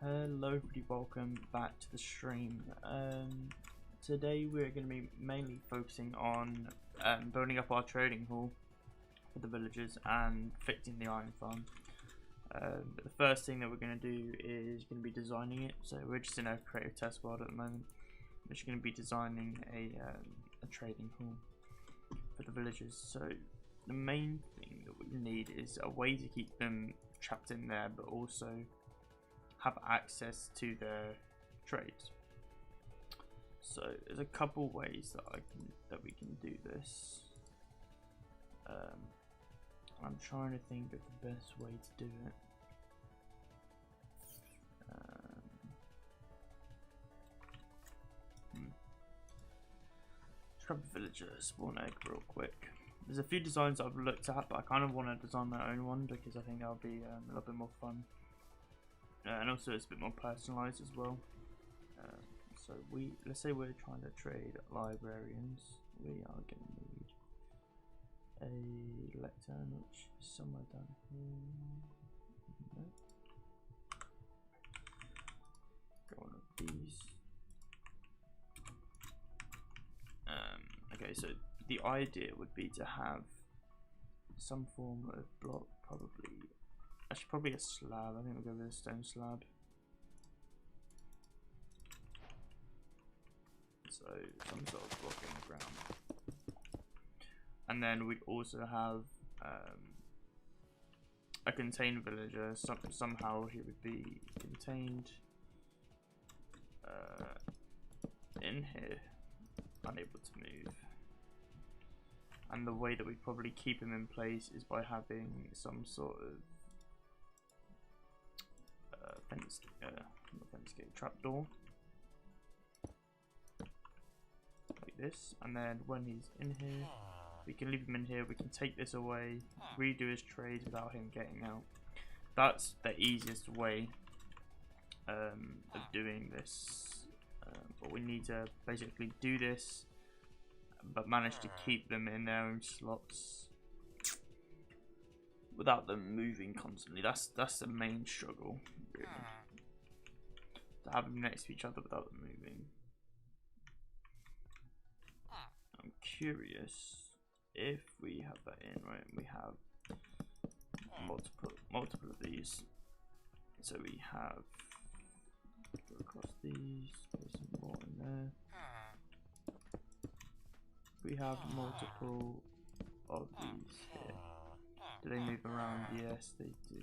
Hello everybody, welcome back to the stream. Today we're going to be mainly focusing on building up our trading hall for the villagers and fixing the iron farm. But the first thing that we're going to do is going to be designing it. So we're just in a creative test world at the moment. We're just going to be designing a trading hall for the villagers. So the main thing that we need is a way to keep them trapped in there, but also have access to their trades. So there's a couple ways that we can do this. I'm trying to think of the best way to do it. Trap a villager, spawn egg real quick. There's a few designs I've looked at, but I kind of want to design my own one because I think that'll be a little bit more fun. And also it's a bit more personalized as well. So let's say we're trying to trade librarians. We are going to need a lectern, which is somewhere down here. Nope. Go on with these. Okay, so the idea would be to have some form of block, probably a slab. I think we'll go with a stone slab. So some sort of block in the ground. And then we also have a contained villager. Somehow he would be contained in here, unable to move. And the way that we probably keep him in place is by having some sort of trapdoor like this, and then when he's in here we can leave him in here, we can take this away, redo his trade without him getting out. That's the easiest way of doing this, but we need to basically do this but manage to keep them in their own slots without them moving constantly. That's the main struggle, really. To have them next to each other without them moving. I'm curious if we have that in, right? We have multiple of these. So we have, go across these, put some more in there. We have multiple of these here. Do they move around? Yes, they do.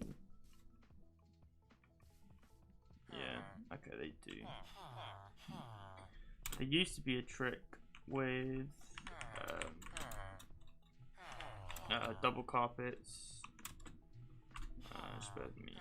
Yeah, okay, they do. There used to be a trick with double carpets. Spare me.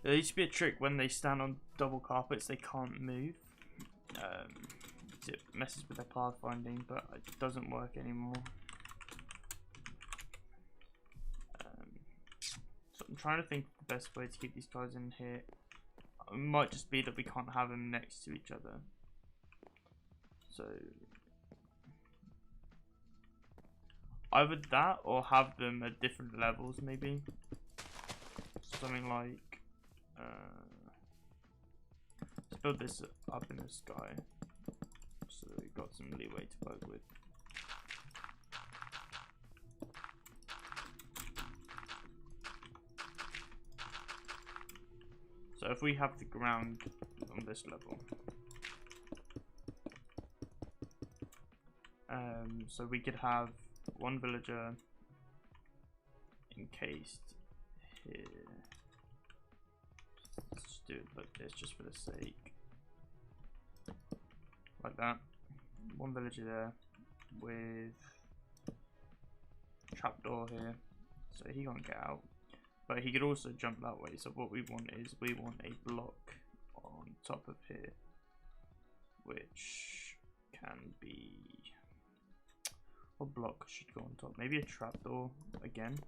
There used to be a trick when they stand on double carpets, they can't move. It messes with their pathfinding, but it doesn't work anymore. So I'm trying to think of the best way to keep these guys in here. It might just be that we can't have them next to each other. So either that or have them at different levels, maybe. Something like let's build this up in the sky so that we've got some leeway to work with. So if we have the ground on this level, so we could have one villager encased here. Let's do it like this just for the sake. Like that. One villager there with trapdoor here, so he can't get out. But he could also jump that way. So what we want is we want a block on top of here, which can be, what block should go on top? Maybe a trapdoor again.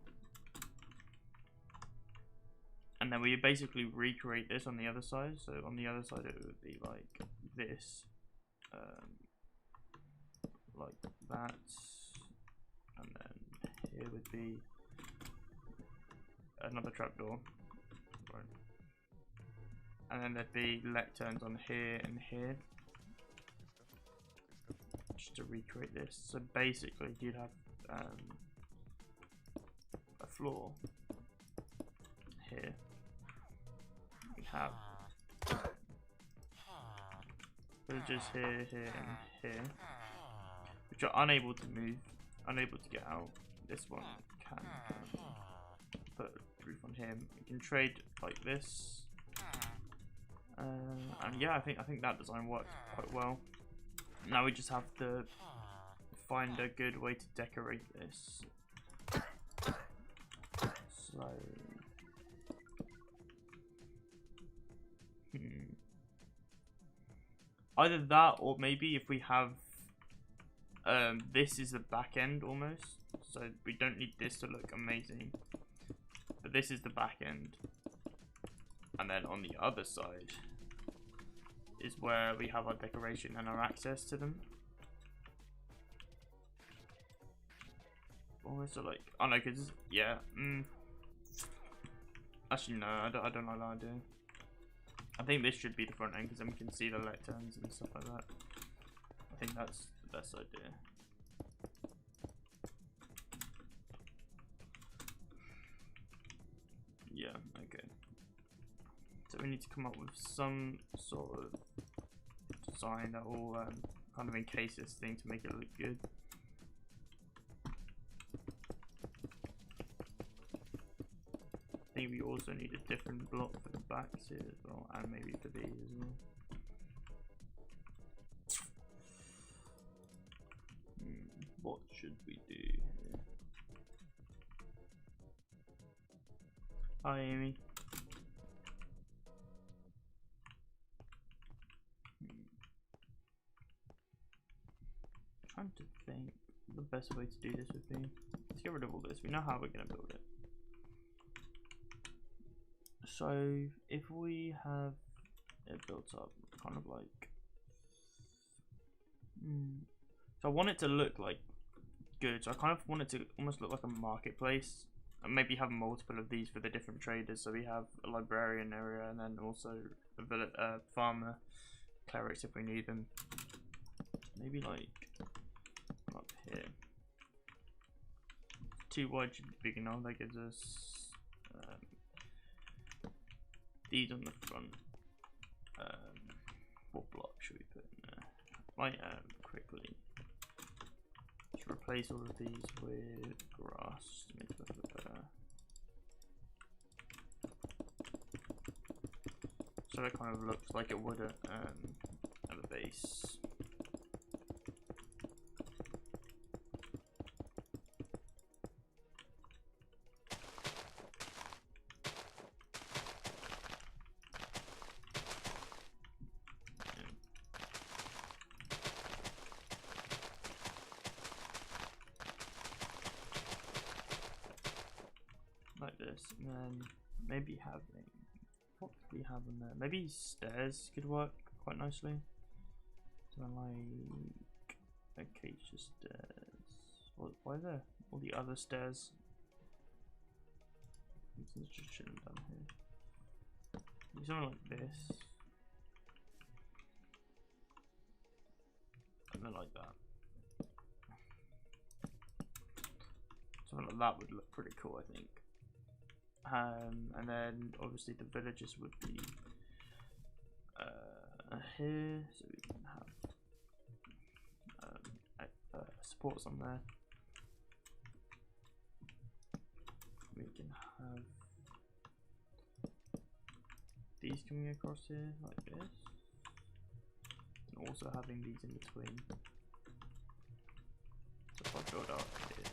and then we basically recreate this on the other side. So on the other side it would be like this, like that, and then here would be another trapdoor, right. And then there'd be lecterns on here and here, just to recreate this. So basically you'd have a floor here. We have villagers here, here, and here, which are unable to move, unable to get out. This one can put a roof on him. We can trade like this, and yeah, I think that design works quite well. Now we just have to find a good way to decorate this. So either that, or maybe if we have this is the back end almost, so we don't need this to look amazing, but this is the back end, and then on the other side is where we have our decoration and our access to them. Almost like, oh no, because yeah, actually no, I don't like that idea. I think this should be the front end because then we can see the lecterns and stuff like that. I think that's the best idea. Yeah, okay. So we need to come up with some sort of design that will kind of encase this thing to make it look good. I think we also need a different block for the backs here as well, and maybe for these as well. What should we do here? Hi Amy. Trying to think the best way to do this would be. Let's get rid of all this. We know how we're going to build it. So if we have it built up kind of like, so I want it to look like good. So I kind of want it to almost look like a marketplace, and maybe have multiple of these for the different traders. So we have a librarian area, and then also a farmer, clerics if we need them. Maybe like up here. Too wide should be big enough. That gives us these on the front. What block should we put in there? Might quickly just replace all of these with grass to make it look better. So it kind of looks like it would at the base. Like this, and then maybe having, what could we have in there? Maybe stairs could work quite nicely. So like acacia stairs. Why are there all the other stairs? It's just chilling down here. Maybe something like this, and then like that. Something like that would look pretty cool, I think. And then obviously the villages would be here, so we can have supports on there. We can have these coming across here like this, and also having these in between. So if I build up here,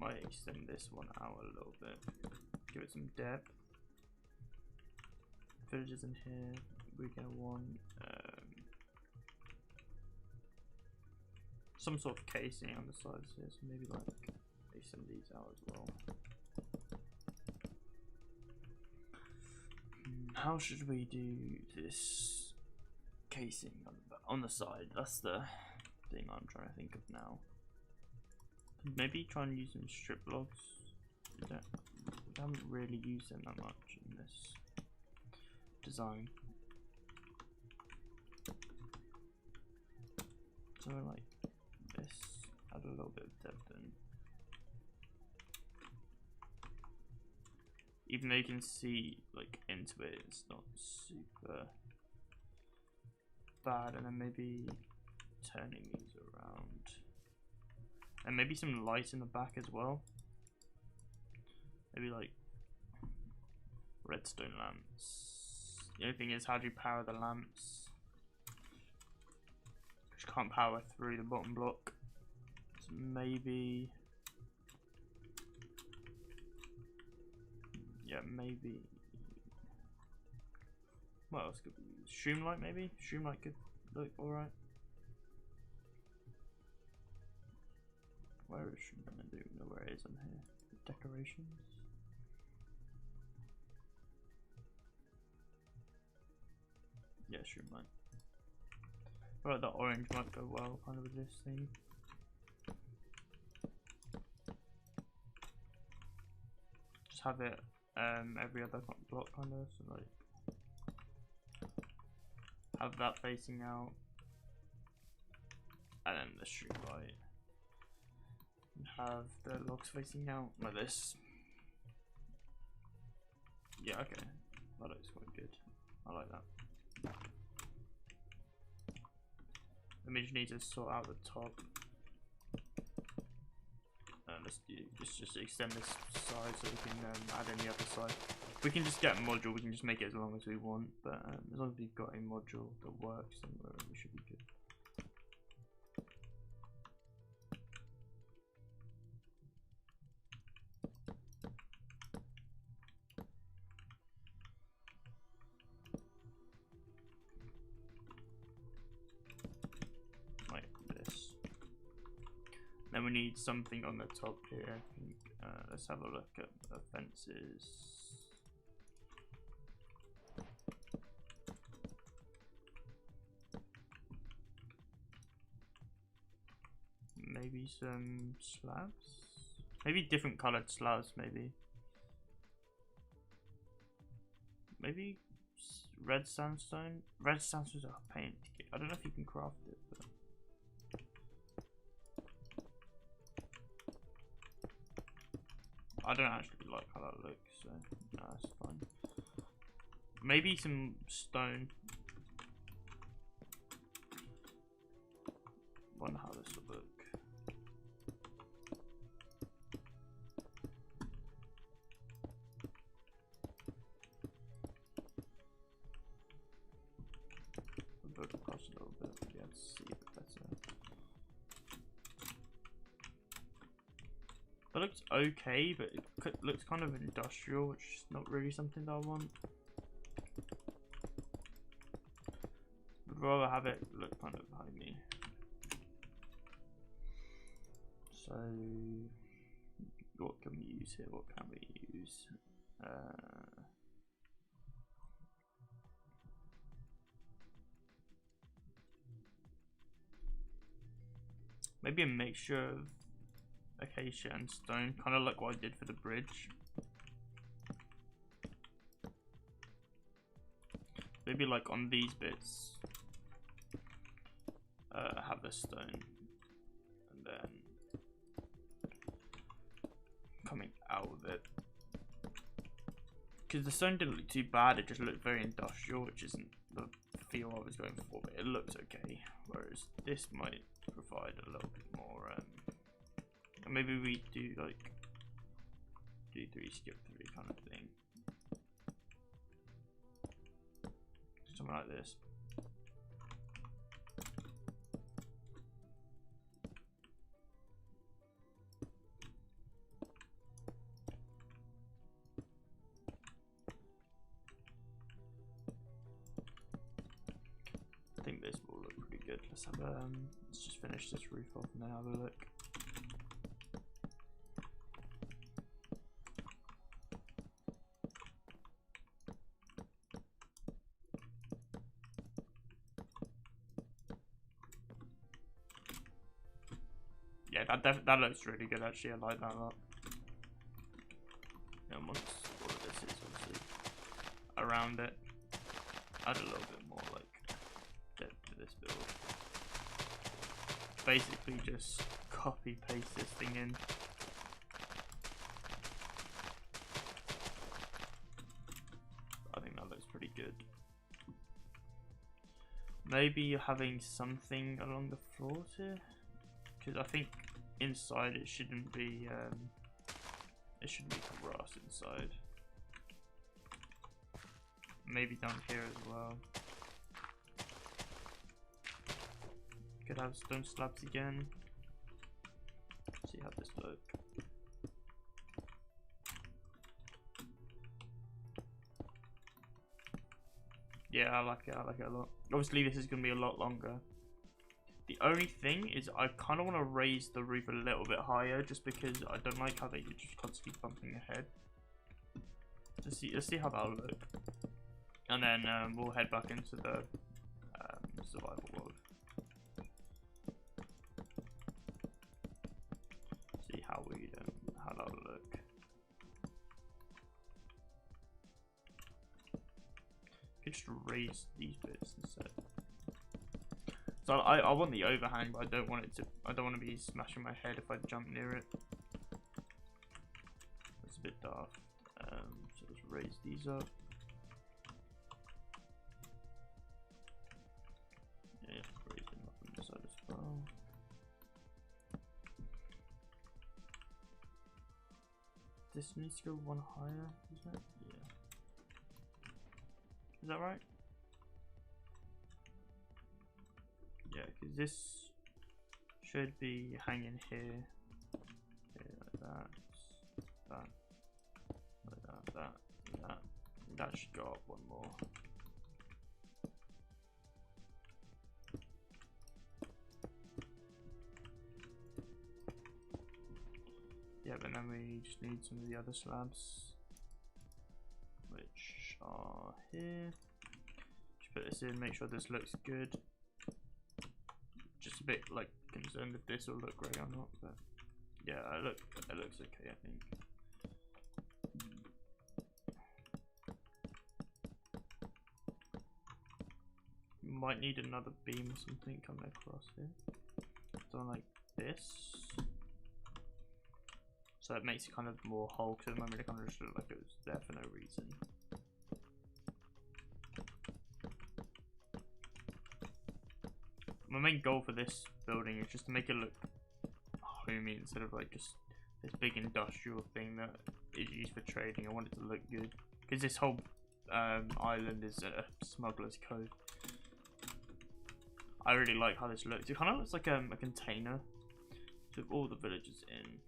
might extend this one out a little bit, give it some depth. Villages in here, we're gonna want some sort of casing on the sides here, so maybe like face some of these out as well. How should we do this casing on the side? That's the thing I'm trying to think of now. Maybe try and use some strip logs. We haven't really used them that much in this design. So like this, add a little bit of depth in. Even though you can see like into it, it's not super bad. And then maybe turning these around, and maybe some light in the back as well. Maybe like redstone lamps. The only thing is, how do you power the lamps? Because you can't power through the bottom block. So maybe, yeah, maybe. What else could we use? Streamlight, maybe? Streamlight could look alright. Where is Streamlight? I don't even know where it is on here. Decorations. Yeah, Streamlight. I feel like the orange might go well kind of with this thing. Just have it every other block kind of, so like have that facing out, and then the streetlight, and have the logs facing out like this. Yeah, okay, that looks quite good. I like that. Then we just need to sort out the top. Let's just extend this side so we can add any other side. If we can just get a module, we can just make it as long as we want, but as long as we've got a module that works, then we should be good. Like this. Then we need something on the top here, I think. Let's have a look at the fences. Maybe some slabs? Maybe different colored slabs, maybe. Maybe red sandstone? Red sandstone is a paint. I don't know if you can craft it, but I don't actually like how that looks, so no, that's fine. Maybe some stone. Wonder how this will look. I'll build across a little bit, yeah, to see a bit better. That looks okay, but it looks kind of industrial, which is not really something that I want. I'd rather have it look kind of behind me. So, what can we use here? What can we use? Maybe a mixture of acacia and stone, kind of like what I did for the bridge. Maybe like on these bits, have the stone, and then coming out of it. Because the stone didn't look too bad, it just looked very industrial, which isn't the feel I was going for, but it looked okay. Whereas this might provide a little bit more. And maybe we do like do 3 skip 3 kind of thing. Something like this. I think this will look pretty good. Let's have let's just finish this roof off and then have a look. Yeah, that looks really good actually. I like that a lot. And once all of this is obviously around it, add a little bit more like depth to this build. Basically just copy paste this thing in. I think that looks pretty good. Maybe having something along the floors here, because I think inside it shouldn't be grass inside. Maybe down here as well. Could have stone slabs again. See how this looks. Yeah, I like it a lot. Obviously this is going to be a lot longer. The only thing is I kind of want to raise the roof a little bit higher, just because I don't like how they just constantly bumping ahead. Let's see how that'll look. And then we'll head back into the survival world. See how that'll look. Just raise these bits instead. So I want the overhang, but I don't want to be smashing my head if I jump near it. It's a bit daft. So let's raise these up. Yeah, raise them up on this side as well. This needs to go one higher, isn't it? Yeah. Is that right? Yeah, because this should be hanging here. Okay, like that. That should go up one more. Yeah, but then we just need some of the other slabs, which are here. Just put this in, make sure this looks good. Just a bit like concerned if this will look great or not, but yeah, it looks okay, I think. Might need another beam or something coming across here. Something like this. So it makes it kind of more whole, because at the moment it kind of just looked like it was there for no reason. My main goal for this building is just to make it look homey instead of like just this big industrial thing that is used for trading. I want it to look good, because this whole island is a smuggler's cove. I really like how this looks. It kind of looks like a container. So with all the villagers in,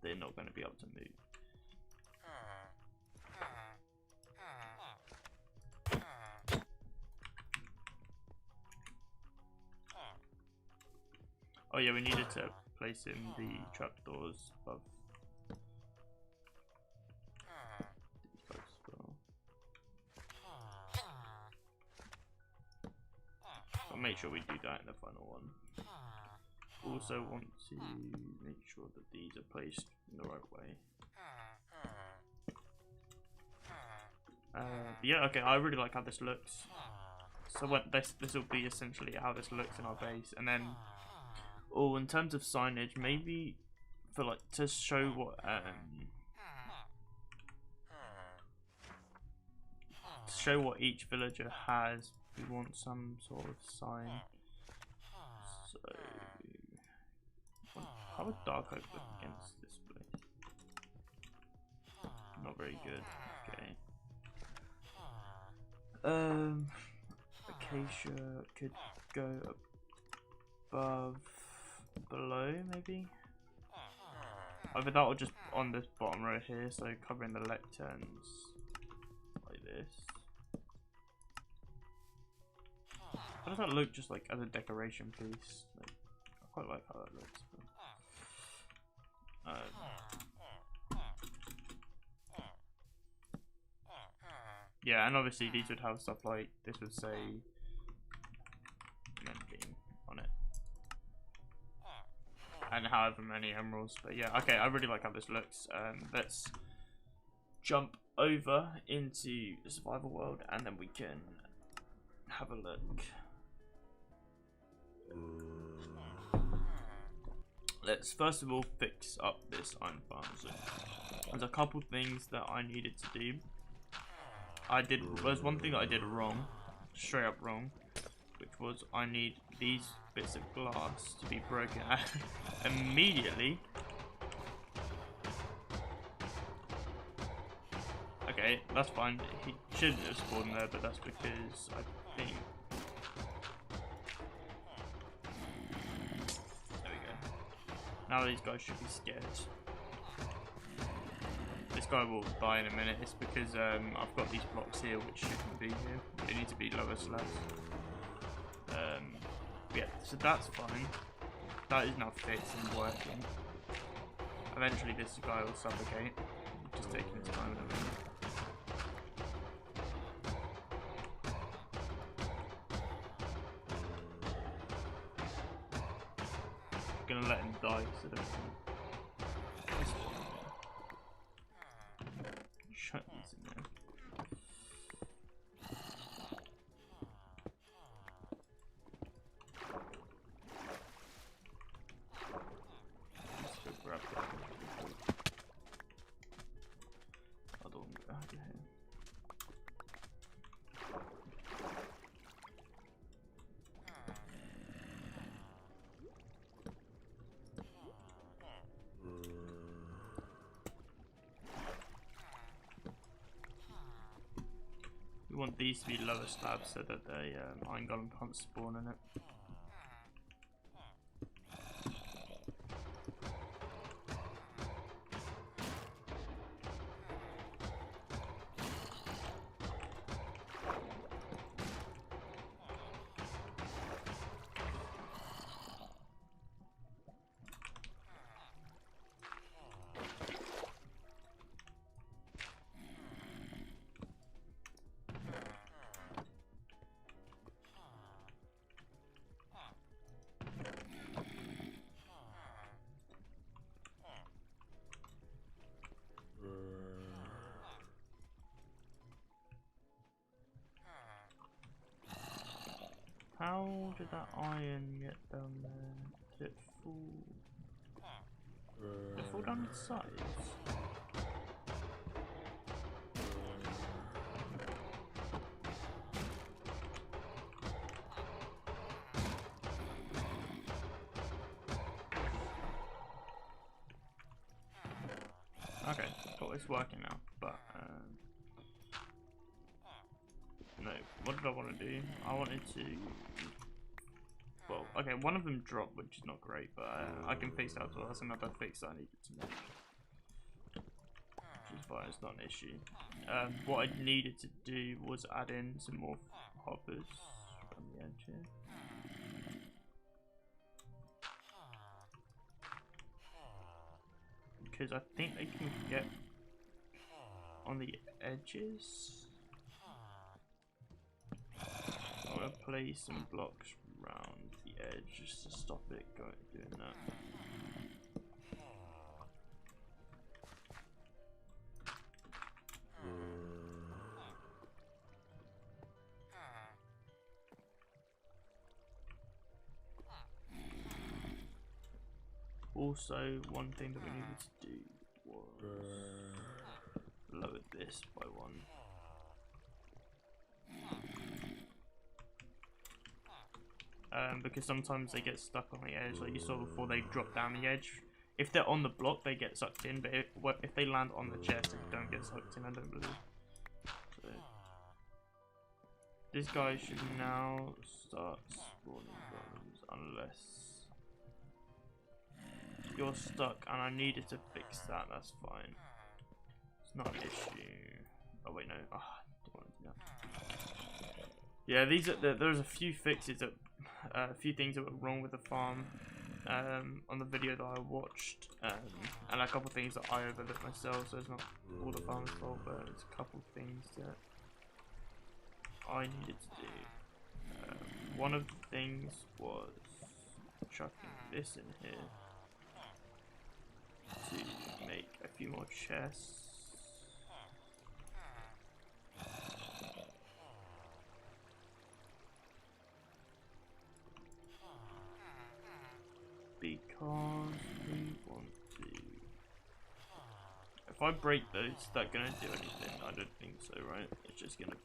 they're not going to be able to move. Oh yeah, we needed to place in the trapdoors above these folks as well. I'll make sure we do that in the final one. Also want to make sure that these are placed in the right way. Yeah, okay, I really like how this looks. So what this will be essentially how this looks in our base, and then in terms of signage, maybe for like to show what each villager has, we want some sort of sign. So how would dark oak look against this place? Not very good. Okay. Acacia could go above, below maybe. Either that or just on this bottom row here, so covering the lecterns like this. How does that look just like as a decoration piece? Like, I quite like how that looks. Yeah, and obviously these would have stuff like, this would say game on it. and however many emeralds. But yeah, okay, I really like how this looks. Let's jump over into the survival world and then we can have a look. Let's first of all fix up this iron farm. So there's a couple things that I needed to do. There's one thing that I did wrong, straight up wrong, which was I need these bits of glass to be broken immediately. Okay, that's fine. He shouldn't have spawned there, but that's because I think. There we go. Now these guys should be scared. This guy will die in a minute. It's because I've got these blocks here which shouldn't be here. They need to be lower slabs. Yeah, so that's fine. That is now fixed and working. Eventually this guy will suffocate. Just taking his time a minute. I'm gonna let him die so that shut these in there. Just go grab that. I don't want to get out of here. We want these to be lower slabs so that the iron golem can't spawn in it. How did that iron get down there? Did it fall? Did it fall down the sides? Okay, cool, it's working now, but no, what did I want to do? I wanted to, well, okay, one of them dropped, which is not great, but I can fix that as well. That's another fix that I needed to make, which is fine, it's not an issue. What I needed to do was add in some more hoppers on the edge here. Because I think they can get on the edges. I'm going to place some blocks around the edge just to stop it doing that. Also, one thing that we needed to do was lower this by one. Because sometimes they get stuck on the edge, like you saw before, they drop down the edge. If they're on the block, they get sucked in, but if they land on the chest, they don't get sucked in, I don't believe. So, this guy should now start spawning bones, unless you're stuck, and I needed to fix that, that's fine. It's not an issue. Oh wait, no, I don't want to do that. Yeah, there's a few fixes that, a few things that were wrong with the farm on the video that I watched, and a couple things that I overlooked myself, so it's not all the farm's fault, but there's a couple things that I needed to do. One of the things was chucking this in here. to make a few more chests. Because we want to. If I break those, is that gonna do anything? I don't think so, right? It's just gonna.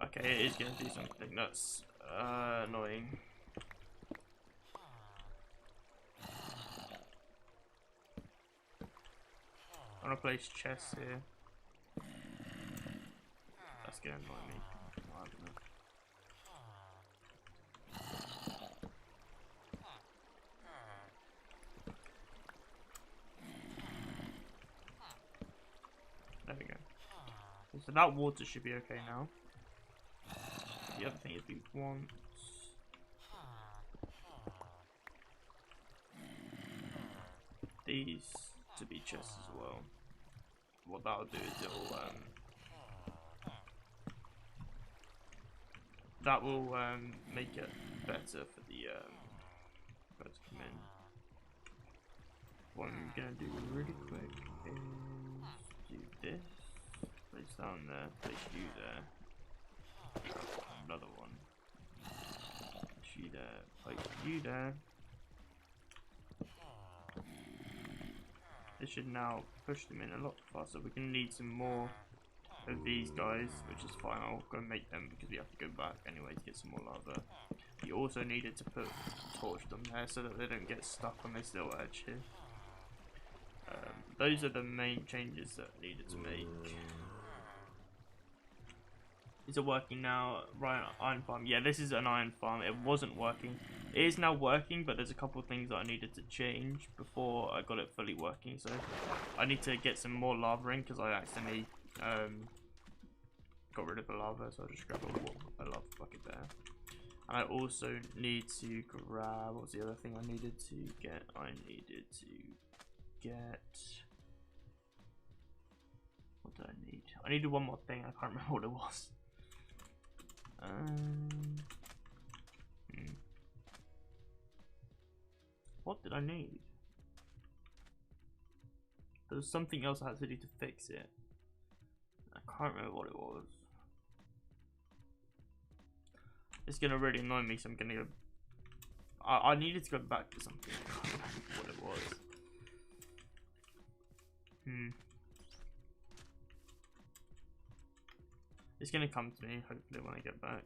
Okay, it is gonna do something. That's annoying. I'm gonna place chests here. That's gonna annoy me. I don't know. There we go. So that water should be okay now. The other thing is we want these to be chests as well. What that'll do is it'll that will make it better for the birds to come in. What I'm gonna do really quick is do this. Place down there, place you there. Another one. Place you there, place you there. This should now push them in a lot faster. We're gonna need some more of these guys, which is fine. I'll go make them because we have to go back anyway to get some more lava. You also needed to put torch them there so that they don't get stuck on this little edge here. Those are the main changes that I needed to make. Is it working now? Right, iron farm. Yeah, this is an iron farm. It wasn't working. It is now working, but there's a couple of things that I needed to change before I got it fully working. So I need to get some more lava in because I accidentally got rid of the lava. So I'll just grab a lava bucket there. And I also need to grab, what was the other thing I needed to get? I needed to get, what did I need? I needed one more thing. I can't remember what it was. What did I need? There was something else I had to do to fix it. I can't remember what it was. It's gonna really annoy me, so I'm gonna go. I needed to go back to something. I can't remember what it was. It's gonna come to me, hopefully, when I get back.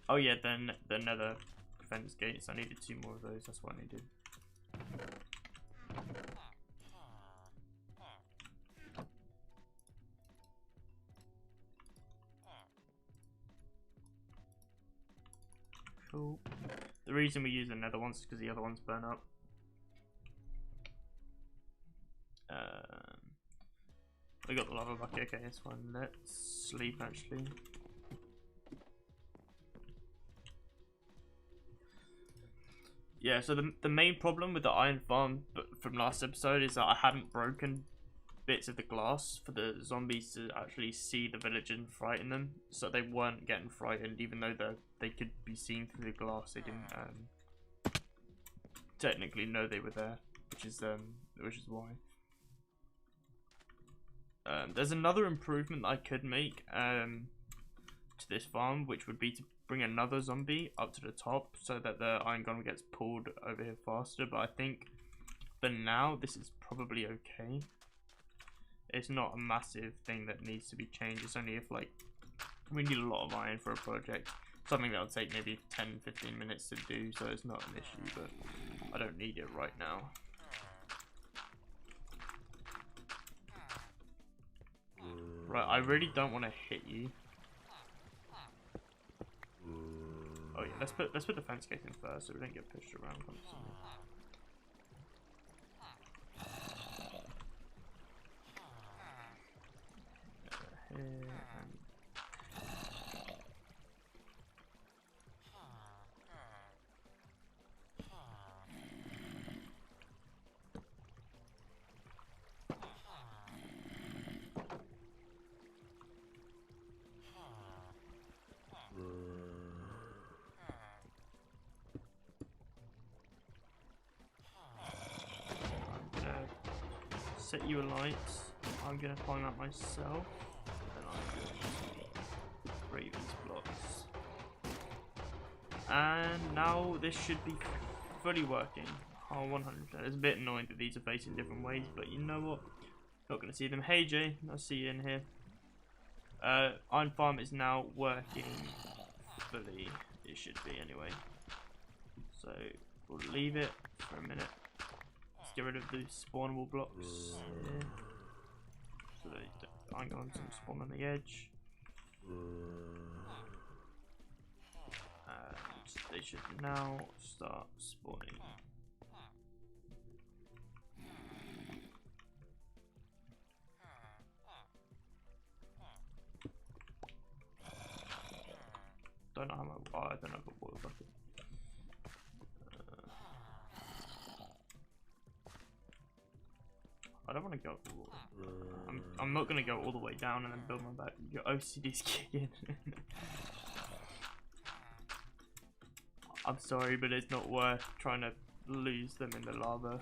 Oh yeah, then the nether defense gates. I needed 2 more of those. That's what I needed. Cool. The reason we use the nether ones is because the other ones burn up. We got the lava bucket. Okay, this one. Let's sleep actually. Yeah, so the main problem with the iron farm from last episode is that I hadn't broken bits of the glass for the zombies to actually see the village and frighten them, so they weren't getting frightened even though they could be seen through the glass. They didn't technically know they were there, which is why. There's another improvement that I could make to this farm, which would be to bring another zombie up to the top so that the iron golem gets pulled over here faster, but I think for now this is probably okay. It's not a massive thing that needs to be changed. It's only if like we need a lot of iron for a project, something that'll take maybe 10-15 minutes to do, so it's not an issue, but I don't need it right now. Right, I really don't want to hit you. Oh yeah, let's put the fence gate in first so we don't get pushed around constantly. Here and set you alight. I'm gonna climb out myself. Then I'm going to break these blocks. And now this should be fully working. Oh, 100%. It's a bit annoying that these are facing different ways, but you know what? Not gonna see them. Hey Jay, I see you in here. Iron Farm is now working fully. It should be anyway. So we'll leave it for a minute. Let's get rid of the spawnable blocks here. So the iron golems don't spawn on the edge. And they should now start spawning. Don't know how much. Oh, I don't have a water bucket. I don't want to go. I'm not gonna go all the way down and then build my back. Your OCD's kicking. I'm sorry, but it's not worth trying to lose them in the lava.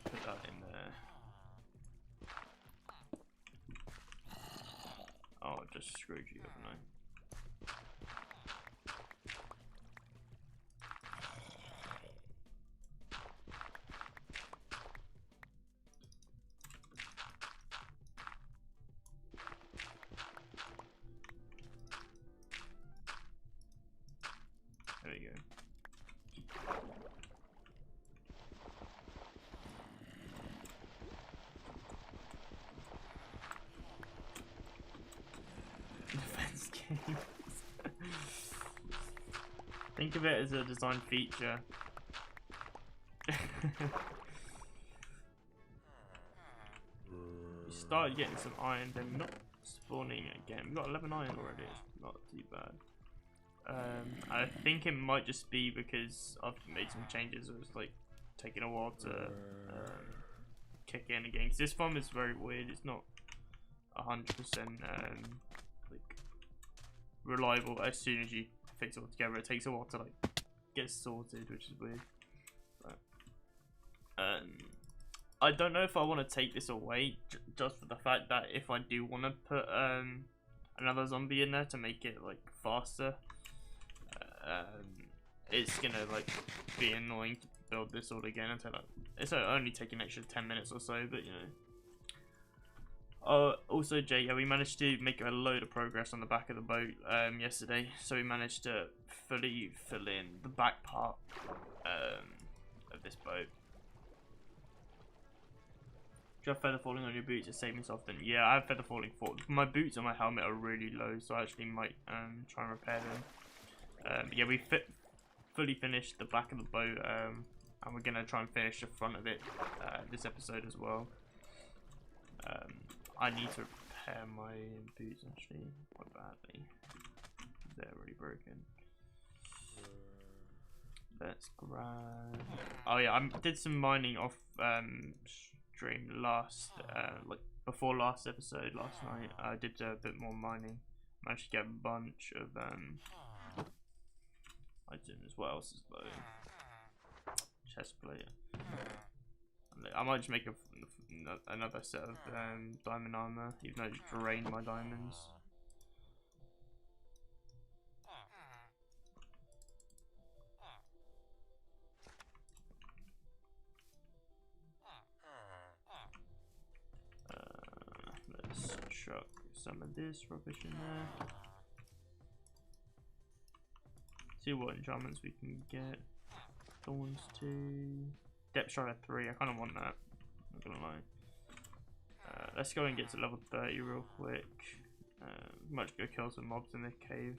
Put that in there. Oh, I just screwed you, haven't I? There we go. Defense games. Think of it as a design feature. We started getting some iron, then not spawning again. We've got 11 iron already, it's not too bad. I think it might just be because I've made some changes. It was like taking a while to kick in again. Because this farm is very weird. It's not 100% like reliable. As soon as you fix it all together, it takes a while to like get sorted, which is weird. But, I don't know if I want to take this away, just for the fact that if I do want to put another zombie in there to make it like faster, it's gonna like be annoying to build this all again until it's only taking an extra 10 minutes or so, but you know. Also Jay, yeah, we managed to make a load of progress on the back of the boat yesterday, so we managed to fully fill in the back part of this boat. Do you have feather falling on your boots to save me often? Yeah, I have feather falling. My boots and my helmet are really low, so I actually might try and repair them. Yeah, we fully finished the back of the boat, and we're gonna try and finish the front of it this episode as well. I need to repair my boots actually quite badly. They're really broken. Let's grab. Oh yeah, I did some mining off stream last, like before last episode last night. I did a bit more mining. Managed to get a bunch of items. What else is low? Chest plate. I might just make another set of diamond armor, even though I just drained my diamonds. Let's chuck some of this rubbish in there. See what enchantments we can get. Thorns 2. Depth Strider 3. I kind of want that. Not gonna lie. Let's go and get to level 30 real quick. Might go kill some mobs in the cave.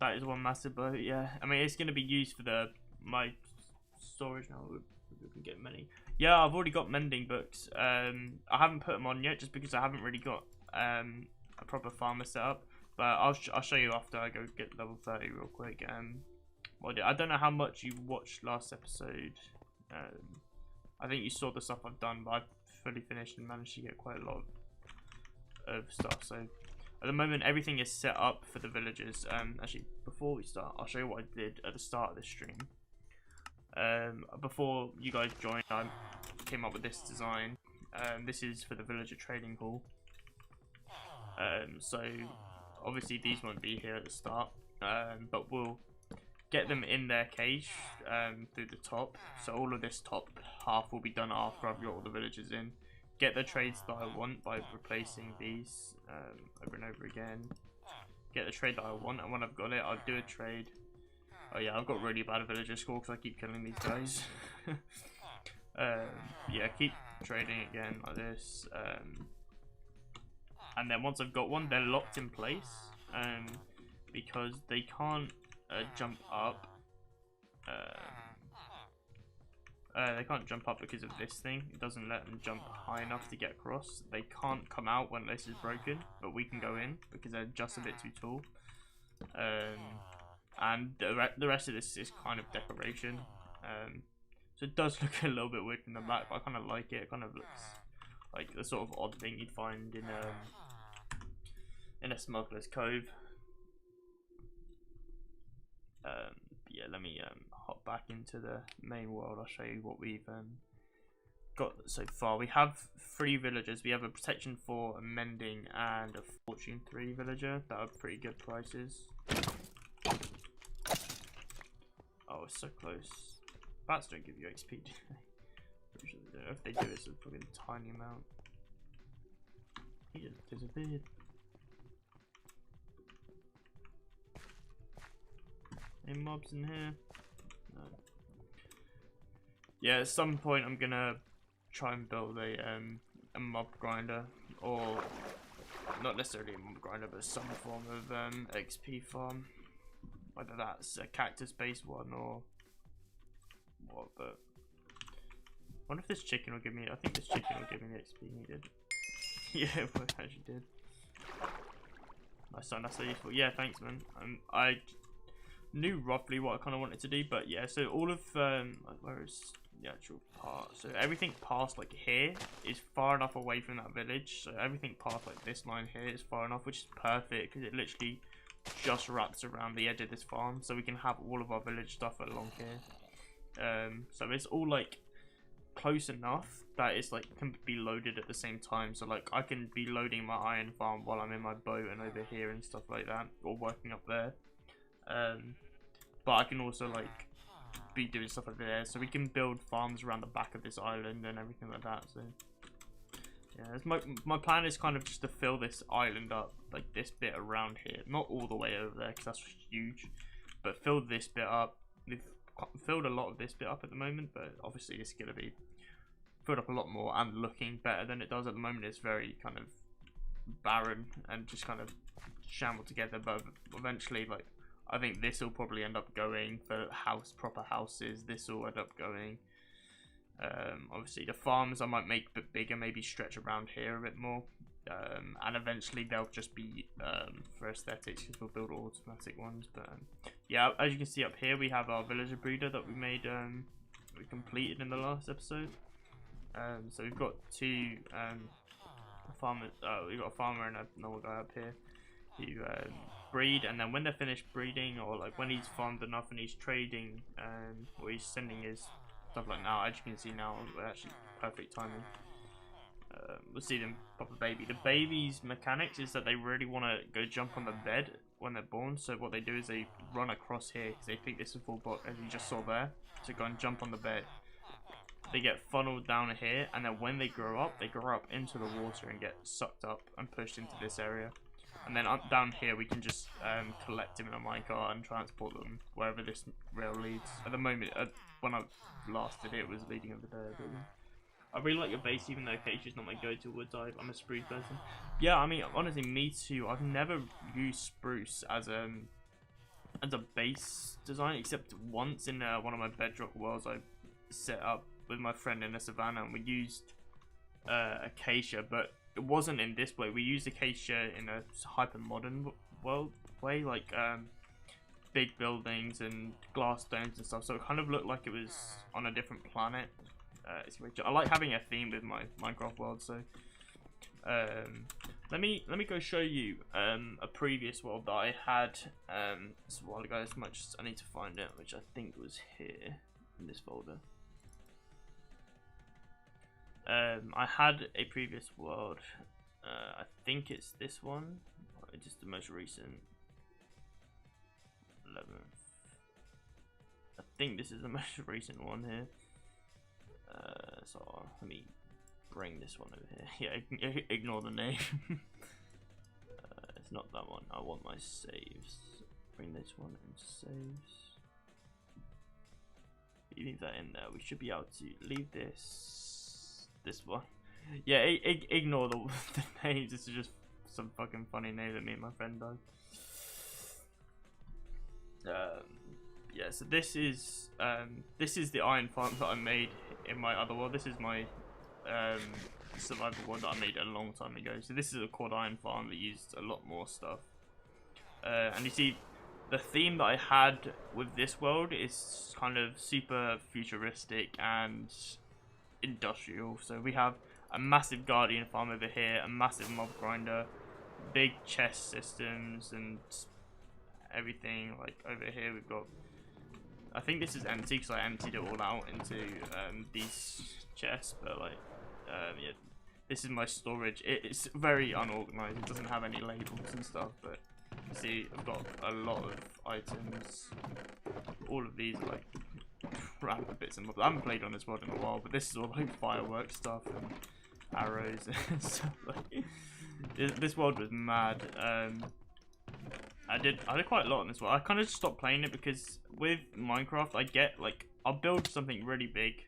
That is one massive boat. Yeah, I mean it's gonna be used for my storage now. We can get many. Yeah, I've already got mending books. I haven't put them on yet just because I haven't really got a proper farmer set up. But I'll show you after I go get level 30 real quick. Well, I don't know how much you watched last episode. I think you saw the stuff I've done, but I've fully finished and managed to get quite a lot of stuff. So at the moment, everything is set up for the villagers. Actually, before we start, I'll show you what I did at the start of this stream. Before you guys joined, I came up with this design. This is for the villager trading hall. So obviously these won't be here at the start, but we'll get them in their cage through the top. So all of this top half will be done after I've got all the villagers in. Get the trades that I want by replacing these over and over again. Get the trade that I want, and when I've got it, I'll do a trade. Oh yeah, I've got really bad villager score because I keep killing these guys. Yeah, keep trading again like this. And then once I've got one, they're locked in place because they can't jump up. They can't jump up because of this thing. It doesn't let them jump high enough to get across. They can't come out when this is broken, but we can go in because they're just a bit too tall. And the rest of this is kind of decoration. So it does look a little bit weird from the back, but I kind of like it. It kind of looks like the sort of odd thing you'd find in a smuggler's cove. Yeah, let me hop back into the main world. I'll show you what we've got so far. We have 3 villagers. We have a protection 4, a mending, and a fortune 3 villager. That are pretty good prices. Oh, it's so close. Bats don't give you XP, do they? Pretty sure they don't. If they do, it's a fucking tiny amount. He just disappeared. Any mobs in here? No. Yeah, at some point I'm gonna try and build a mob grinder, or not necessarily a mob grinder, but some form of XP farm. Whether that's a cactus-based one or what, but I wonder if this chicken will give me. I think this chicken will give me the XP needed. Yeah, it actually did. Nice, that's so useful. Yeah, thanks, man. I knew roughly what I kind of wanted to do, but yeah. So all of where is the actual part? So everything past like here is far enough away from that village. So everything past like this line here is far enough, which is perfect because it literally just wraps around the edge of this farm, so we can have all of our village stuff along here. So it's all like close enough that it's like can be loaded at the same time. So like I can be loading my iron farm while I'm in my boat and over here and stuff like that, or working up there. But I can also like be doing stuff over there, so we can build farms around the back of this island and everything like that. So yeah, my plan is kind of just to fill this island up, like this bit around here, not all the way over there because that's huge, but fill this bit up. We've filled a lot of this bit up at the moment, but obviously it's going to be filled up a lot more and looking better than it does at the moment. It's very kind of barren and just kind of shambled together, but eventually, like, I think this will probably end up going for proper houses. This will end up going. Obviously the farms I might make a bit bigger, maybe stretch around here a bit more, and eventually they'll just be for aesthetics because we'll build automatic ones. But yeah, as you can see up here, we have our villager breeder that we made, we completed in the last episode. So we've got 2 farmers. We've got a farmer and a normal guy up here who breed, and then when they're finished breeding, or like when he's farmed enough and he's trading, or he's sending his stuff like now, as you can see now, actually perfect timing. We'll see them pop a baby. The baby's mechanics is that they really want to go jump on the bed when they're born. So what they do is they run across here because they think this is full block, as you just saw there. So go and jump on the bed. They get funneled down here, and then when they grow up into the water and get sucked up and pushed into this area. And then up down here, we can just collect them in a minecart and transport them wherever this rail leads. At the moment, when I last did it, it was leading over there. But I really like your base, even though acacia is not my go-to wood type. I'm a spruce person. Yeah, I mean, honestly, me too. I've never used spruce as a base design, except once in one of my bedrock worlds I set up with my friend in the savannah, and we used acacia, but it wasn't in this way. We used acacia in a hyper modern world way, like big buildings and glass domes and stuff. So it kind of looked like it was on a different planet. I like having a theme with my Minecraft world. So let me go show you a previous world that I had this while ago. I need to find it, which I think was here in this folder. I had a previous world. I think it's this one. Just the most recent. 11th. I think this is the most recent one here. So let me bring this one over here. Yeah, ignore the name. It's not that one. I want my saves. Bring this one into saves. You leave that in there. We should be able to leave this one. Yeah, ignore the names. This is just some fucking funny name that me and my friend done. Yeah, so this is the iron farm that I made in my other world. This is my survival world that I made a long time ago. So this is a quad iron farm that used a lot more stuff. And you see, the theme that I had with this world is kind of super futuristic and industrial. So we have a massive guardian farm over here, a massive mob grinder, big chest systems and everything. Like over here we've got, I think this is empty because I emptied it all out into these chests, but like yeah, this is my storage. It's very unorganized. It doesn't have any labels and stuff, but you see I've got a lot of items. All of these are like random bits and bobs. I haven't played on this world in a while, but this is all like fireworks stuff and arrows and stuff. Like, this world was mad. I did quite a lot on this world. I kind of just stopped playing it because with Minecraft I get like, I'll build something really big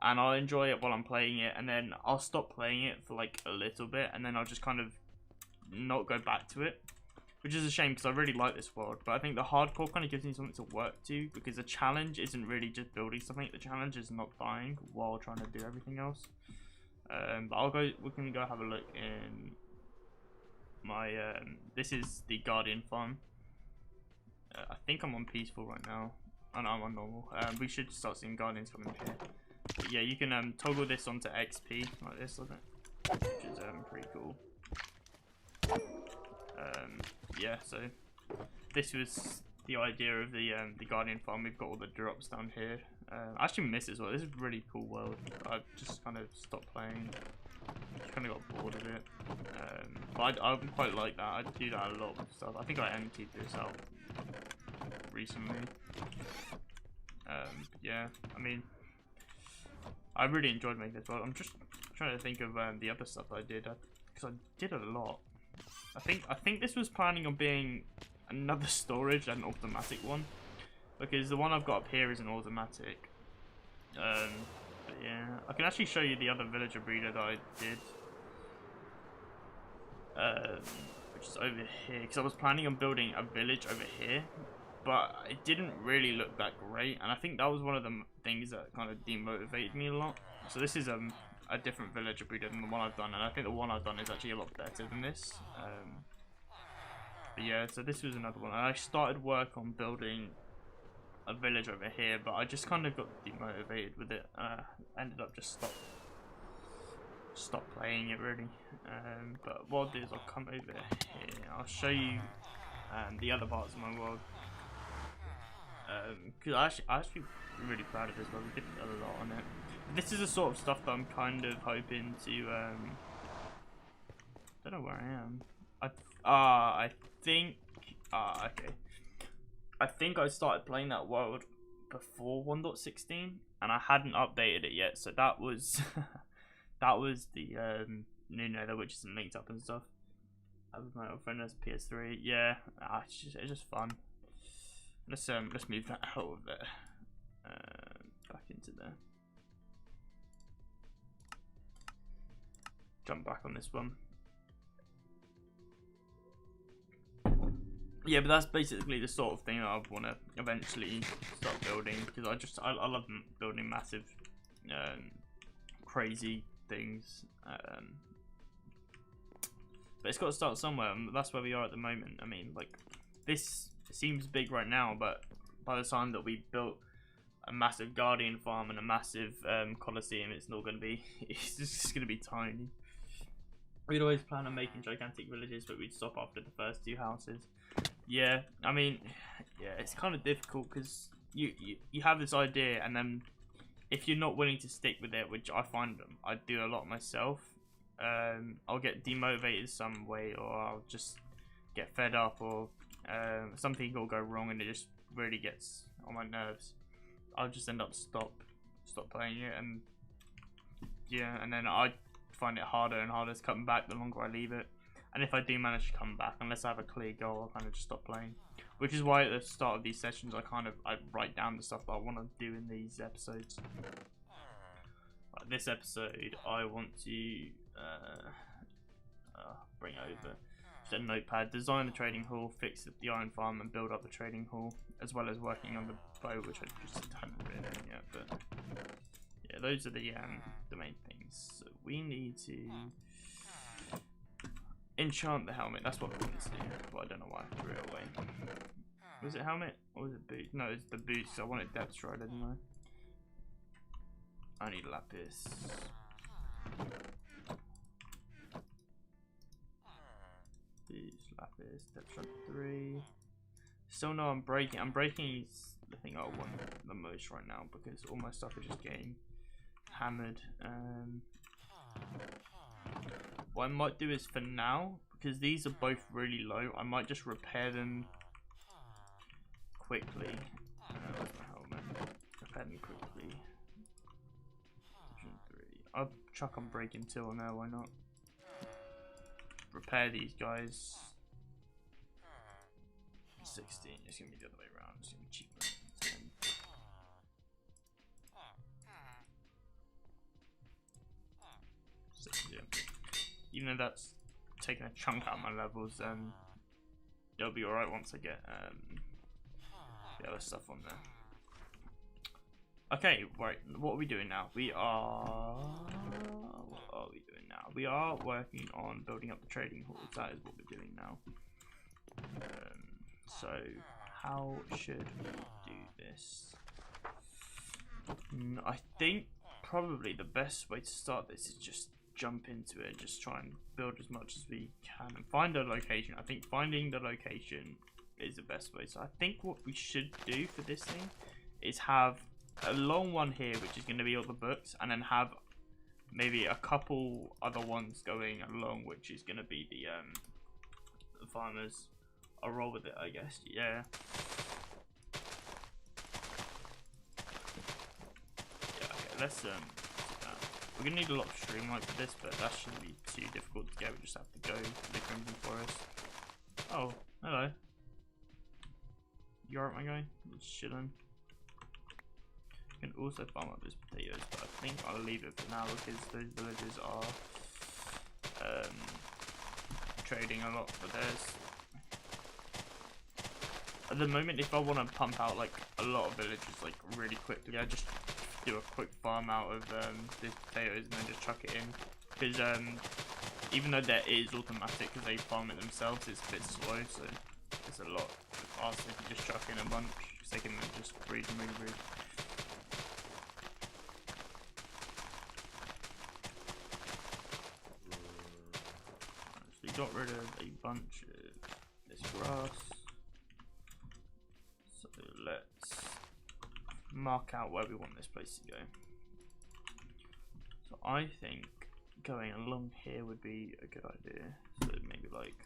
and I'll enjoy it while I'm playing it, and then I'll stop playing it for like a little bit, and then I'll just kind of not go back to it, which is a shame because I really like this world. But I think the hardcore kind of gives me something to work to, because the challenge isn't really just building something. The challenge is not dying while trying to do everything else. But we can go have a look in my this is the guardian farm. I think I'm on peaceful right now. Oh no, I'm on normal. We should start seeing guardians coming here. But yeah, you can toggle this onto XP like this, which is pretty cool. Yeah, so this was the idea of the guardian farm. We've got all the drops down here. I actually miss it as well. This is a really cool world. I just kind of stopped playing. Just kind of got bored of it. But I quite like that. I do that a lot with stuff. I think I emptied this out recently. Yeah, I mean, I really enjoyed making this world. I'm just trying to think of the other stuff I did, because I did a lot. I think this was planning on being another storage, an automatic one, because the one I've got up here is an automatic. But yeah, I can actually show you the other villager breeder that I did, which is over here, because I was planning on building a village over here, but it didn't really look that great, and I think that was one of the things that kind of demotivated me a lot. So this is a different villager breeder than the one I've done, and I think the one I've done is actually a lot better than this. But yeah, so this was another one. I started work on building a village over here, but I just kind of got demotivated with it. Ended up just stop playing it really. But what I'll do is I'll come over here. I'll show you the other parts of my world. Because I actually really proud of this world. We did a lot on it. This is the sort of stuff that I'm kind of hoping to. I don't know where I am. I think. Okay. I think I started playing that world before 1.16, and I hadn't updated it yet. So that was that was the new nether, which isn't linked up and stuff. I with my old friend as PS3. Yeah, it's just fun. Let's move that out of there. Back into there. Jump back on this one. Yeah, but that's basically the sort of thing that I want to eventually start building, because I love building massive, crazy things. But it's got to start somewhere, and that's where we are at the moment. I mean, like, this seems big right now, but by the time that we built a massive guardian farm and a massive coliseum, it's not going to be, it's just going to be tiny. We'd always plan on making gigantic villages, but we'd stop after the first 2 houses. Yeah, I mean, yeah, it's kind of difficult because you have this idea, and then if you're not willing to stick with it, which I find I do a lot myself, I'll get demotivated some way, or I'll just get fed up, or something will go wrong and it just really gets on my nerves. I'll just end up stop playing it, and yeah, and then I find it harder and harder to come back the longer I leave it. And if I do manage to come back, unless I have a clear goal, I'll kind of just stop playing. Which is why at the start of these sessions, I write down the stuff that I want to do in these episodes. Like this episode, I want to bring over just a notepad, design the trading hall, fix the iron farm, and build up the trading hall, as well as working on the bow, which I just haven't written in yet. But yeah, those are the main things. So we need to enchant the helmet. That's what we need to do. But I don't know why I threw it away. Was it helmet or was it boots? No, it's the boots. I wanted depth strider, didn't I? I need lapis. Boots, lapis, depth strider 3. Still no, I'm breaking. Is the thing I want the most right now because all my stuff is just getting hammered. What I might do is for now, because these are both really low, I might just repair them quickly. Where's my helmet? Repair them quickly. I'll chuck on breaking 2 on there, why not? Repair these guys. 16, it's gonna be the other way around, it's gonna be cheaper. 10. Yeah. Even though that's taking a chunk out of my levels, it'll be alright once I get the other stuff on there. Okay, right, what are we doing now? What are we doing now? We are working on building up the trading halls. That is what we're doing now. So, how should we do this? I think probably the best way to start this is just jump into it, just try and build as much as we can and find a location. I think finding the location is the best way. So I think what we should do for this thing is have a long one here, which is going to be all the books, and then have maybe a couple other ones going along, which is going to be the farmers. I'll roll with it, I guess. Yeah. Yeah. Okay. Let's we're gonna need a lot of streamlight for this, but that shouldn't be too difficult to get. We just have to go to the Crimson Forest. Oh, hello. You alright, my guy? Just chilling. You can also farm up those potatoes, but I think I'll leave it for now because those villagers are trading a lot for theirs. At the moment, if I want to pump out like a lot of villagers like really quickly, I just do a quick farm out of these potatoes and then just chuck it in. Because even though that is automatic, because they farm it themselves, it's a bit slow, so it's a lot faster if you just chuck in a bunch, because they can then just breed and rebreed. So we got rid of a bunch of this grass. So let's mark out where we want this place to go. So I think going along here would be a good idea. So maybe like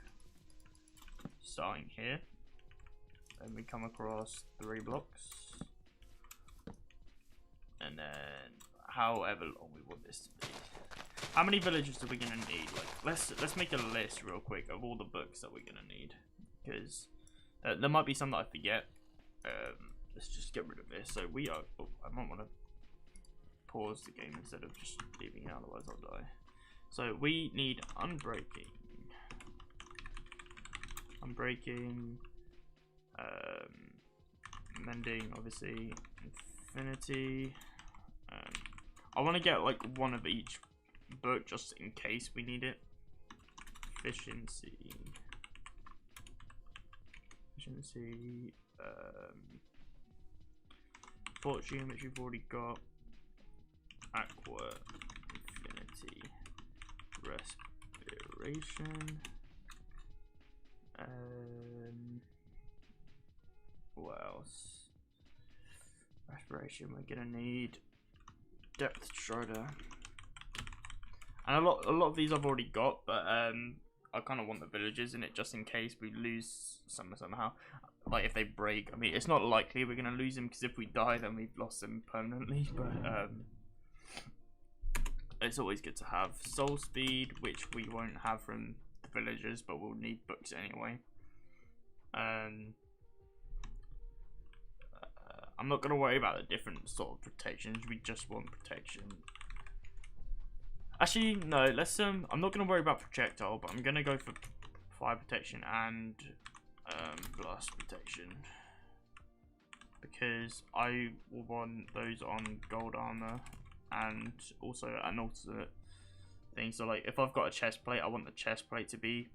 starting here, and we come across 3 blocks, and then however long we want this to be. How many villages are we gonna need? Like let's make a list real quick of all the books that we're gonna need, because there might be some that I forget. Let's just get rid of this. So we are. Oh, I might want to pause the game instead of just leaving it, otherwise I'll die. So we need unbreaking, mending, obviously, infinity. I want to get like one of each book just in case we need it. efficiency. Fortune, which we've already got. Aqua, infinity, respiration. What else? Respiration, we're gonna need depth strider. And a lot of these I've already got, but I kind of want the villagers in it just in case we lose some somehow. Like if they break, I mean, it's not likely we're gonna lose them because if we die, then we've lost them permanently. But it's always good to have soul speed, which we won't have from the villagers, but we'll need books anyway. I'm not gonna worry about the different sort of protections. We just want protection. Actually, no. Let's I'm not gonna worry about projectile, but I'm gonna go for fire protection and blast protection because I will want those on gold armor and also an alternate thing. So like, if I've got a chest plate, I want the chest plate to be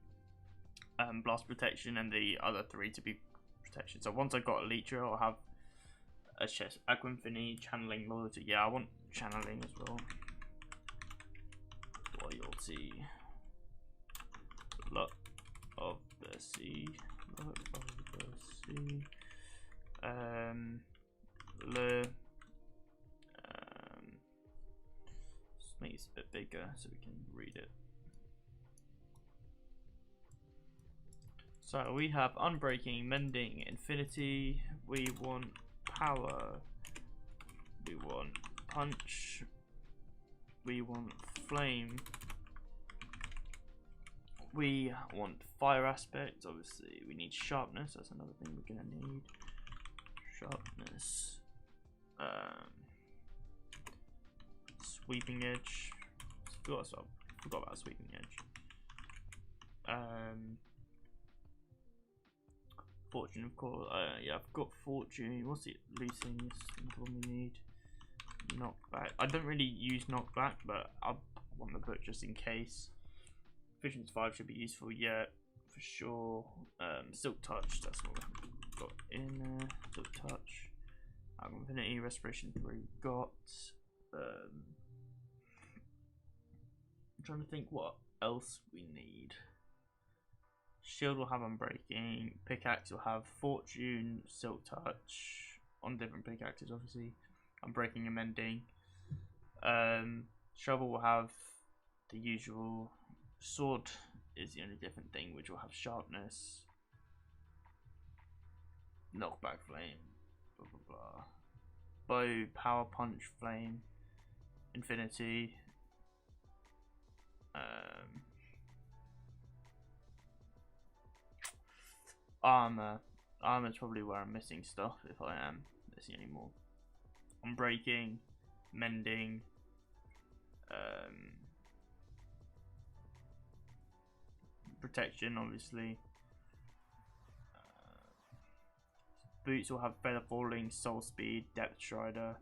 blast protection and the other three to be protection. So once I've got a leecher, I'll have a chest, aqua infinity, channeling, loyalty. Yeah, I want channeling as well. Loyalty, luck of the sea, luck of the sea. Just make this a bit bigger so we can read it. So we have unbreaking, mending, infinity. We want power. We want punch. We want flame. We want fire aspect. Obviously, we need sharpness. That's another thing we're gonna need. Sharpness. Sweeping edge. Forgot about sweeping edge. Fortune, of course. Yeah, I've got fortune. What's it? Losing is the one we need. Knockback. I don't really use knockback, but I want the book just in case. Efficiency 5 should be useful, yeah, for sure. Silk touch, that's what we've got in there. Silk touch. Infinity, respiration 3 we've got. I'm trying to think what else we need. Shield will have unbreaking. Pickaxe will have fortune, silk touch on different pickaxes, obviously. Unbreaking and mending. Shovel will have the usual. Sword is the only different thing, which will have sharpness. Knockback flame. Blah blah blah. Bow, power punch, flame, infinity. Armor. Armor is probably where I'm missing stuff, if I am missing any more. Unbreaking, mending, protection, obviously. Boots will have feather falling, soul speed, depth strider,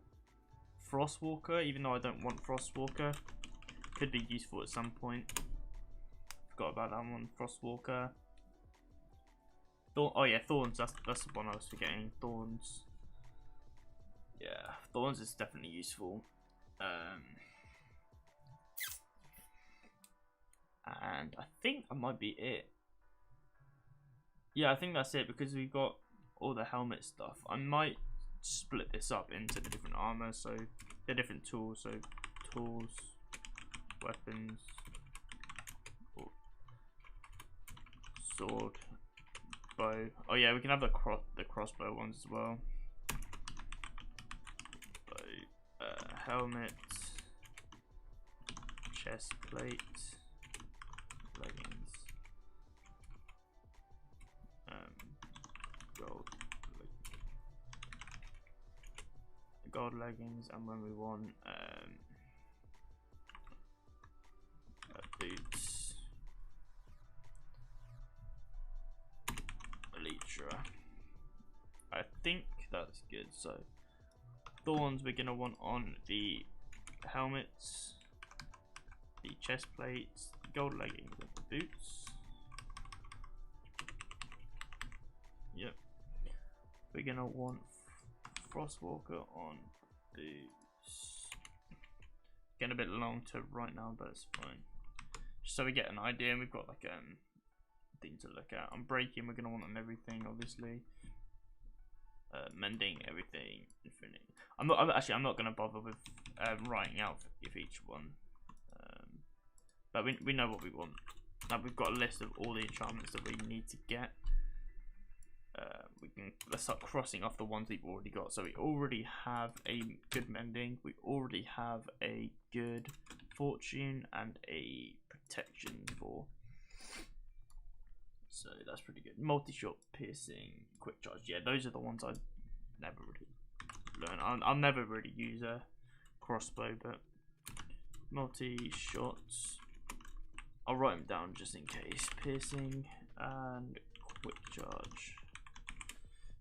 frostwalker. Even though I don't want frostwalker, could be useful at some point. Forgot about that one. Frostwalker. Oh yeah, thorns. That's the one I was forgetting. Thorns. Yeah, thorns is definitely useful. And I think that might be it. Yeah, I think that's it because we've got all the helmet stuff. I might split this up into the different armor, so the different tools. So tools, weapons, sword, bow. Oh yeah, we can have the crossbow ones as well. Bow, helmet, chest plate, leggings, gold leggings, and when we want boots, elytra. I think that's good. So thorns we're gonna want on the helmets, the chest plates, gold leggings, and the boots. we're gonna want Frostwalker on boots. Getting a bit long to write now, but it's fine. Just so we get an idea, and we've got like thing to look at. On breaking, we're gonna want on everything, obviously. Mending, everything, infinite. I'm not gonna bother with writing out if each one. But we know what we want. Now we've got a list of all the enchantments that we need to get. Let's start crossing off the ones we've already got. So we already have a good mending. We already have a good fortune and a protection for. So that's pretty good. Multi-shot, piercing, quick charge. Yeah, those are the ones I never really learn. I'll never really use a crossbow, but multi-shots. I'll write them down just in case. Piercing and quick charge.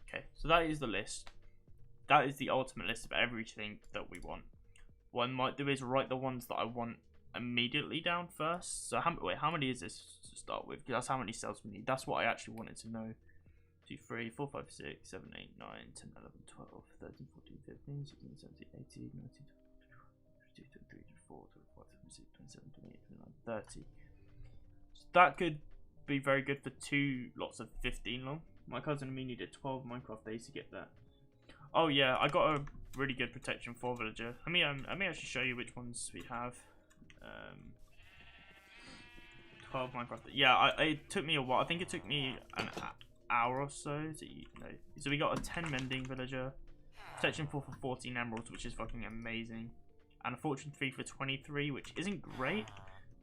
Okay, so that is the list. That is the ultimate list of everything that we want. What I might do is write the ones that I want immediately down first. So how many is this to start with? Because that's how many cells we need. That's what I actually wanted to know. 2, 3, 4, 5, 6, 7, 8, 9, 10, 11, 12, 13, 14, 15, 16, 17, 18, 19, 20, 22, 23, 24, 25, 26, 27, 28, 29, 30. So that could be very good for 2 lots of 15 long. My cousin and me needed 12 Minecraft days to get that. Oh yeah, I got a really good protection for villager. Let me actually show you which ones we have. 12 Minecraft. Yeah, it took me a while. I think it took me an hour or so to, So we got a 10 mending villager, protection 4 for 14 emeralds, which is fucking amazing, and a fortune 3 for 23, which isn't great,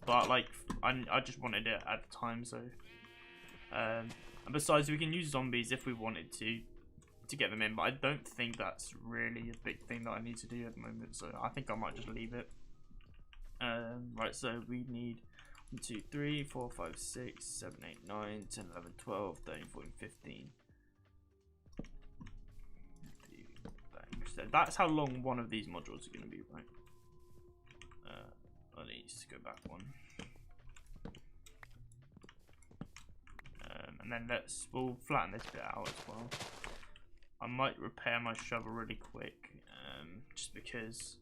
but like I just wanted it at the time. So and besides, we can use zombies if we wanted to get them in, but I don't think that's really a big thing that I need to do at the moment, so I think I might just leave it. Right, so we need 1, 2, 3, 4, 5, 6, 7, 8, 9, 10, 11, 12, 13, 14, 15. So that's how long one of these modules are going to be, right? I need to go back one. And then we'll flatten this bit out as well. I might repair my shovel really quick, just because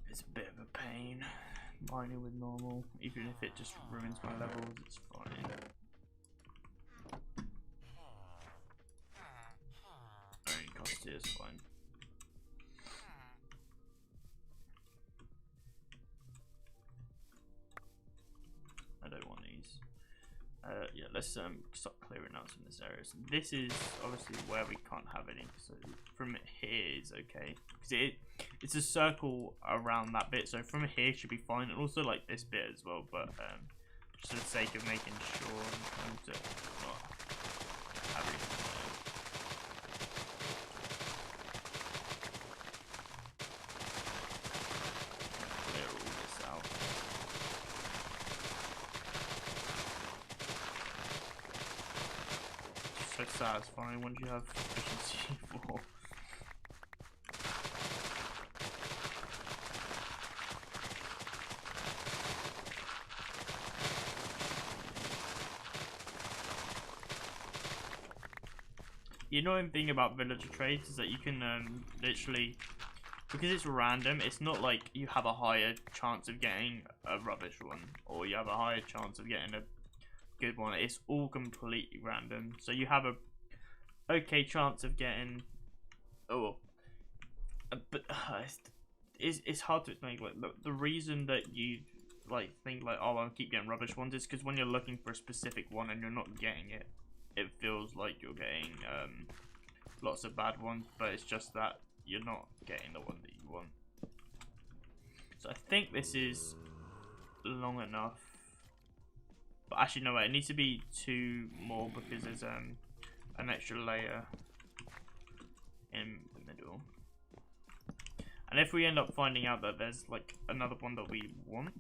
it's a bit of a pain mining with normal, even if it just ruins my levels, it's fine. Alright, cost is fine. I don't want these. Yeah, let's start clearing out some of this area. So this is obviously where we can't have any. So from here is okay, because it's a circle around that bit. So from here should be fine, and also like this bit as well. But just for the sake of making sure I'm trying to not have anything there. Clear all this out. So satisfying once you have efficiency 4. The annoying thing about villager trades is that you can literally, because it's random, it's not like you have a higher chance of getting a rubbish one or you have a higher chance of getting a good one. It's all completely random, so you have a okay chance of getting but it's hard to explain. Like the reason that you like think like, oh, I'll keep getting rubbish ones, is because when you're looking for a specific one and you're not getting it, it feels like you're getting lots of bad ones, but it's just that you're not getting the one that you want. So I think this is long enough. But actually, no, wait, it needs to be 2 more because there's an extra layer in the middle. And if we end up finding out that there's like another one that we want,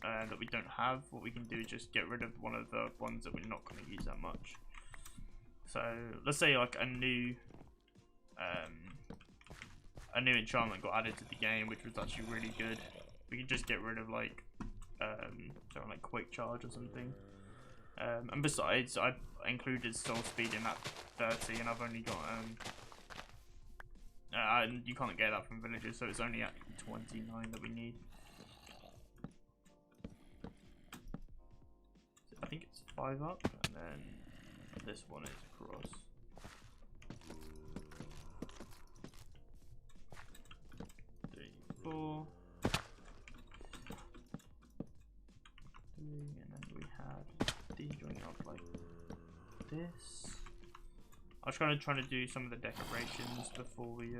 that we don't have, what we can do is just get rid of one of the ones that we're not going to use that much. So let's say like a new enchantment got added to the game, which was actually really good. We can just get rid of like something like quick charge or something. And besides, I've included soul speed in that 30, and I've only got and you can't get that from villagers, so it's only at 29 that we need. I think it's 5 up, and then this one is across. Three, 4. 3, and then we have these joining up like this. I was trying to do some of the decorations before we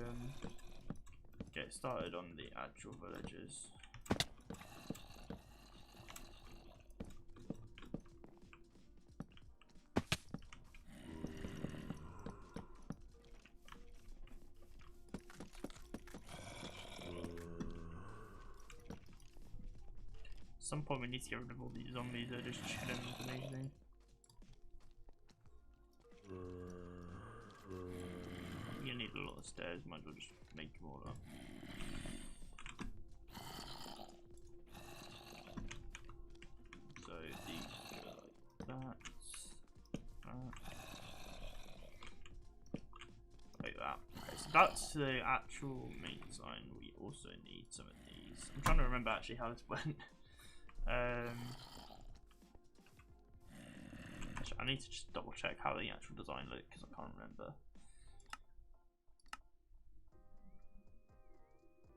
get started on the actual villages. At some point we need to get rid of all these zombies that are just chilling underneath me. You need a lot of stairs, might as well just make more up. So these go like that. Like that. Okay, so that's the actual main design. We also need some of these. I'm trying to remember actually how this went. I need to just double check how the actual design looked because I can't remember.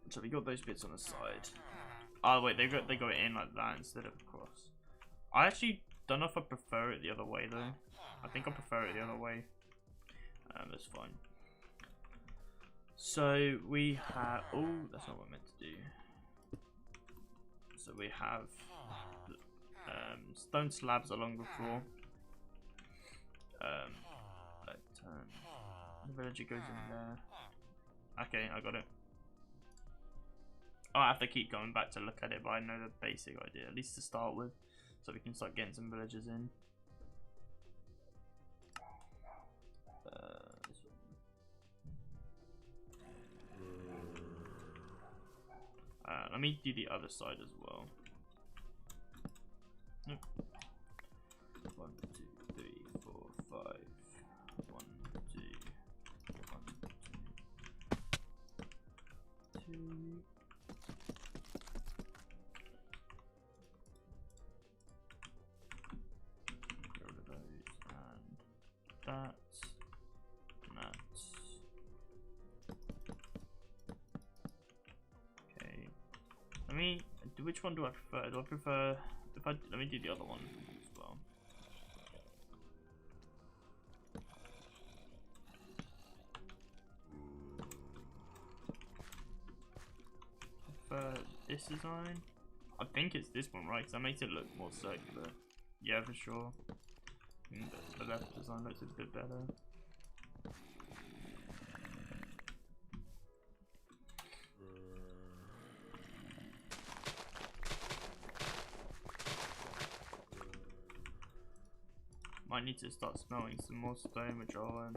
So we got those bits on the side. Oh wait, they got it in like that instead of across. I actually don't know if I prefer it the other way though. I think I prefer it the other way. That's fine. So we have, oh, that's not what I meant to do. So we have stone slabs along the floor. The villager goes in there. Okay, I got it. I have to keep going back to look at it, but I know the basic idea, at least to start with, so we can start getting some villagers in. Let me do the other side as well. Nope. 1, 2, 3, 4, 5. 1, 2, 1, 2, 2. Get rid of those and that. And that. Okay. Let me. Which one do I prefer? Do I prefer? Let me do the other one as well. This design? I think it's this one, right? Because that makes it look more circular. Yeah, for sure. The left design looks a bit better. Might need to start smelting some more stone, which I'll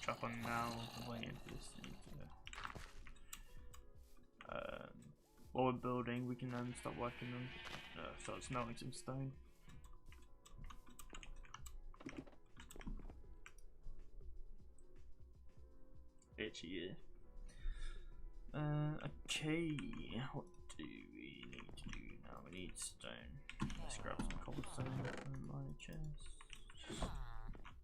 chop on now. Waiting for this thing to. While we're building, we can start working on start smelting some stone. Itchy. Okay, what do we need to do now? We need stone. Let's grab some cobblestone from my chest.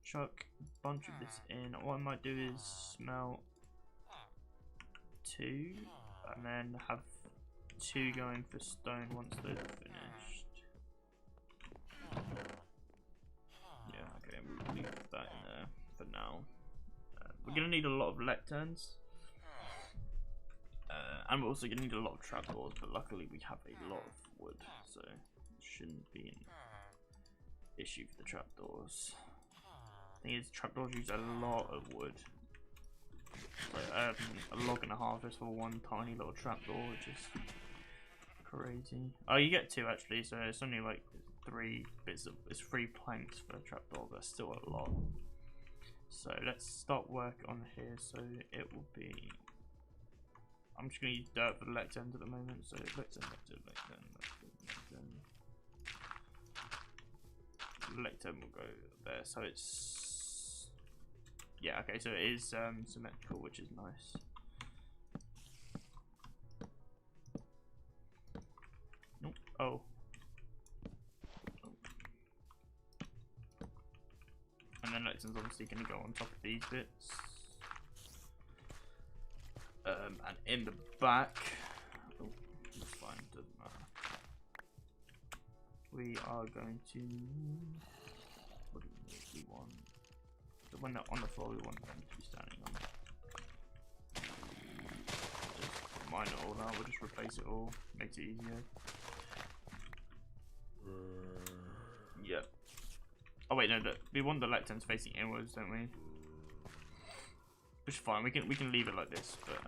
Chuck a bunch of this in. What I might do is smelt 2 and then have 2 going for stone once those are finished. Yeah, okay, we'll leave that in there for now. We're gonna need a lot of lecterns. And we're also gonna need a lot of trapdoors, but luckily we have a lot of wood, so it shouldn't be an issue for the trapdoors. The thing is, trapdoors use a lot of wood. Like, a log and a half just for one tiny little trapdoor, which is crazy. Oh, you get 2 actually, so it's only like 3 bits of, it's 3 planks for a trapdoor, but still a lot. So let's start work on here. So it will be, I'm just going to use dirt for the lecterns at the moment. So lectern. lectern will go there. So it's, yeah, okay, so it is symmetrical, which is nice. Nope. Oh. And then lectern's obviously going to go on top of these bits. And in the back, oh, that's fine, doesn't matter. We are going to, what do we want? So when they're on the floor, we want them to be standing on. Just mine it all now, we'll just replace it all, makes it easier. Yep. Oh wait, no, we want the lecterns facing inwards, don't we? Which is fine. We can leave it like this, but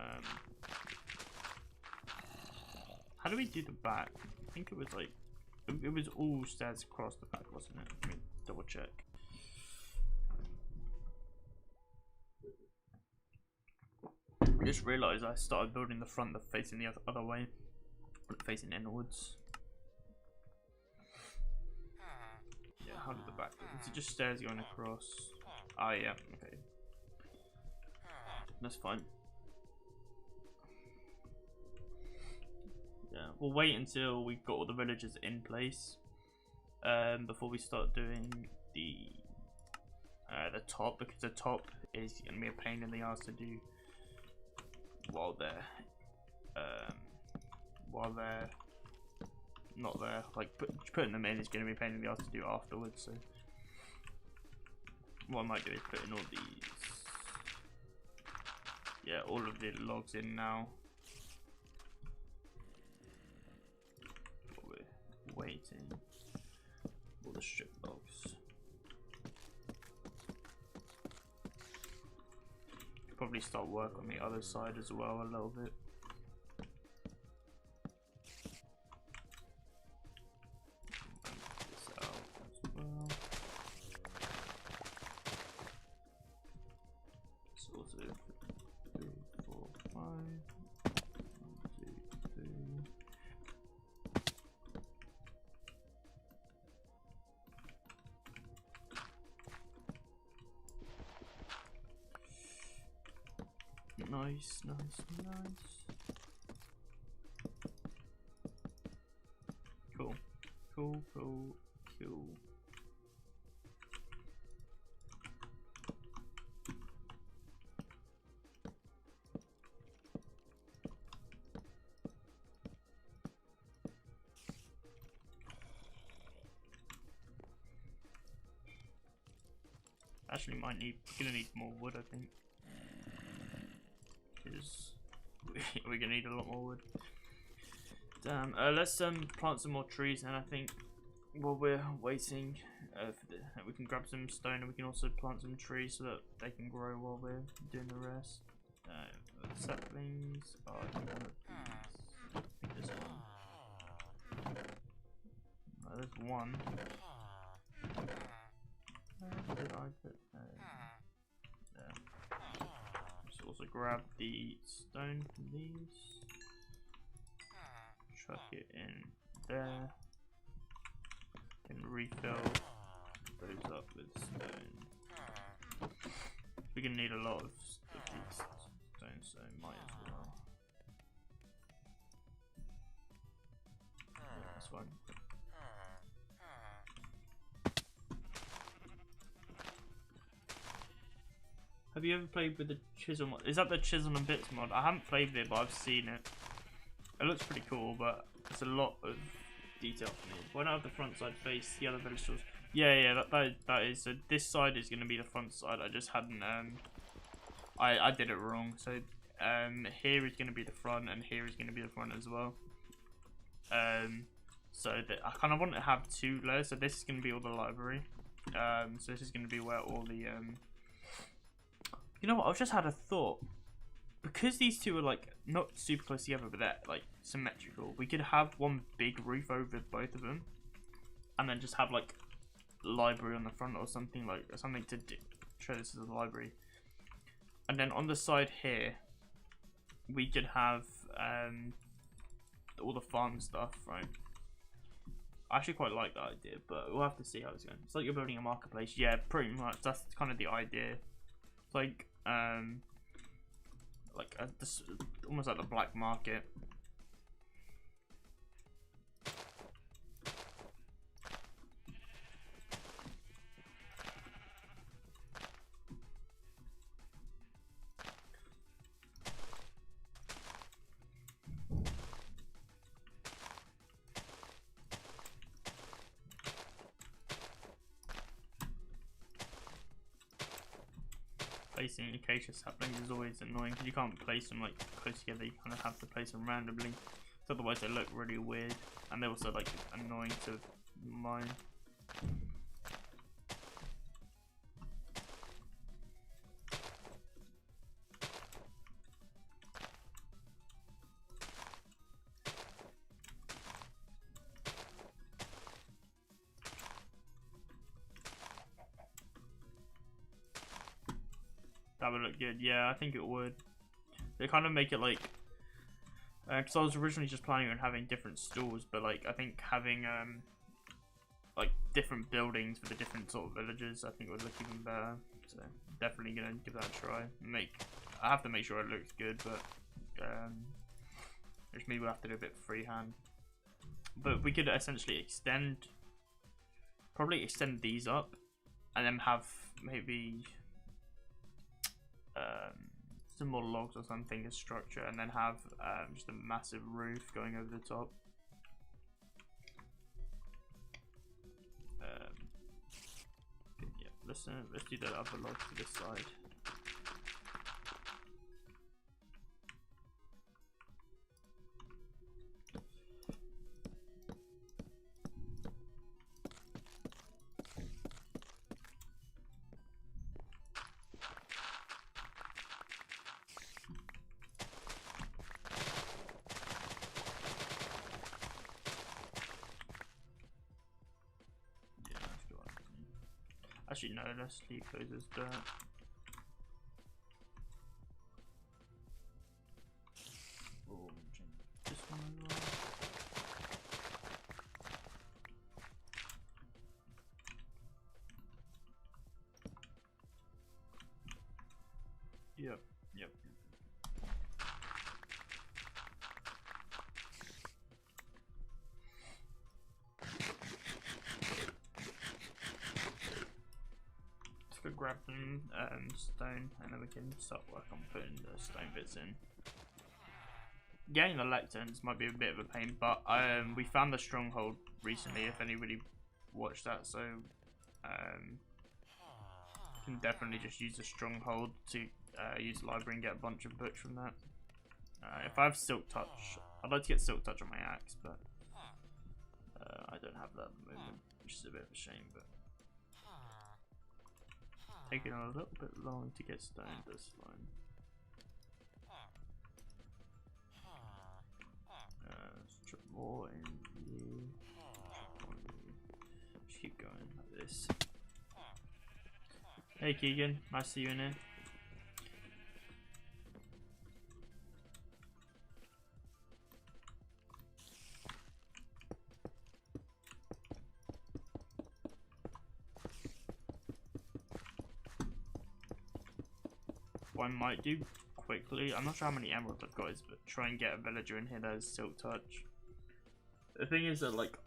how do we do the back? I think it was like it was all stairs across the back, wasn't it? Let me double check. I just realised I started building the front facing the other way, facing inwards. Yeah, how did the back look? Is it just stairs going across? Ah, yeah, okay. That's fine. Yeah, we'll wait until we've got all the villagers in place before we start doing the top, because the top is gonna be a pain in the ass to do while they're not there. Like putting them in is gonna be a pain in the ass to do afterwards. So what I might do is put in all these. Yeah, all of the logs in now. We're waiting. All the strip logs. Probably start work on the other side as well a little bit. This out as well. Sort of. 3, 4, 5. 1, 2, 3. Nice, nice, nice. Cool, cool, cool, cool. Actually, gonna need more wood, I think. Because we're gonna need a lot more wood. Damn. Let's plant some more trees, and I think while we're waiting, we can grab some stone, and we can also plant some trees so that they can grow while we're doing the rest. Saplings are one of these. I think there's one. No, there's one. Where did I put? There. Let's also grab the stone from these. Chuck it in there. And refill those up with stone. We're gonna need a lot of these stones, so might as well. Yeah, that's fine. Have you ever played with the chisel mod? Is that the chisel and bits mod? I haven't played with it, but I've seen it. It looks pretty cool, but it's a lot of detail for me. Why not have the front side face the other village stores? Yeah, that is. So this side is going to be the front side. I just hadn't. I did it wrong. So here is going to be the front, and here is going to be the front as well. So that I kind of want to have two layers. So this is going to be all the library. So this is going to be where all the You know what? I've just had a thought. Because these two are like not super close together, but they're like symmetrical, we could have one big roof over both of them, and then just have like library on the front or something, like something to show this is a library. And then on the side here, we could have all the farm stuff, right? I actually quite like that idea, but we'll have to see how it's going. It's like you're building a marketplace. Yeah, pretty much. That's kind of the idea. It's like this, almost like the black market. Placing acacia saplings is always annoying because you can't place them like close together. You kind of have to place them randomly, so otherwise they look really weird, and they're also like annoying to mine. That would look good. Yeah, I think it would. They kind of make it like, because I was originally just planning on having different stores, but like I think having like different buildings for the different sort of villages, I think would look even better. So definitely gonna give that a try. I have to make sure it looks good, but which maybe we'll have to do a bit freehand. But we could essentially probably extend these up, and then have maybe some more logs or something as structure, and then have just a massive roof going over the top. Yeah, let's do the other log to this side. Actually, no, let's leave those as dirt. Oh, this one as well. Yep. Grab some stone, and then we can start work on putting the stone bits in. Getting the lecterns might be a bit of a pain, but we found the stronghold recently, if anybody watched that, so can definitely just use the stronghold to use the library and get a bunch of books from that. If I have silk touch, I'd like to get silk touch on my axe, but I don't have that at the moment, which is a bit of a shame, but taking a little bit long to get stone this line. Strip more in you. Just keep going like this. Hey Keegan, nice to see you in here. What I might do quickly, I'm not sure how many emeralds I've got, but try and get a villager in here that has silk touch. The thing is that like,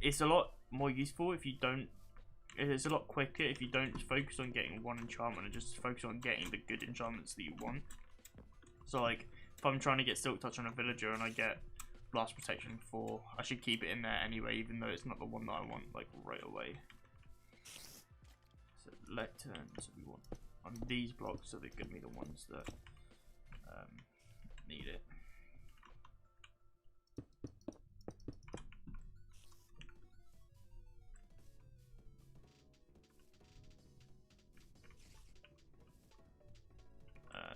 it's a lot more useful if you don't, it's a lot quicker if you don't focus on getting one enchantment and just focus on getting the good enchantments that you want. So like, if I'm trying to get silk touch on a villager and I get blast protection 4, I should keep it in there anyway, even though it's not the one that I want like right away. So lecterns we want on these blocks, so they're gonna be the ones that need it.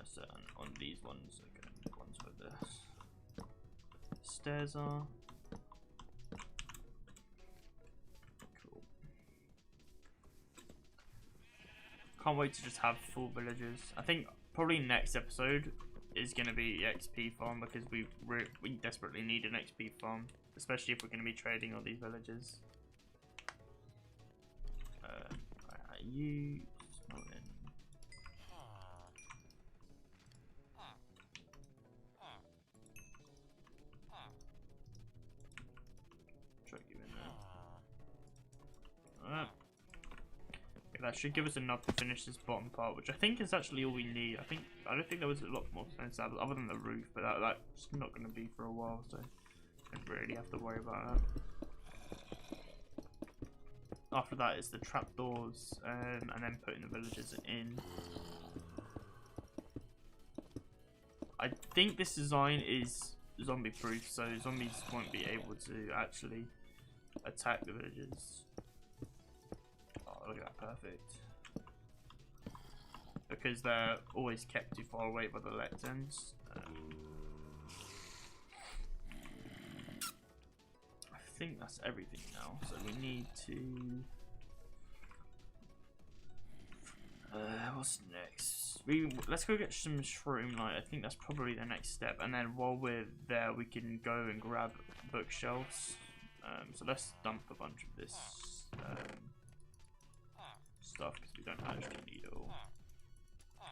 So on these ones, okay, the ones where the stairs are. Cool. Can't wait to just have full villagers. I think probably next episode is going to be XP farm, because we desperately need an XP farm. especially if we're going to be trading all these villages. You smell in. Try to give in there. Yeah, that should give us enough to finish this bottom part, which I think is actually all we need. I don't think there was a lot more fence other than the roof, but that's not going to be for a while, so don't really have to worry about that. After that is the trapdoors, and then putting the villagers in. I think this design is zombie proof, so zombies won't be able to actually attack the villagers. Oh, look at that, perfect. Because they're always kept too far away by the lecterns. I think that's everything now, so we need to... what's next? Let's go get some shroom light. I think that's probably the next step, and then while we're there we can go and grab bookshelves. So let's dump a bunch of this stuff because we don't actually need it all.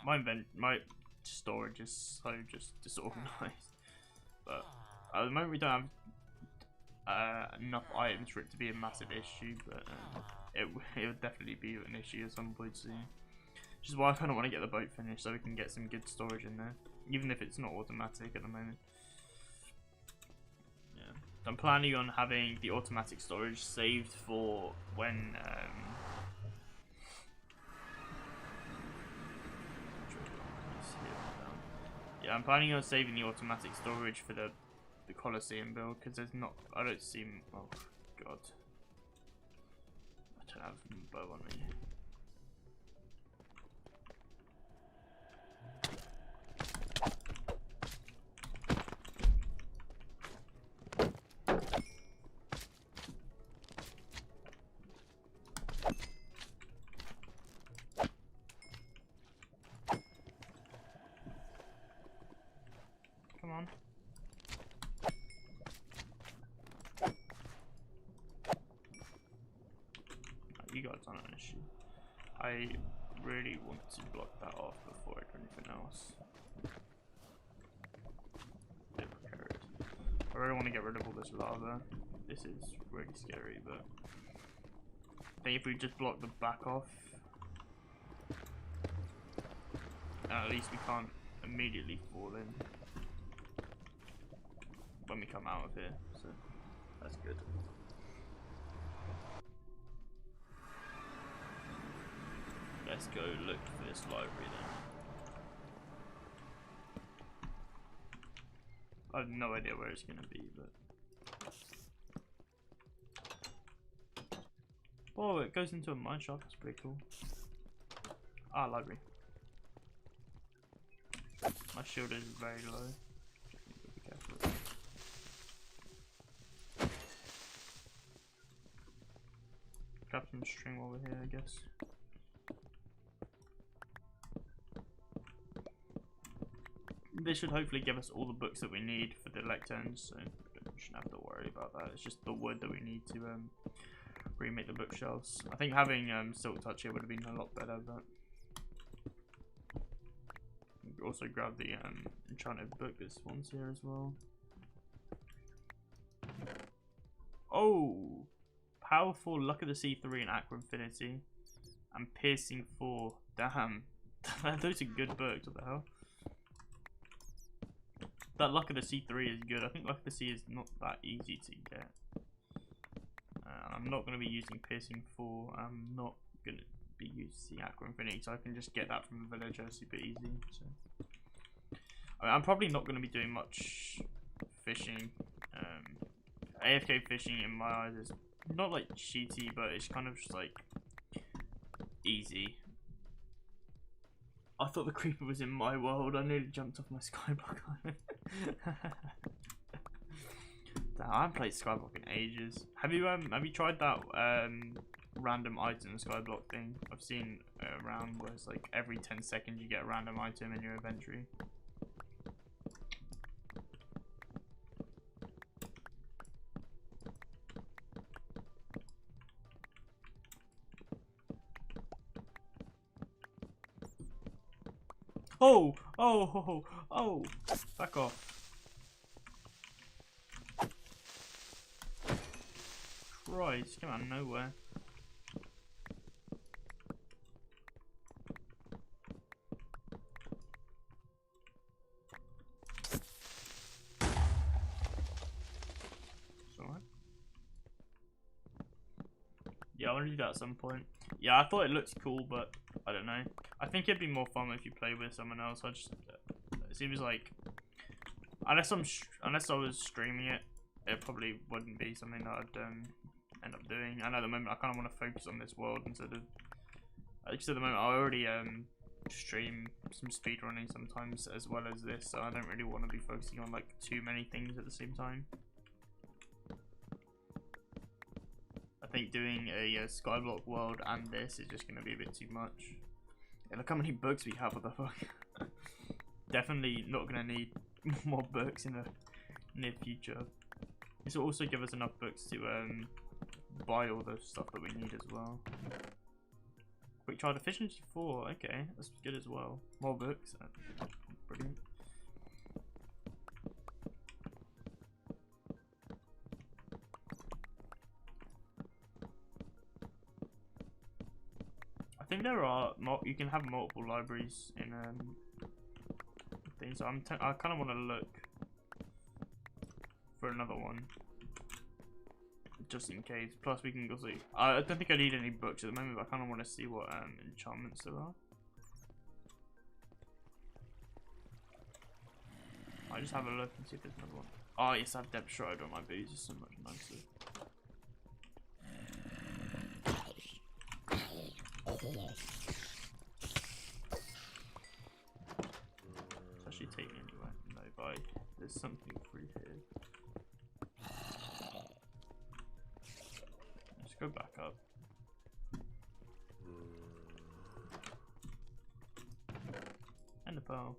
My storage is so just disorganized, but at the moment we don't have enough items for it to be a massive issue, but it would definitely be an issue at some point soon. Which is why I kind of want to get the boat finished so we can get some good storage in there, even if it's not automatic at the moment. Yeah, I'm planning on having the automatic storage saved for when yeah, I'm planning on saving the automatic storage for the Colosseum build, because there's not, I don't see, oh god, I don't have a bow on me. Come on. You guys aren't an issue. I really want to block that off before I do anything else. Get prepared. I really want to get rid of all this lava. This is really scary, but I think if we just block the back off, at least we can't immediately fall in when we come out of here, so that's good. Let's go look for this library then. I have no idea where it's gonna be, but oh, it goes into a mine shaft. That's pretty cool. Ah, library. My shield is very low. Just need to be careful. Grab some string while we're here, I guess. This should hopefully give us all the books that we need for the lecterns, so we shouldn't have to worry about that. It's just the wood that we need to remake the bookshelves. I think having Silk Touch here would have been a lot better, but we could also grab the enchanted book. This one's here as well. Oh, powerful Luck of the Sea 3 and Aqua Infinity, and Piercing 4. Damn, those are good books. What the hell? That Luck of the Sea 3 is good. I think Luck of the Sea is not that easy to get. I'm not going to be using Piercing 4. I'm not going to be using Aqua Infinity, so I can just get that from the villager super easy. So I mean, I'm probably not going to be doing much fishing. AFK fishing in my eyes is not like cheaty, but it's kind of just like easy. I thought the creeper was in my world. I nearly jumped off my skyblock island. Damn, I haven't played skyblock in ages. Have you tried that random item skyblock thing? I've seen around where it's like every 10 seconds you get a random item in your inventory. Oh! Oh! Oh! Oh! Back off. Christ, came out of nowhere. It's alright. Yeah, I want to do that at some point. Yeah, I thought it looked cool, but I don't know. I think it'd be more fun if you play with someone else. It seems like unless I was streaming it, it probably wouldn't be something that I'd end up doing. And at the moment, I kind of want to focus on this world instead of. Because at the moment, I already stream some speedrunning sometimes as well as this, so I don't really want to be focusing on like too many things at the same time. I think doing a Skyblock world and this is just going to be a bit too much. Yeah, look how many books we have, what the fuck. Definitely not going to need more books in the near future. This will also give us enough books to buy all the stuff that we need as well. Quick child efficiency 4, okay, that's good as well. More books, brilliant. I think there are you can have multiple libraries in things. So I kind of want to look for another one just in case. Plus, we can go see. I don't think I need any books at the moment, but I kind of want to see what enchantments there are. I just have a look and see if there's another one. Oh yes, I have Depth Stride on my boots. It's so much nicer. It's actually taking anywhere. No, bye. There's something free here. Let's go back up. And a pearl.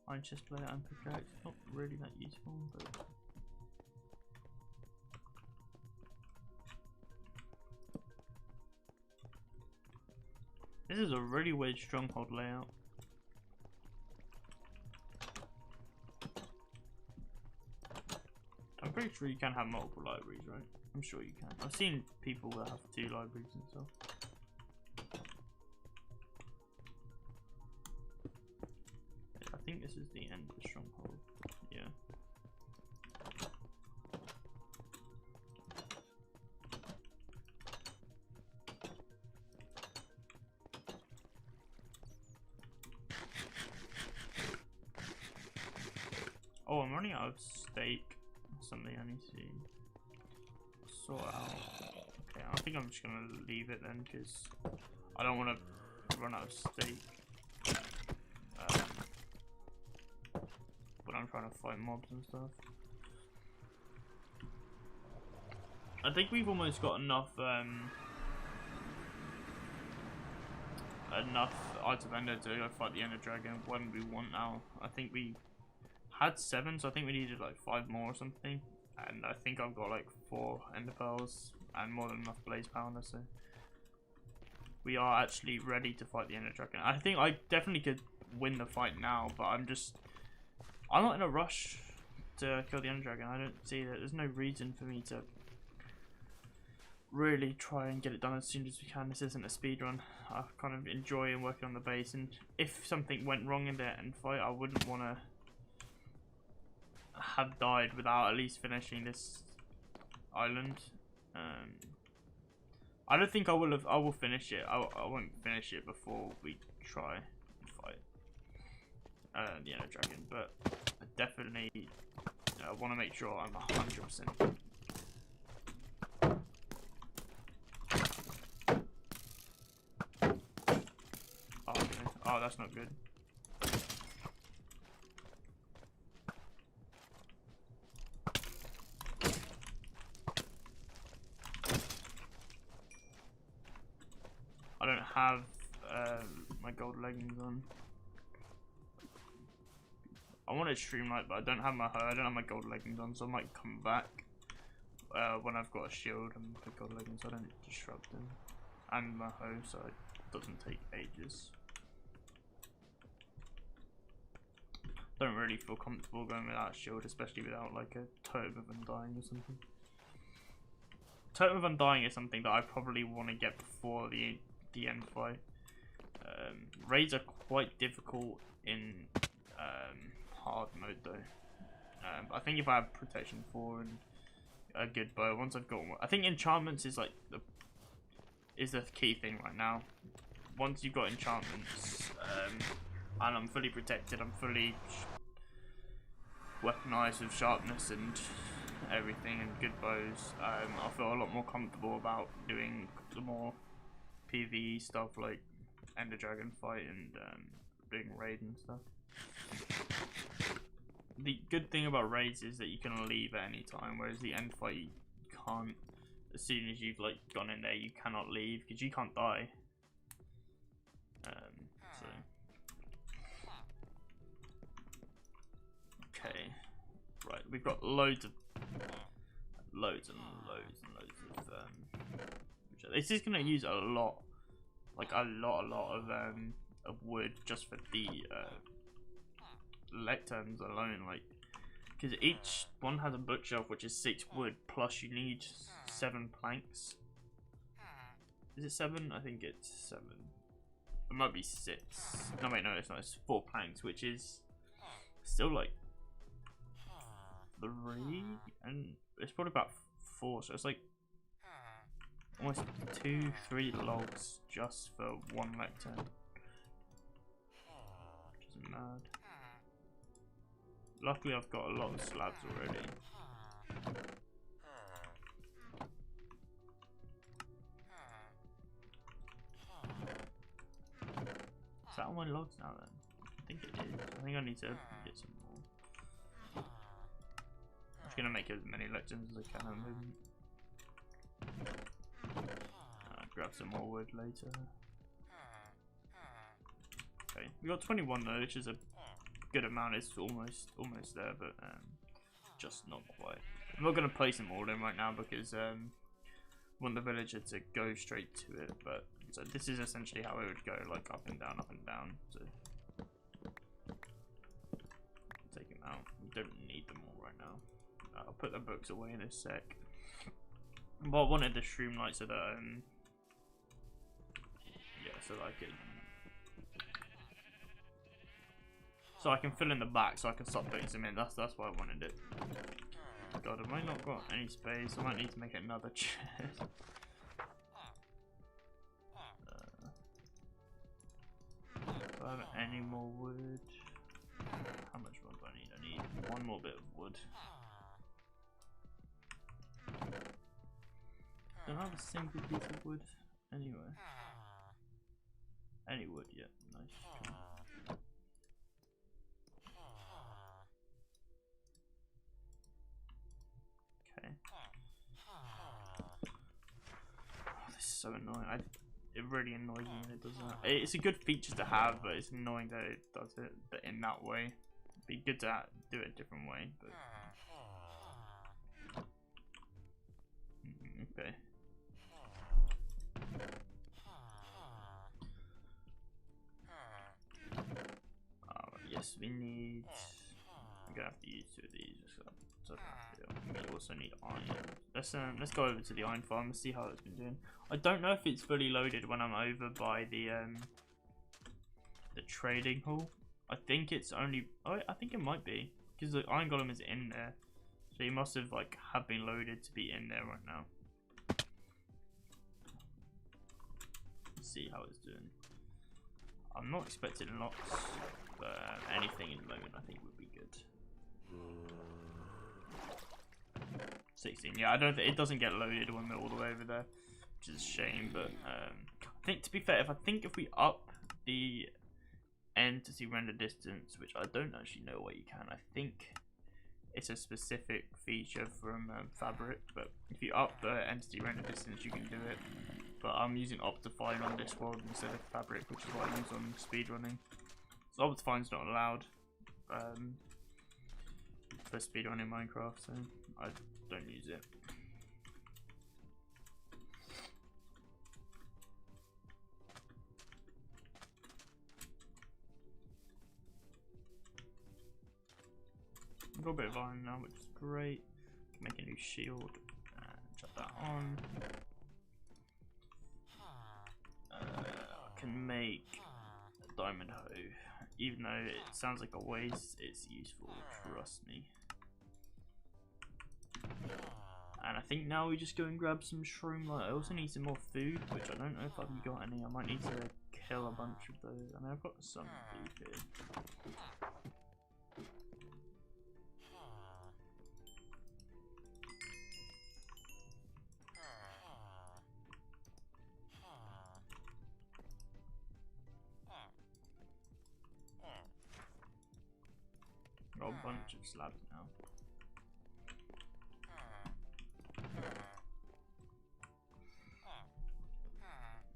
Iron chest plate and pickaxe. Not really that useful, but. This is a really weird stronghold layout. I'm pretty sure you can have multiple libraries, right? I'm sure you can. I've seen people that have 2 libraries and stuff. I think this is the end of the stronghold. Yeah. Oh, I'm running out of steak. Something I need to sort out. Okay, I think I'm just gonna leave it then, because I don't want to run out of steak when I'm trying to fight mobs and stuff. I think we've almost got enough Art of Ender to go fight the Ender Dragon when we want now. I think we had 7, so I think we needed like 5 more or something. And I think I've got like 4 Ender Pearls and more than enough Blaze Pounder, so we are actually ready to fight the Ender Dragon. I think I definitely could win the fight now, but I'm not in a rush to kill the Ender Dragon. I don't see that. There's no reason for me to really try and get it done as soon as we can. This isn't a speed run. I kind of enjoy working on the base, and if something went wrong in the end fight, I wouldn't want to have died without at least finishing this island. I don't think I will finish it. I won't finish it before we try and fight the Ender Dragon, but I definitely want to make sure I'm 100%. Oh, okay. Oh, that's not good. I don't have my gold leggings on. I wanted Streamlight, but I don't have my gold leggings on, so I might come back when I've got a shield and the gold leggings. So I don't disrupt them, and my hoe, so it doesn't take ages. don't really feel comfortable going without shield, especially without like a Totem of Undying or something. Totem of Undying is something that I probably want to get before the end fight. Raids are quite difficult in hard mode though. I think if I have protection 4 and a good bow, once I've got one, I think enchantments is like the key thing right now. Once you've got enchantments, and I'm fully protected, I'm fully weaponized with sharpness and everything and good bows, I feel a lot more comfortable about doing the more PvE stuff like Ender Dragon fight and doing raid and stuff. The good thing about raids is that you can leave at any time, whereas the end fight you can't. As soon as you've like gone in there, you cannot leave because you can't die. So okay, right, we've got loads and loads of. This is gonna use a lot, like a lot of wood just for the lecterns alone, like because each one has a bookshelf which is 6 wood plus you need 7 planks. Is it 7? I think it's 7. It might be 6. No wait, no, it's not. It's 4 planks, which is still like 3, and it's probably about 4. So it's like almost 2-3 logs just for 1 lectern, which is mad. Luckily, I've got a lot of slabs already. Is that all my logs now then? I think it is. I think I need to get some more. I'm just gonna make as many lecterns as I can at the moment. Grab some more wood later. Okay, we got 21 though, which is a good amount. It's almost there, but just not quite. I'm not gonna place them all in right now because I want the villager to go straight to it. But so this is essentially how it would go, like up and down, up and down. So take them out. We don't need them all right now. I'll put the books away in a sec. But I wanted the streamlight so that yeah, so I can fill in the back, so I can stop putting some in. That's why I wanted it. God, I might not got any space. I might need to make another chest. Do I have any more wood? How much more do I need? I need 1 more bit of wood. Don't have a single piece of wood anyway. Any wood, yeah, nice. Cool. Okay. Oh, this is so annoying. It really annoys me when it does that. It's a good feature to have, but it's annoying that it does it but in that way. It'd be good to do it a different way, but okay. Yes, we need. I'm gonna have to use 2 of these. So we also need iron. Let's go over to the iron farm and see how it's been doing. I don't know if it's fully loaded when I'm over by the trading hall. I think it's only. Oh, I think it might be because the iron golem is in there, so he must have have been loaded to be in there right now. Let's see how it's doing. I'm not expecting lots, but anything in the moment I think would be good. 16, yeah, I don't think it doesn't get loaded when we're all the way over there, which is a shame. But I think, to be fair, if we up the entity render distance, which I don't actually know what you can, I think it's a specific feature from Fabric, but if you up the entity render distance, you can do it. But I'm using Optifine on this world instead of Fabric, which is what I use on speedrunning. So Optifine's not allowed for speedrunning Minecraft, so I don't use it. got a bit of iron now, which is great. Make a new shield and chuck that on. I can make a diamond hoe, even though it sounds like a waste, it's useful, trust me. And I think now we just go and grab some shroom light. I also need some more food, which I don't know if I've got any. I might need to kill a bunch of those. I mean, I've got some food here. Got a bunch of slabs now.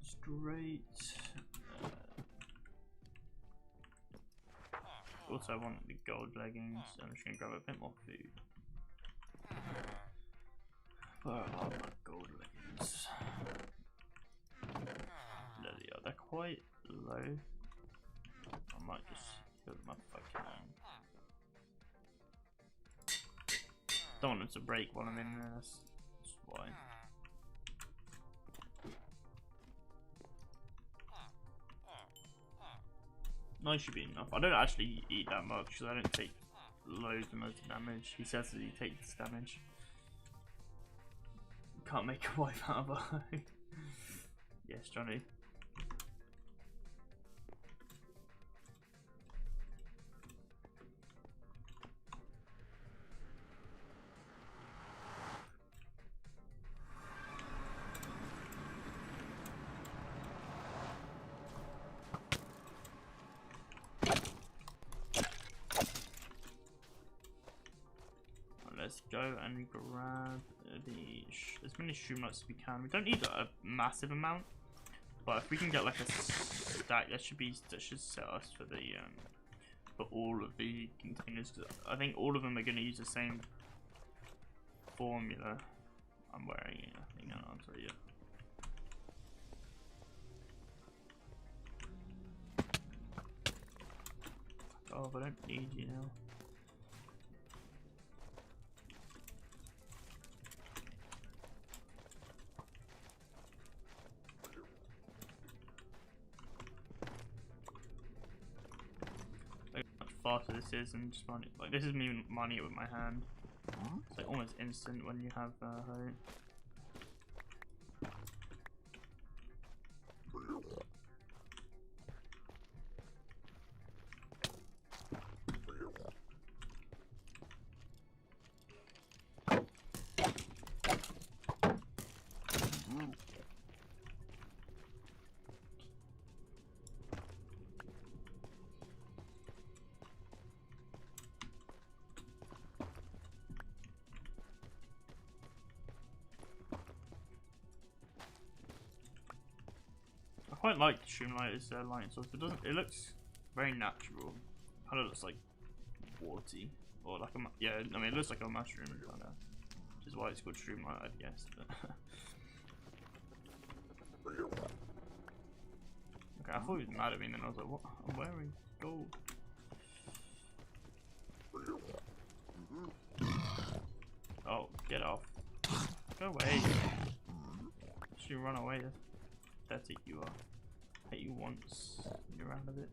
It's great. Also, I want the gold leggings, so I'm just gonna grab a bit more food. Where are my gold leggings? There they are. They're quite low. I might just kill them up if I can. Don't want them to break while I'm in there, that's why. No, should be enough. I don't actually eat that much because I don't take loads and loads of damage. He says that he takes damage. Can't make a wife out of a Yes, Johnny. Let's go and grab as many shroom lights as we can. We don't need a massive amount, but if we can get like a stack, that should set us for the for all of the containers. Cause I think all of them are going to use the same formula. I'm wearing it. I think I'll answer you. Oh, I don't need you now. Faster this is, and just mining, like this is me mining it with my hand. It's like almost instant when you have hoe. I quite like the shroom light as lighting source. It looks very natural. Kind of looks like watery, or like a yeah. I mean, it looks like a mushroom kind of, which is why it's called shroom light, I guess. But okay, I thought he was mad at me, and then I was like, "What? I'm wearing gold." Oh, get off! Go away! You run away. That's it. You are. Hit you once. You're out of it.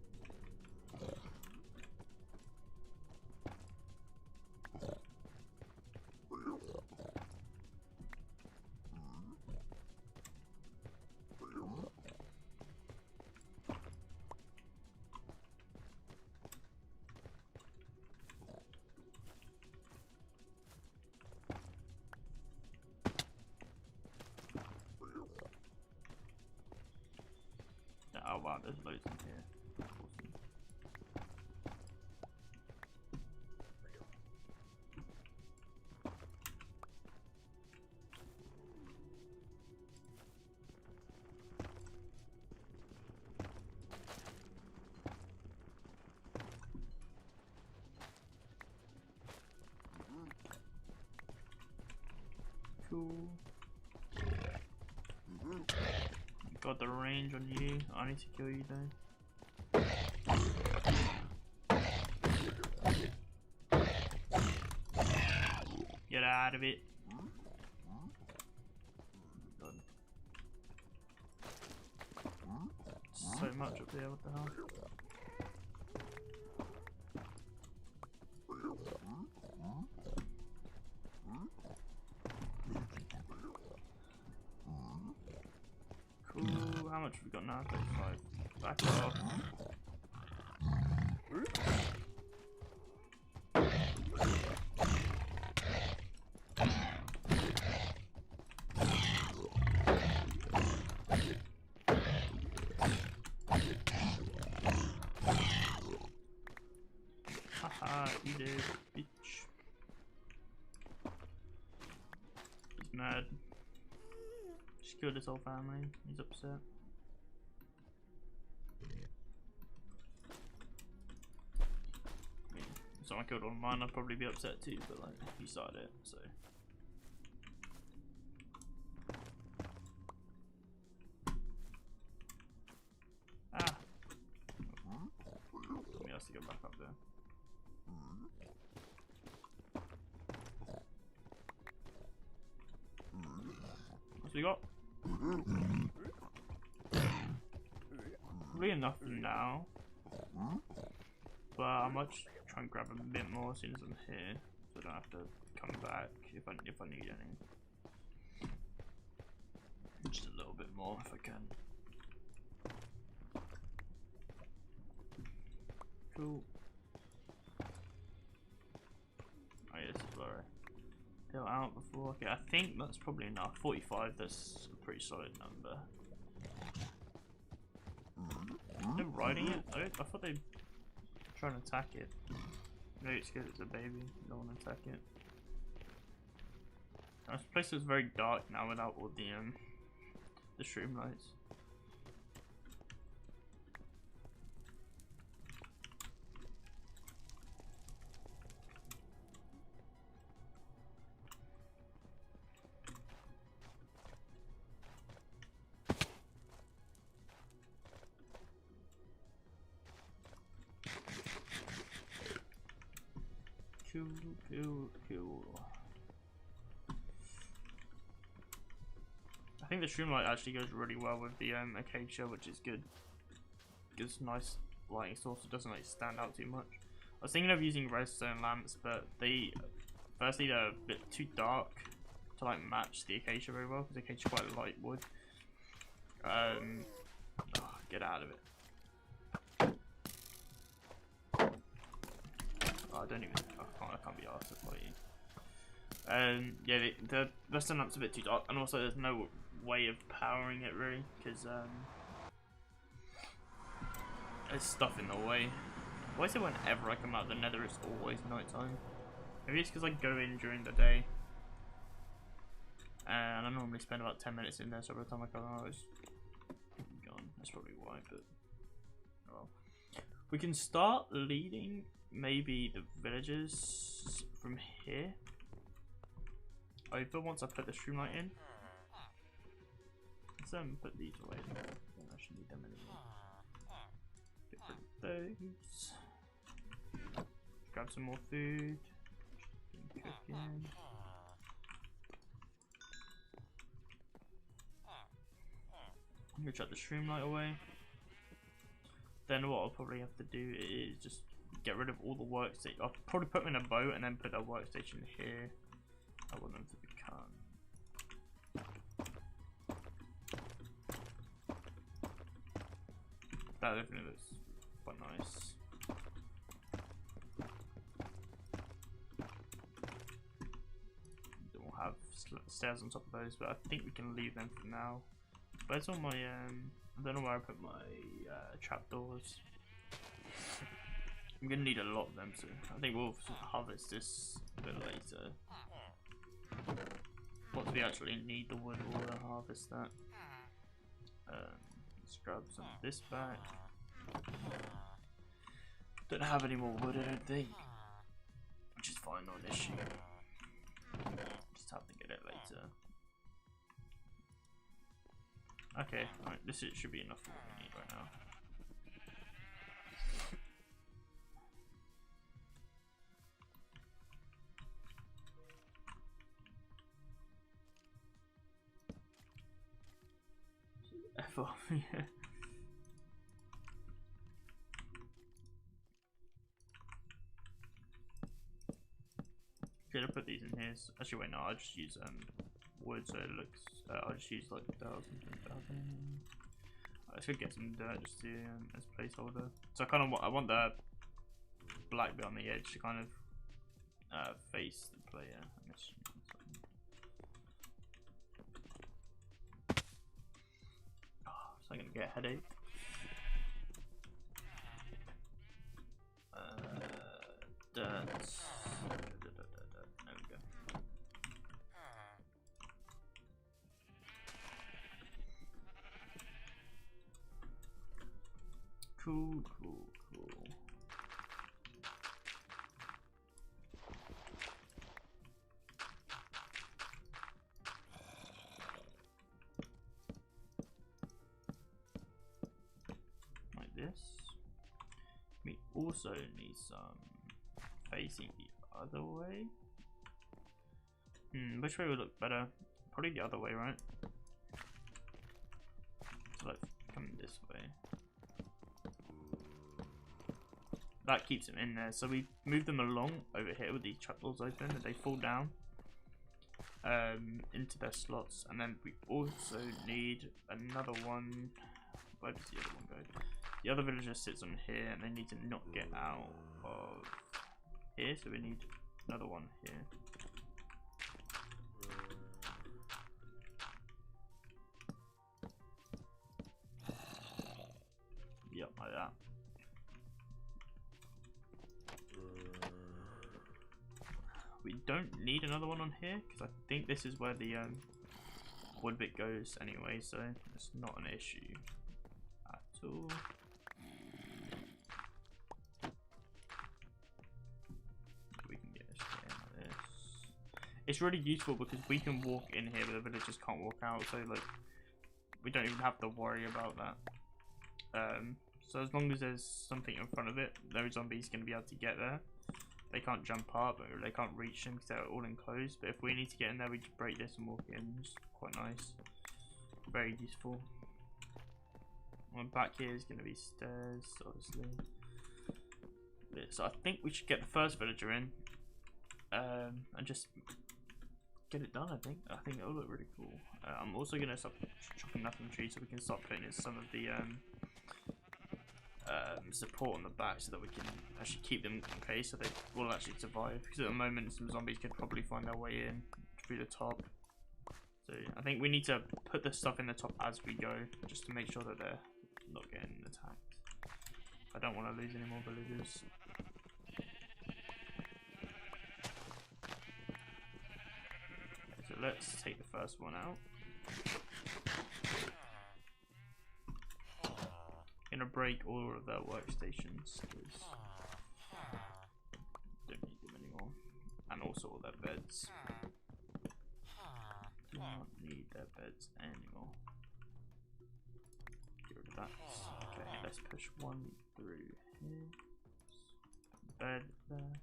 Oh wow, there's loads in here. Awesome. Cool. Got the range on you. I need to kill you though. out of it. God. So much up there, what the hell? Cool, how much have we got now? 35. Back off. Haha, you did, bitch. He's mad. Just killed his whole family. He's upset. I mean, if someone killed all of mine, I'd probably be upset too, but like, he started it, so. Ah! Somebody has to go back up there. What's we got? Probably enough for now. But I might just try and grab a bit more as soon as I'm here, so I don't have to come back if I need any. Just a little bit more if I can. Cool. Oh yeah, this is where I built out before. Okay, I think that's probably enough. 45, that's a pretty solid number. They're riding it? I thought they'd try and attack it. Maybe it's because it's a baby. They don't want to attack it. This place is very dark now without all the stream lights. Cool. I think the streamlight actually goes really well with the acacia, which is good. Gives nice lighting source. It doesn't like stand out too much. I was thinking of using redstone lamps, but firstly they're a bit too dark to like match the acacia very well, because the acacia is quite light wood. Oh, get out of it. Oh, I can't be arsed to fight you. Yeah, the redstone lamp's a bit too dark, and also there's no way of powering it really, because there's stuff in the way. Why is it whenever I come out of the nether it's always nighttime? Maybe it's because I go in during the day, and I normally spend about 10 minutes in there, so by the time I come out it's gone. That's probably why, but well. We can start leading maybe the villagers from here over once I put the streamlight in. Let's put these away. I don't actually need them anymore. Get rid of those. Grab some more food. Cooking. I'm gonna chuck the streamlight away. Then what I'll probably have to do is just get rid of all the workstations. I'll probably put them in a boat and then put a workstation here. I want them to become. That definitely looks quite nice. Then we'll have stairs on top of those, but I think we can leave them for now. Where's all my I don't know where I put my trapdoors. I'm gonna need a lot of them, so I think we'll harvest this a bit later. Once we actually need the wood, we'll harvest that. Let's grab some of this back. Don't have any more wood, I don't think. Which is fine, not an issue. Just have to get it later. Okay, alright, this should be enough for what we need right now. before. Yeah. Could have put these in here. Actually, wait, no, I'll just use wood so it looks. I'll just use like 1,000. I should get some dirt just to as placeholder. So I want the black bit on the edge to kind of face the player. Oh, so I'm gonna get a headache. Dirt. There we go. Cool. Like this. We also need some facing the other way. Which way would look better? Probably the other way, right? So like coming this way. That keeps them in there. So we move them along over here with these trapdoors open and they fall down into their slots. And then we also need another one. Where does the other one go? The other villager sits on here and they need to not get out of here. So we need another one here. Yep, like that. We don't need another one on here because I think this is where the wood bit goes anyway, so it's not an issue at all. We can get this like this. It's really useful because we can walk in here, but the villagers can't walk out, so like we don't even have to worry about that. So as long as there's something in front of it, no zombie's going to be able to get there. They can't jump up, or they can't reach them because they're all enclosed. But if we need to get in there, we just break this and walk in. It's quite nice. Very useful. And back here is going to be stairs, obviously. So I think we should get the first villager in. And just get it done, I think. I think it'll look really cool. I'm also going to start chopping up some trees so we can start putting in some of the support on the back so that we can actually keep them okay so they will actually survive, because at the moment some zombies could probably find their way in through the top. So I think we need to put the stuff in the top as we go just to make sure that they're not getting attacked. I don't want to lose any more villagers. Okay, so let's take the first one out. Gonna break all of their workstations because don't need them anymore, and also all their beds. Do not need their beds anymore. Get rid of that. Okay, let's push one through here. Bed there.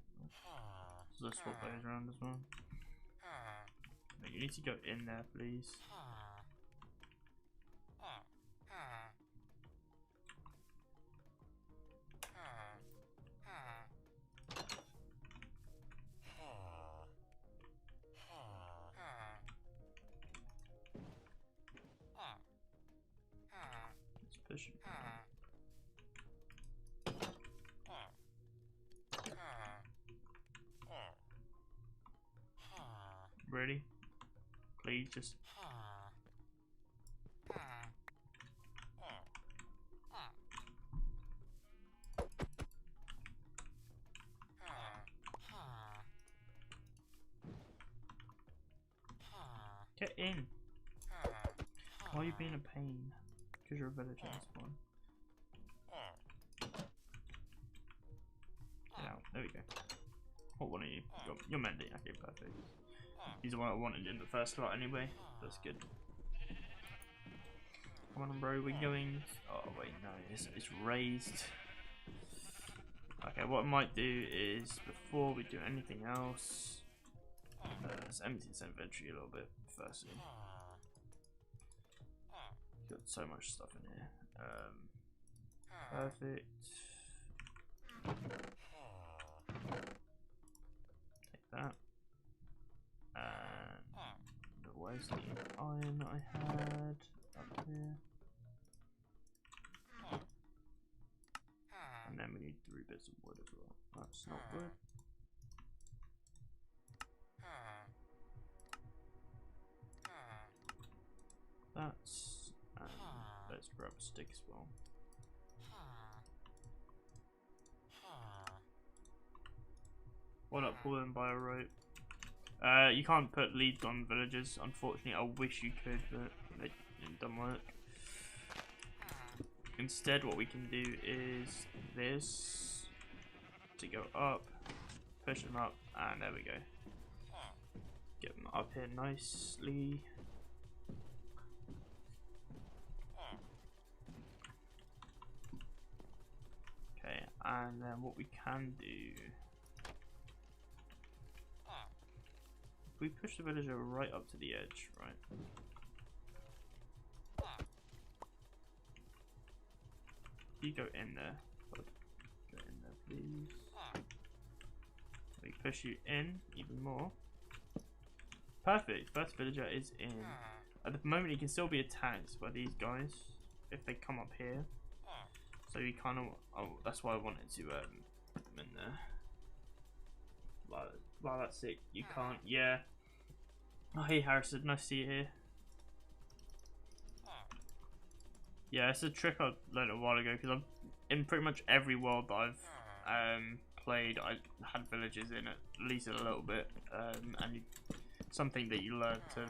So let's swap those around as well. No, you need to go in there, please. Push it. Ready? Please just. Get in. Why are you being a pain? Because you're a villager, that's fine. Get out. There we go. What one are you? You're Mendy. Okay, perfect. He's the one I wanted in the first slot anyway. That's good. Come on, bro. We're going. Oh, wait, no. It's raised. Okay, what I might do is, before we do anything else, let's empty this inventory a little bit firstly. Got so much stuff in here. Perfect. Take that. And where's the iron that I had up here? And then we need 3 bits of wood as well. That's not good. That's, and let's grab a stick as well. Why not pull them by a rope? You can't put leads on villagers, unfortunately. I wish you could, but it doesn't work. Instead, what we can do is this to go up, push them up, and there we go. Get them up here nicely. Okay, and then what we can do, if we push the villager right up to the edge, right? You go in there, bud. Go in there, please. We push you in even more. Perfect. First villager is in. At the moment, he can still be attacked by these guys if they come up here. So you kind of. Oh, that's why I wanted to put them in there. Wow, that's sick. You can't. Yeah. Oh, hey Harrison, nice to see you here. Yeah, it's a trick I learned a while ago because I've in pretty much every world that I've played, I had villagers in at least a little bit, and something that you learn to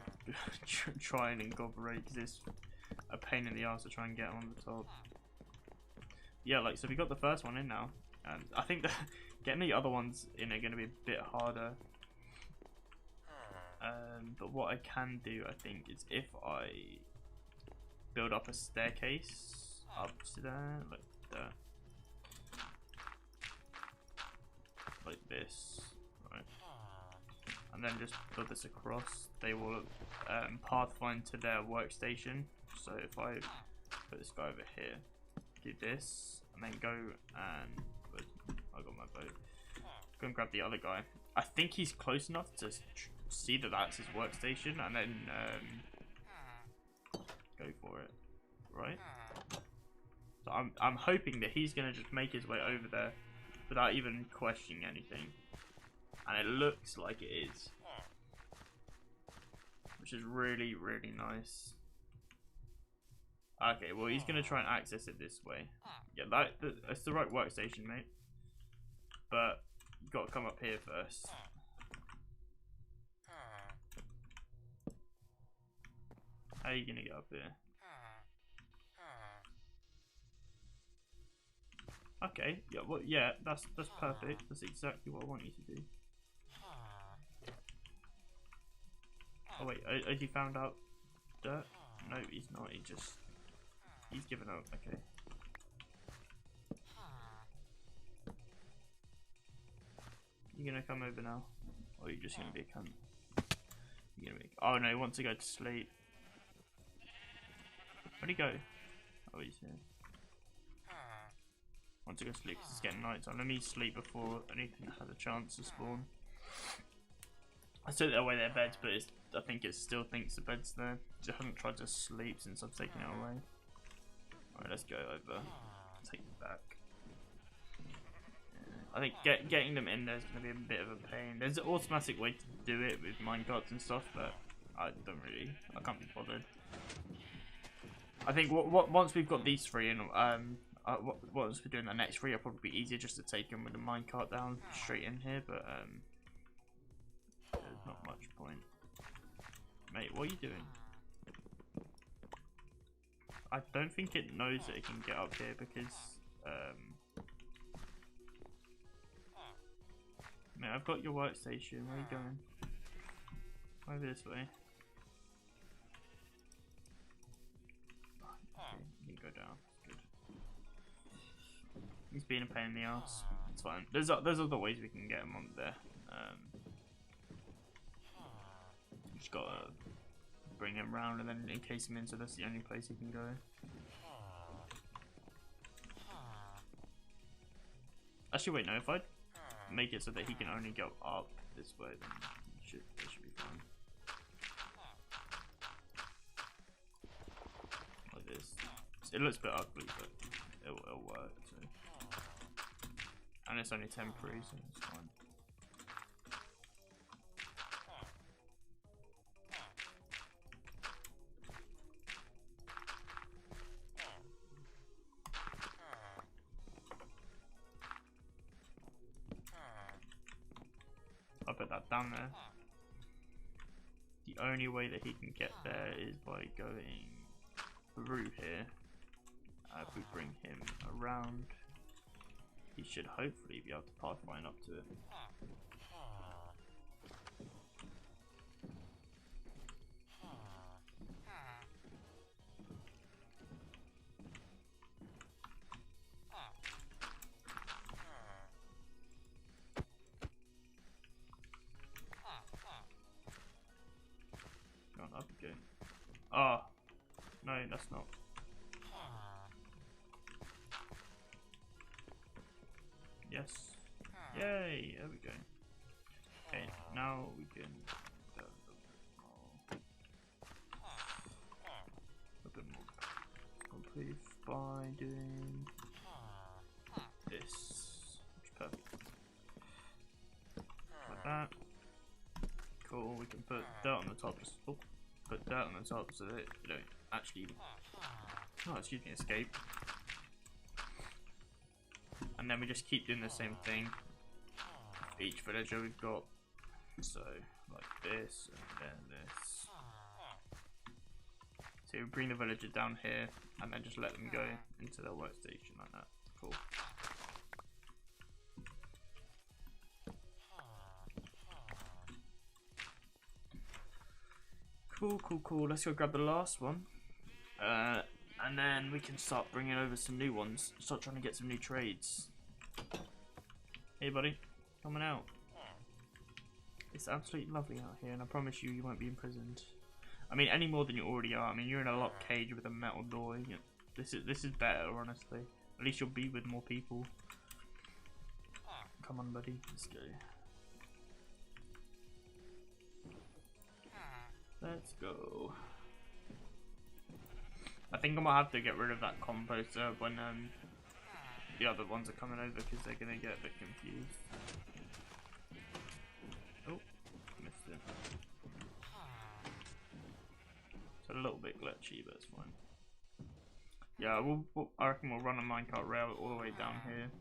try and incorporate because it's a pain in the ass to try and get on the top. Yeah, like so we got the first one in now, and I think that getting the other ones in are going to be a bit harder. But what I can do, I think, is if I build up a staircase up to there, like that, like this, right? And then just build this across. They will pathfind to their workstation. So if I put this guy over here, do this, and then go and I got my boat. Go and grab the other guy. I think he's close enough to see that that's his workstation, and then go for it, right? So I'm hoping that he's gonna just make his way over there without even questioning anything, and it looks like it is, which is really nice. Okay, well he's gonna try and access it this way. Yeah, that's the right workstation, mate. But you've got to come up here first. How are you gonna get up here? Okay, yeah, well, yeah, that's perfect. That's exactly what I want you to do. Oh wait, has he found out dirt? No, he's not. He's given up. Okay. You gonna come over now, or are you just gonna be a cunt? You're gonna be. Oh no, he wants to go to sleep. Where'd he go? Oh, he's here. Want to go sleep because it's getting night time. Let me sleep before anything has a chance to spawn. I took it away their beds, but I think it still thinks the bed's there. It hasn't tried to sleep since I've taken it away. Alright, let's go over. Take it back. I think getting them in there is going to be a bit of a pain. There's an automatic way to do it with minecarts and stuff, but I can't be bothered. I think once we've got these three in, once we're doing the next three, it'll probably be easier just to take them with the minecart down straight in here, but there's not much point. Mate, what are you doing? I don't think it knows that it can get up here because mate, I've got your workstation. Where are you going? Over this way. Okay, you can go down. Good. He's being a pain in the ass. It's fine. There's other ways we can get him on there. Just gotta bring him round and then encase him in, so that's the only place he can go. Actually, wait, no, if I make it so that he can only go up this way, then it should be fine. Like this. It looks a bit ugly, but it'll work. So. And it's only temporary, so it's fine. I'll put that down there. The only way that he can get there is by going through here. If we bring him around, he should hopefully be able to pathfind up to it. Up we go. Oh, no, that's not. Yes. Yay, there we go. Okay, now we can go a bit more complete by doing this. Perfect. Like that. Cool, we can put dirt on the top. Just put dirt on the top so that you don't actually, oh, excuse me, escape. And then we just keep doing the same thing for each villager we've got. So, like this, and then this. So we bring the villager down here, and then just let them go into their workstation like that. Cool. Cool. Let's go grab the last one. And then we can start bringing over some new ones. Start trying to get some new trades. Hey buddy, coming out. It's absolutely lovely out here, and I promise you, you won't be imprisoned. I mean, any more than you already are. I mean, you're in a locked cage with a metal door. This is better, honestly. At least you'll be with more people. Come on, buddy, let's go. Let's go. I think I might have to get rid of that composter when the other ones are coming over, because they're gonna get a bit confused. Oh, missed it. It's a little bit glitchy, but it's fine. Yeah, I reckon we'll run a minecart rail all the way down here.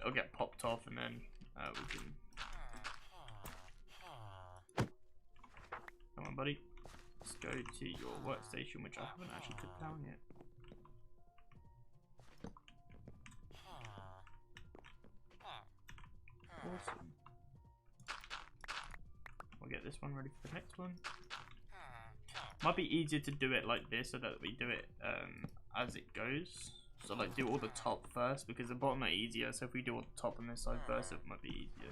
It'll get popped off, and then we can. Come on, buddy. Let's go to your workstation, which I haven't actually put down yet. Awesome. We'll get this one ready for the next one. Might be easier to do it like this, so that we do it as it goes. So like do all the top first, because the bottom are easier. So if we do all the top on this side first, it might be easier.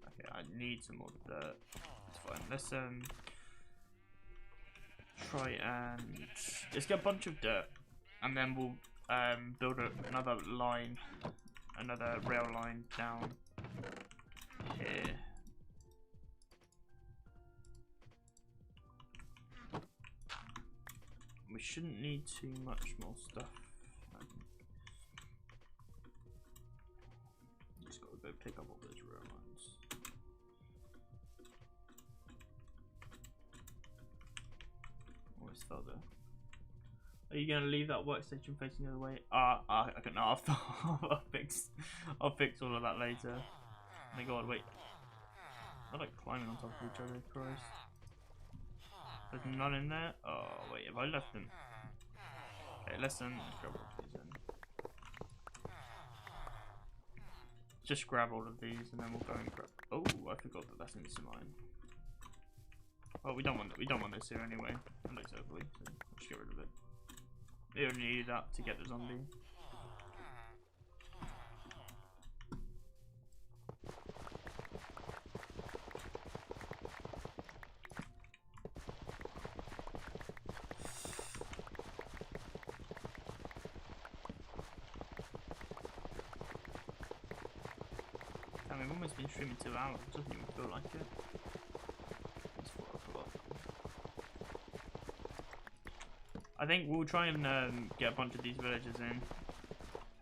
Okay, I need some more dirt. It's fine. Let's try and just get a bunch of dirt, and then we'll build another line, another rail line down here. We shouldn't need too much more stuff. Just gotta go pick up all those rail lines. Always fell there. Are you gonna leave that workstation facing the other way? I can. No, I'll fix all of that later. Oh my god, wait. I like climbing on top of each other, Christ. There's none in there? Oh, wait, have I left them? Okay, let's grab all of these in. Just grab all of these and then we'll go and grab. Oh, I forgot that that's into mine. Well, we don't want this here anyway. That looks ugly, so let's get rid of it. We only need that to get the zombie. almost been streaming 2 hours. It doesn't even feel like it. It's 4 o'clock. I think we'll try and get a bunch of these villagers in.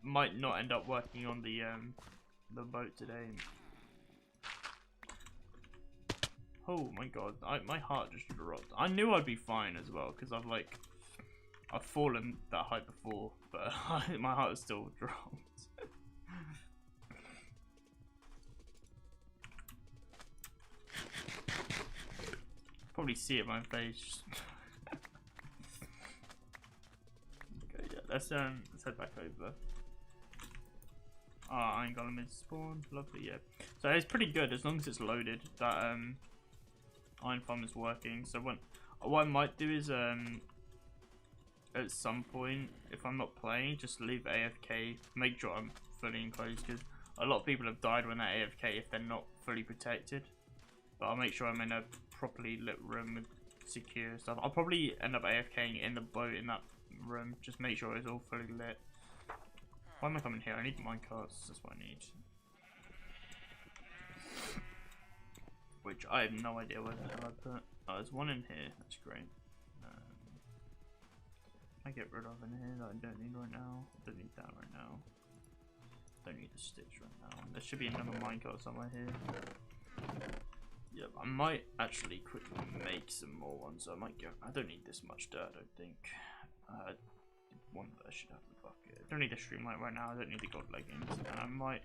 Might not end up working on the boat today. Oh my god, my heart just dropped. I knew I'd be fine as well because I've fallen that height before, but my heart still dropped. Probably see it in my face. Okay, yeah, let's head back over. Iron Golem is spawned. Lovely, yeah. So it's pretty good as long as it's loaded. That Iron Farm is working. So what I might do is at some point, if I'm not playing, just leave AFK. Make sure I'm fully enclosed because a lot of people have died when they're AFK if they're not fully protected. But I'll make sure I'm in a properly lit room with secure stuff. I'll probably end up AFKing in the boat in that room. Just make sure it's all fully lit. Why am I coming here? I need minecarts. That's what I need. Which I have no idea where the hell I put. Oh, there's one in here. That's great. I get rid of in here that I don't need right now. Don't need that right now. Don't need the stitch right now. There should be another minecart somewhere here. Yep, I might actually quickly make some more ones. So I might go. I don't need this much dirt, I don't think. One that I should have the bucket. I don't need a streamlight right now. I don't need the gold leggings. And I might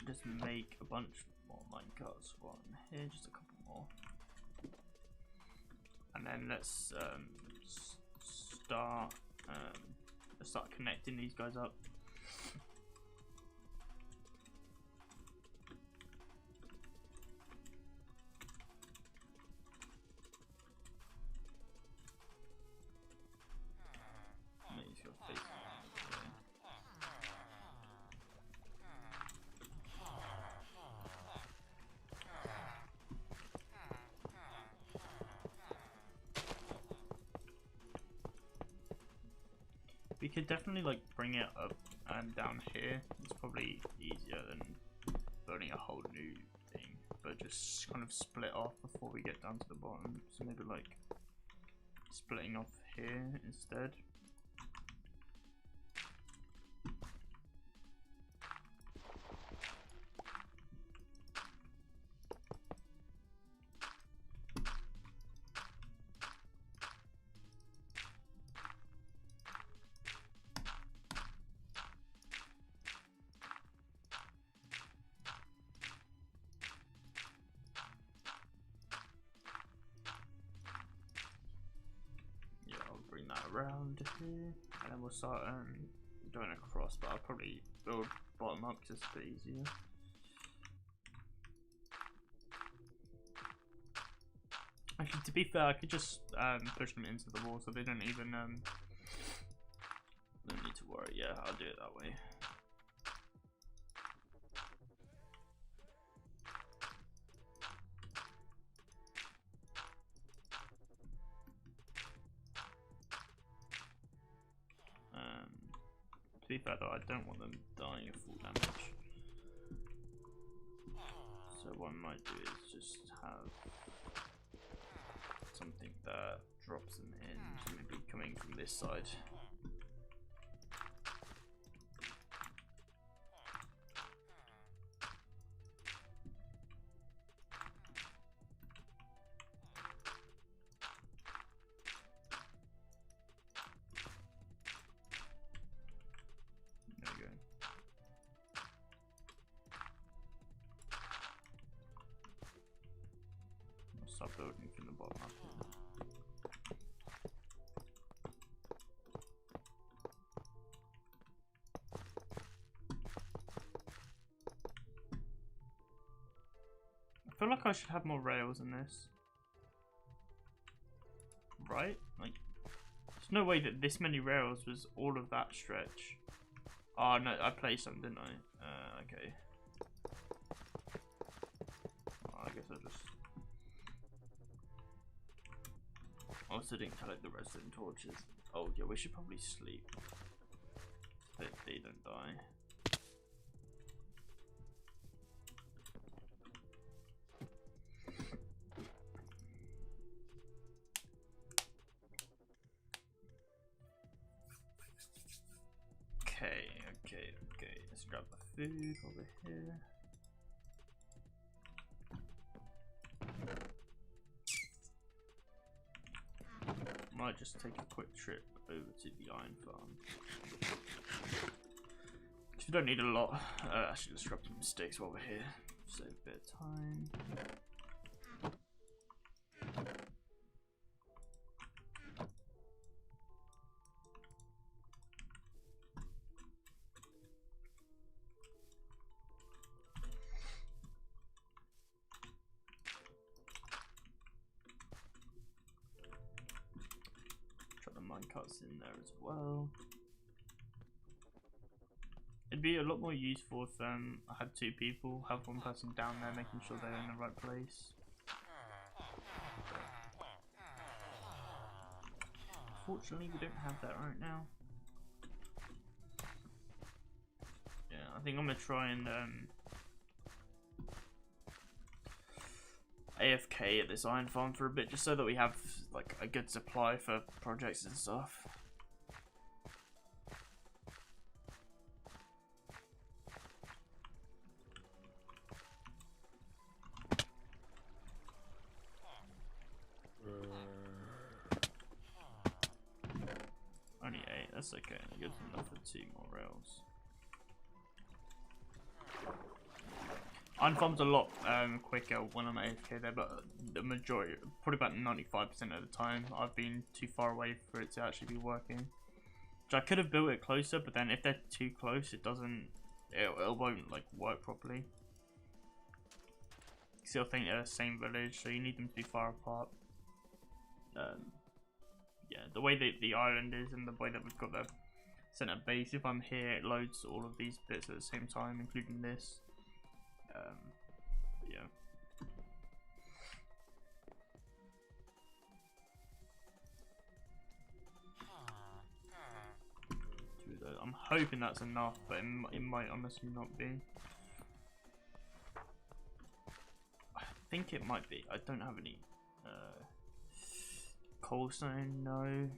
just make a bunch more minecarts. One here, just a couple more. And then let's start connecting these guys up. We could definitely like bring it up and down here. It's probably easier than building a whole new thing, but just kind of split off before we get down to the bottom. So maybe like splitting off here instead. Around here, and then we'll start going across, but I'll probably build bottom up just a bit easier. Actually, to be fair, I could just push them into the wall so they don't even don't need to worry. Yeah, I'll do it that way. To be fair though, I don't want them dying of full damage. So what I might do is just have something that drops them in, so maybe coming from this side. Start building from the bottom up. I feel like I should have more rails in this. Right? Like, there's no way that this many rails was all of that stretch. Oh no, I placed some, didn't I? Okay. Oh, I guess I'll just... Also didn't collect the redstone torches. Oh yeah, we should probably sleep. Hopefully they don't die. Let's grab the food over here. Might just take a quick trip over to the iron farm. We don't need a lot. Actually, let's grab some sticks while we're here. Save a bit of time. Try the minecarts in there as well. It'd be a lot more useful if I had two people, have one person down there making sure they're in the right place. Fortunately, we don't have that right now. Yeah, I think I'm gonna try and AFK at this iron farm for a bit, just so that we have like a good supply for projects and stuff. Only 8, that's okay. Good enough for 2 more rails. Iron farm's a lot quicker when I'm AFK there, but the majority, probably about 95% of the time, I've been too far away for it to actually be working. Which I could have built it closer, but then if they're too close, it won't like work properly. Still think they're the same village, so you need them to be far apart. Yeah, the way that the island is and the way that we've got the center base, if I'm here, it loads all of these bits at the same time, including this. Yeah. I'm hoping that's enough, but it might honestly not be. I think it might be. I don't have any coalstone, no.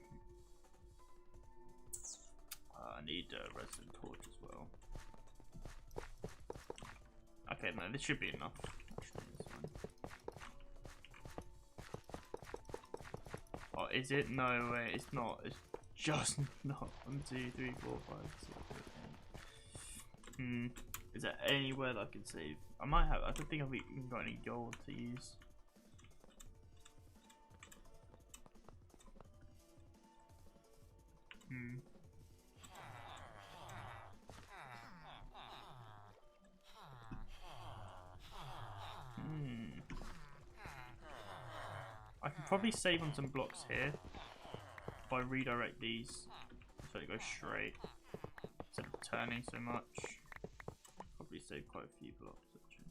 I need a redstone torch as well. Okay, no, this should be enough. Actually, this one. Oh, is it? No way, it's not. It's just not. 1, 2, 3, 4, 5, 6, 7, 8. Is there anywhere that I can save? I might have. I don't think I've even got any gold to use. I can probably save on some blocks here if I redirect these so it goes straight instead of turning so much. Probably save quite a few blocks actually.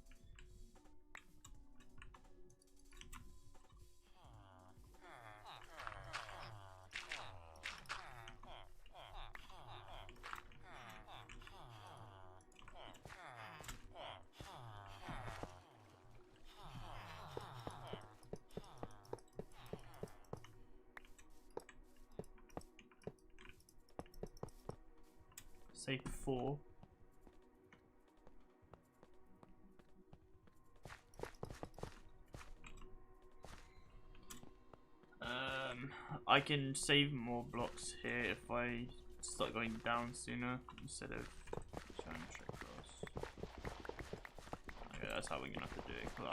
Save 4. I can save more blocks here if I start going down sooner instead of trying to check across. Okay, that's how we're gonna have to do it. Cause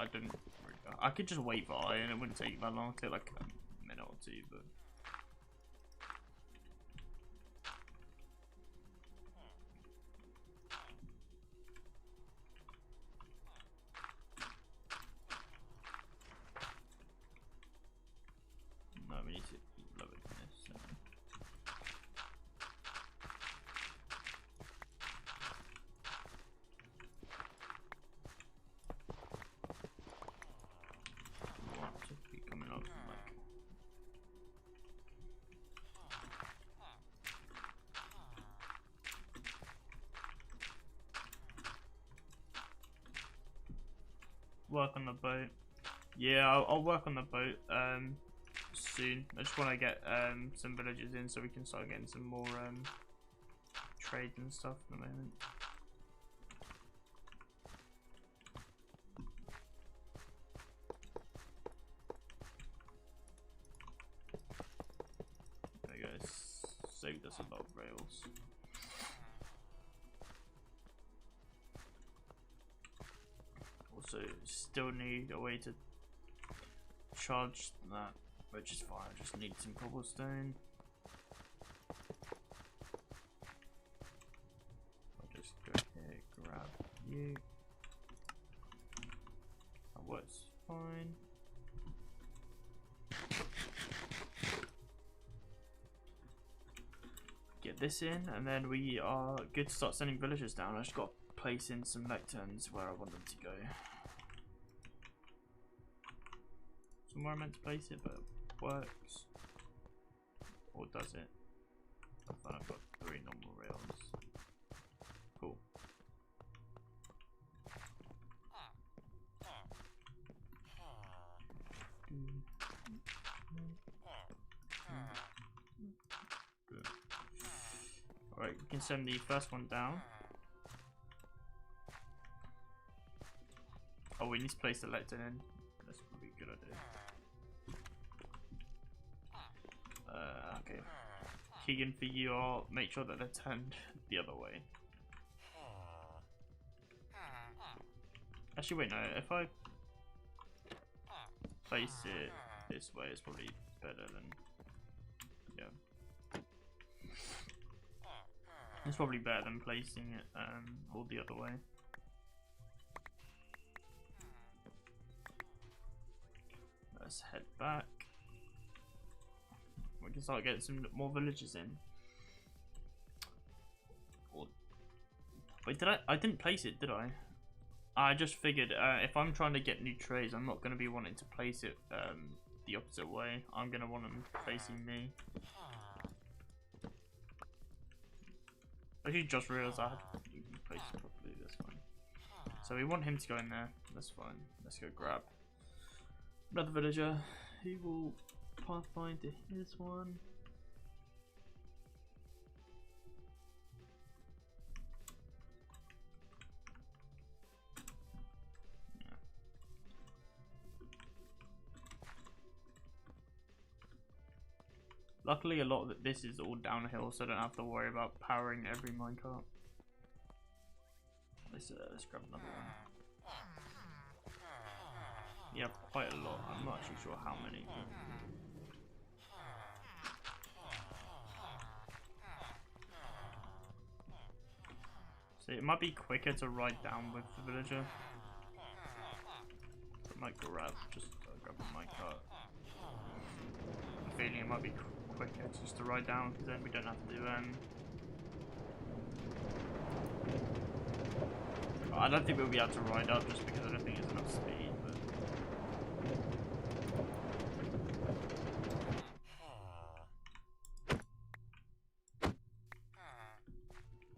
I could just wait for iron. It wouldn't take that long. It'd take like a minute or 2, but. No, we need to keep lowering this. So. Want to be coming up like. Work on the boat. Yeah, I'll work on the boat. Soon. I just want to get some villagers in so we can start getting some more trades and stuff at the moment. That's a lot of rails. Also, still need a way to charge that, which is fine. I just need some cobblestone. I'll just go here, grab you. That works fine. Get this in, and then we are good to start sending villagers down. I just got to place in some lecterns where I want them to go. Somewhere I meant to place it, but it works. Or does it? I thought I've got 3 normal rails. Cool. Alright, we can send the first one down. Oh, we need to place the lectern in. That's probably a good idea. Okay. Keegan, for you, I'll make sure that they're turned the other way. Actually, wait, no. If I place it this way, it's probably better than... Yeah. It's probably better than placing it all the other way. Let's head back. We can start getting some more villagers in. Wait, I didn't place it, did I? I just figured if I'm trying to get new trays, I'm not going to be wanting to place it the opposite way. I'm going to want them facing me. I actually just realised I had to place it properly. That's fine. So we want him to go in there. That's fine. Let's go grab another villager. He will pathfind to his one. Yeah. Luckily, a lot of this is all downhill, so I don't have to worry about powering every minecart. Let's grab another one. Yeah, quite a lot. I'm not actually sure how many. So it might be quicker to ride down with the villager. I might grab a minecart. I'm feeling it might be quicker just to ride down, because then we don't have to do I don't think we'll be able to ride up just because I don't think there's enough speed. But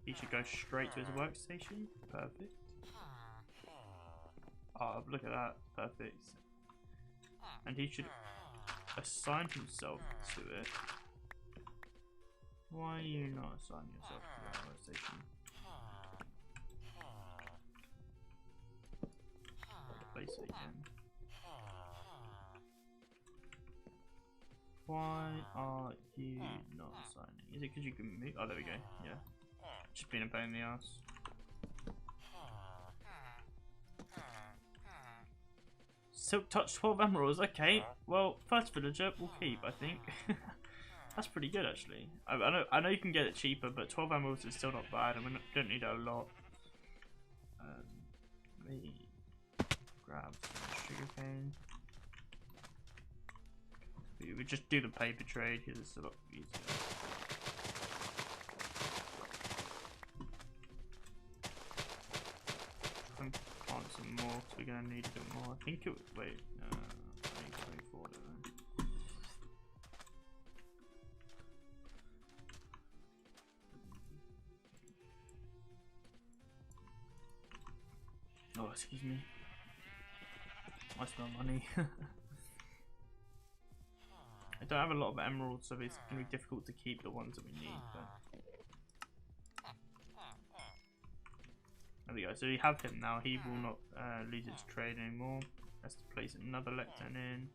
he should go straight to his workstation. Perfect. Oh, look at that. Perfect. And he should assign himself to it. Why are you not assigning yourself to that workstation? Place it again. Why are you not assigning? Is it because you can move? Oh, there we go. Yeah. Just being a pain in the ass. Silk touch 12 emeralds. Okay. Well, first villager we'll keep, I think. That's pretty good, actually. I know you can get it cheaper, but 12 emeralds is still not bad, and we don't need a lot. Me grab some sugarcane. We would just do the paper trade because it's a lot easier. And plant some more because we're gonna need a bit more. I think it would wait. 24. Oh, excuse me. I smell money. I don't have a lot of emeralds, so it's going to be difficult to keep the ones that we need. But... There we go. So we have him now. He will not lose his trade anymore. Let's place another lectern in.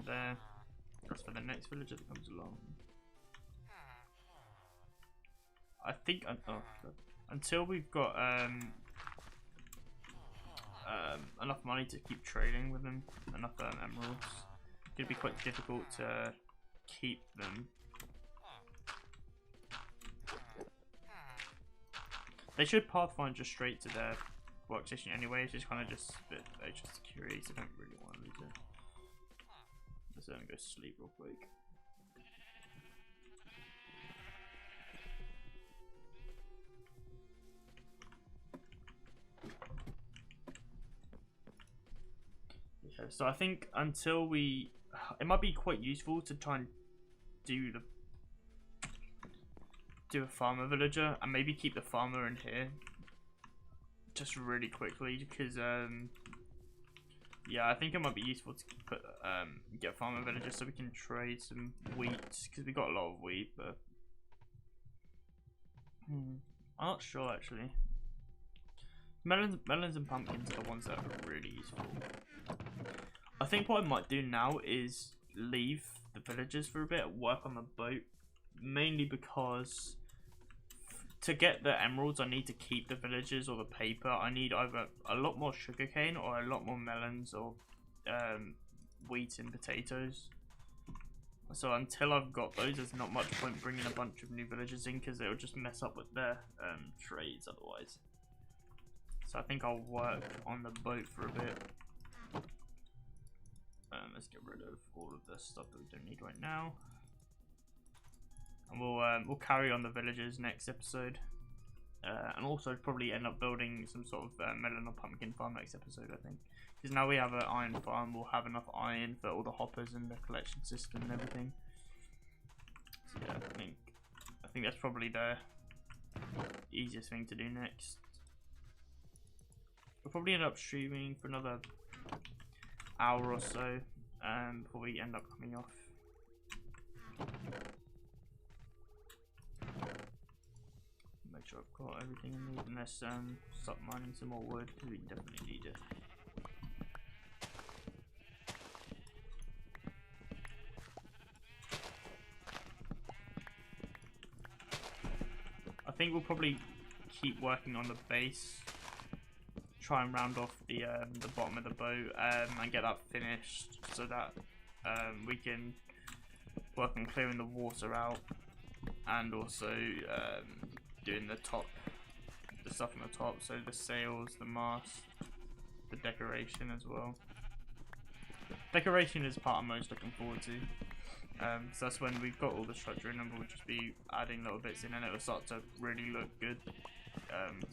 There. That's for the next villager that comes along. I think until we've got enough money to keep trading with them, enough emeralds, it'd be quite difficult to keep them. They should pathfind just straight to their workstation anyway. It's just kind of just a bit extra security, so I don't really want to lose it. Let's go sleep real quick. Yeah, so I think until it might be quite useful to try and do a farmer villager and maybe keep the farmer in here just really quickly, because yeah, I think it might be useful to put get a farmer villager so we can trade some wheat, because we got a lot of wheat, but I'm not sure actually. Melons and pumpkins are the ones that are really useful. I think what I might do now is leave the villagers for a bit, work on the boat, mainly because to get the emeralds I need to keep the villagers or the paper. I need either a lot more sugarcane or a lot more melons or wheat and potatoes. So until I've got those, there's not much point bringing a bunch of new villagers in, because it will just mess up with their trades otherwise. So I think I'll work on the boat for a bit. Let's get rid of all of the stuff that we don't need right now, and we'll carry on the villagers next episode, and also probably end up building some sort of melon or pumpkin farm next episode. I think, because now we have an iron farm, we'll have enough iron for all the hoppers and the collection system and everything. So yeah, I think that's probably the easiest thing to do next. We'll probably end up streaming for another hour or so before we end up coming off. Make sure I've got everything I need, unless start mining some more wood, because we definitely need it. I think we'll probably keep working on the base, try and round off the bottom of the boat and get that finished, so that we can work on clearing the water out, and also doing the stuff on the top, so the sails, the mast, the decoration as well. Decoration is the part I'm most looking forward to. So that's when we've got all the structure in, and we'll just be adding little bits in, and it will start to really look good.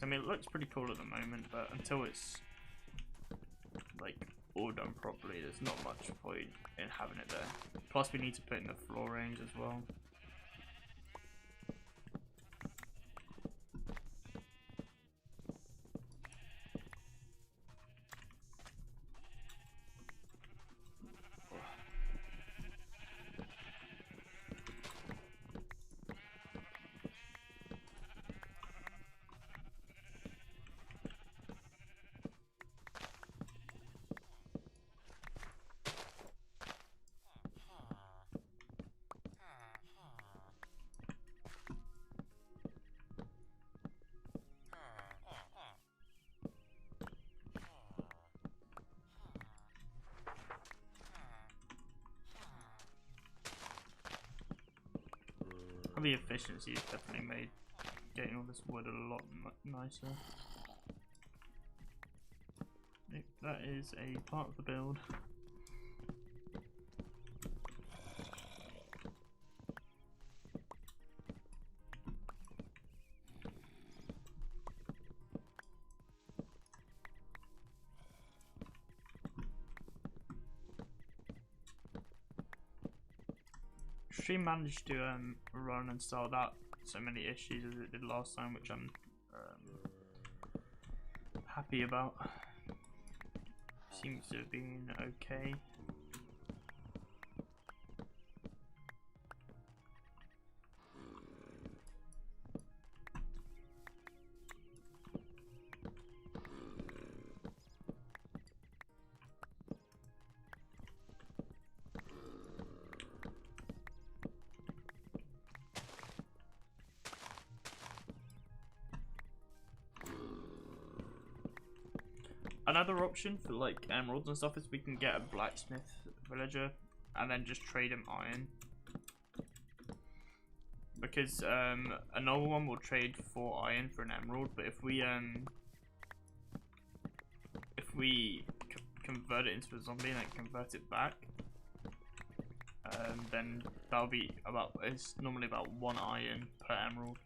I mean, it looks pretty cool at the moment, but until it's like all done properly, there's not much point in having it there. Plus, we need to put in the floor range as well. The efficiency has definitely made getting all this wood a lot nicer. That is a part of the build. Stream managed to run and start without so many issues as it did last time, which I'm happy about. Seems to have been okay. another option for like emeralds and stuff is we can get a blacksmith villager and then just trade him iron. Because a normal one will trade 4 iron for an emerald, but if we convert it into a zombie and then convert it back, then that'll be about, it's normally about 1 iron per emerald.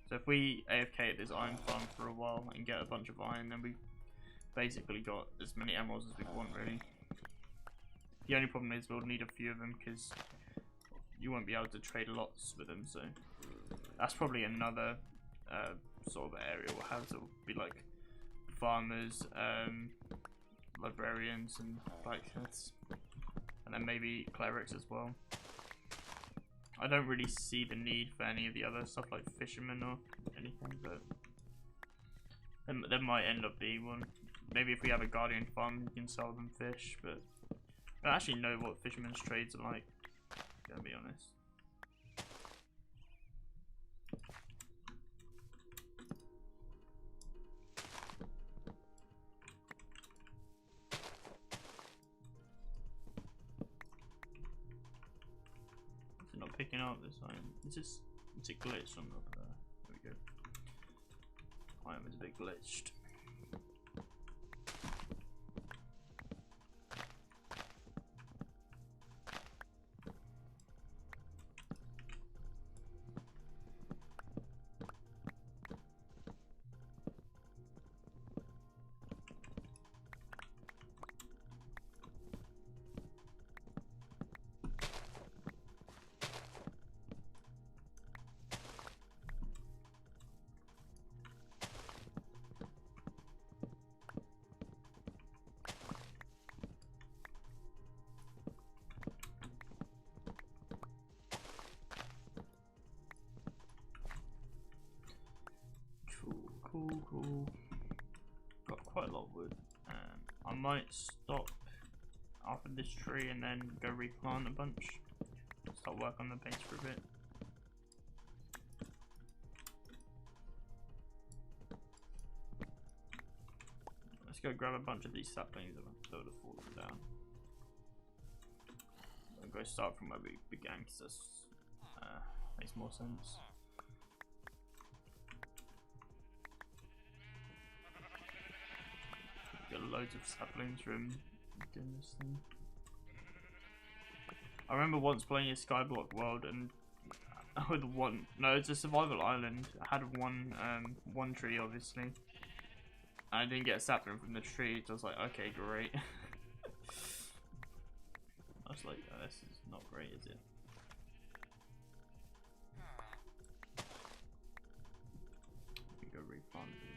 So if we AFK at this iron farm for a while and get a bunch of iron, then we've basically got as many emeralds as we want, really. The only problem is we'll need a few of them because you won't be able to trade lots with them, so that's probably another sort of area we'll have to be like farmers, librarians and blacksmiths, and then maybe clerics as well. I don't really see the need for any of the other stuff like fishermen or anything, but there might end up being one. Maybe if we have a guardian farm, we can sell them fish, but I don't actually know what fishermen's trades are like, to be honest. It's not picking up this time. It's a glitch on the there we go. I am a bit glitched. Cool. Got quite a lot of wood. I might stop after this tree and then go replant a bunch. Start work on the base for a bit. Let's go grab a bunch of these saplings that would have fallen down. I'll go start from where we began because that makes more sense. Got loads of saplings from doing this thing. I remember once playing a Skyblock world and with it's a survival island. I had one tree obviously. And I didn't get a sapling from the tree, so I was like, okay, great. I was like, oh, this is not great, is it? Let me go replant these.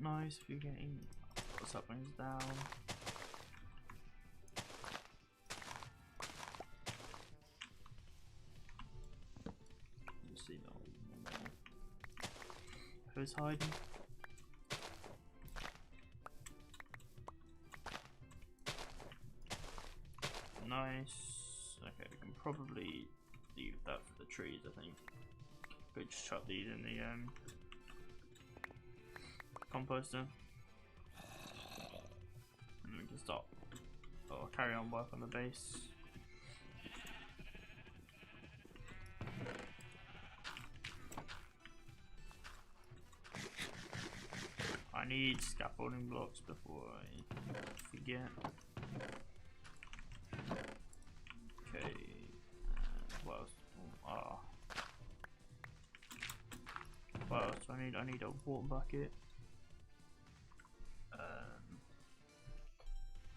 Nice if you're getting saplings down. You see that? Who's hiding? Nice. Okay, we can probably leave that for the trees, I think. Could just chuck these in the composter. And then we can start or carry on work on the base. I need scaffolding blocks before I forget. Okay. What else? What else do I need? I need a water bucket.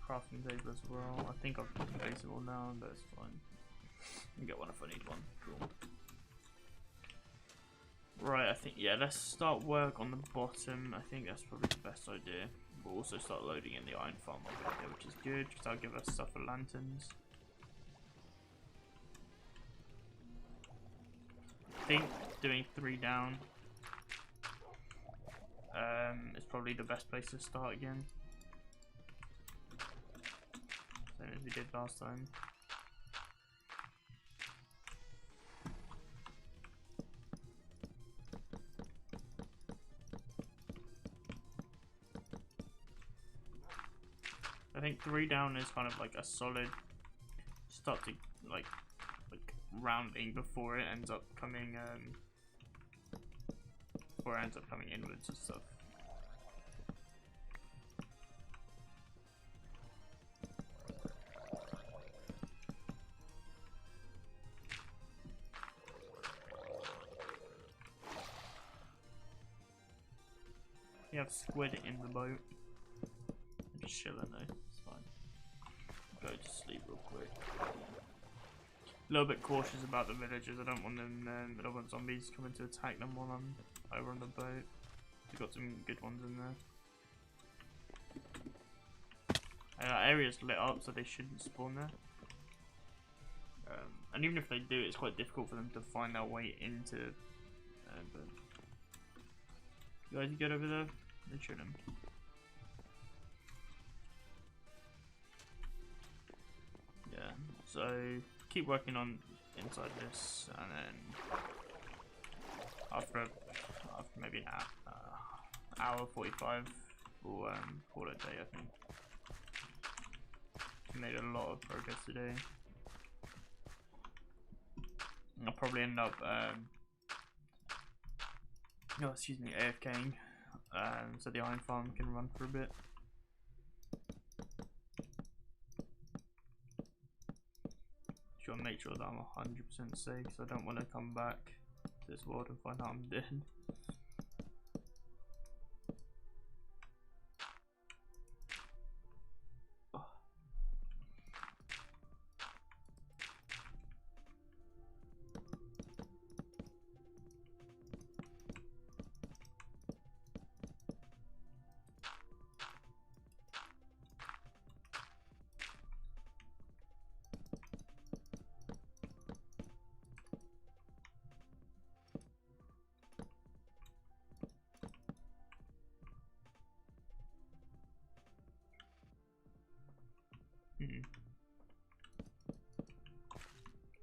Crafting table as well. I think I've placed it all down, but it's fine. I'll get one if I need one. Cool. Right, I think, yeah, let's start work on the bottom. I think that's probably the best idea. We'll also start loading in the iron farm over here, which is good, because that'll give us stuff for lanterns. I think doing 3 down is probably the best place to start again. Same as we did last time. I think 3 down is kind of like a solid start to like rounding before it ends up coming inwards and stuff. You have squid in the boat. I'm just chilling though, it's fine. Go to sleep real quick. A little bit cautious about the villagers. I don't want them. I don't want zombies coming to attack them while I'm over on the boat. We've got some good ones in there. That area's lit up, so they shouldn't spawn there. And even if they do, it's quite difficult for them to find their way into. But you guys get over there. They shouldn't. Yeah. So keep working on inside this, and then after maybe an hour 45, we'll call it a day. I think we made a lot of progress today. I'll probably end up AFKing, so the iron farm can run for a bit. Just make sure that I'm 100% safe, so I don't want to come back to this world and find out I'm dead.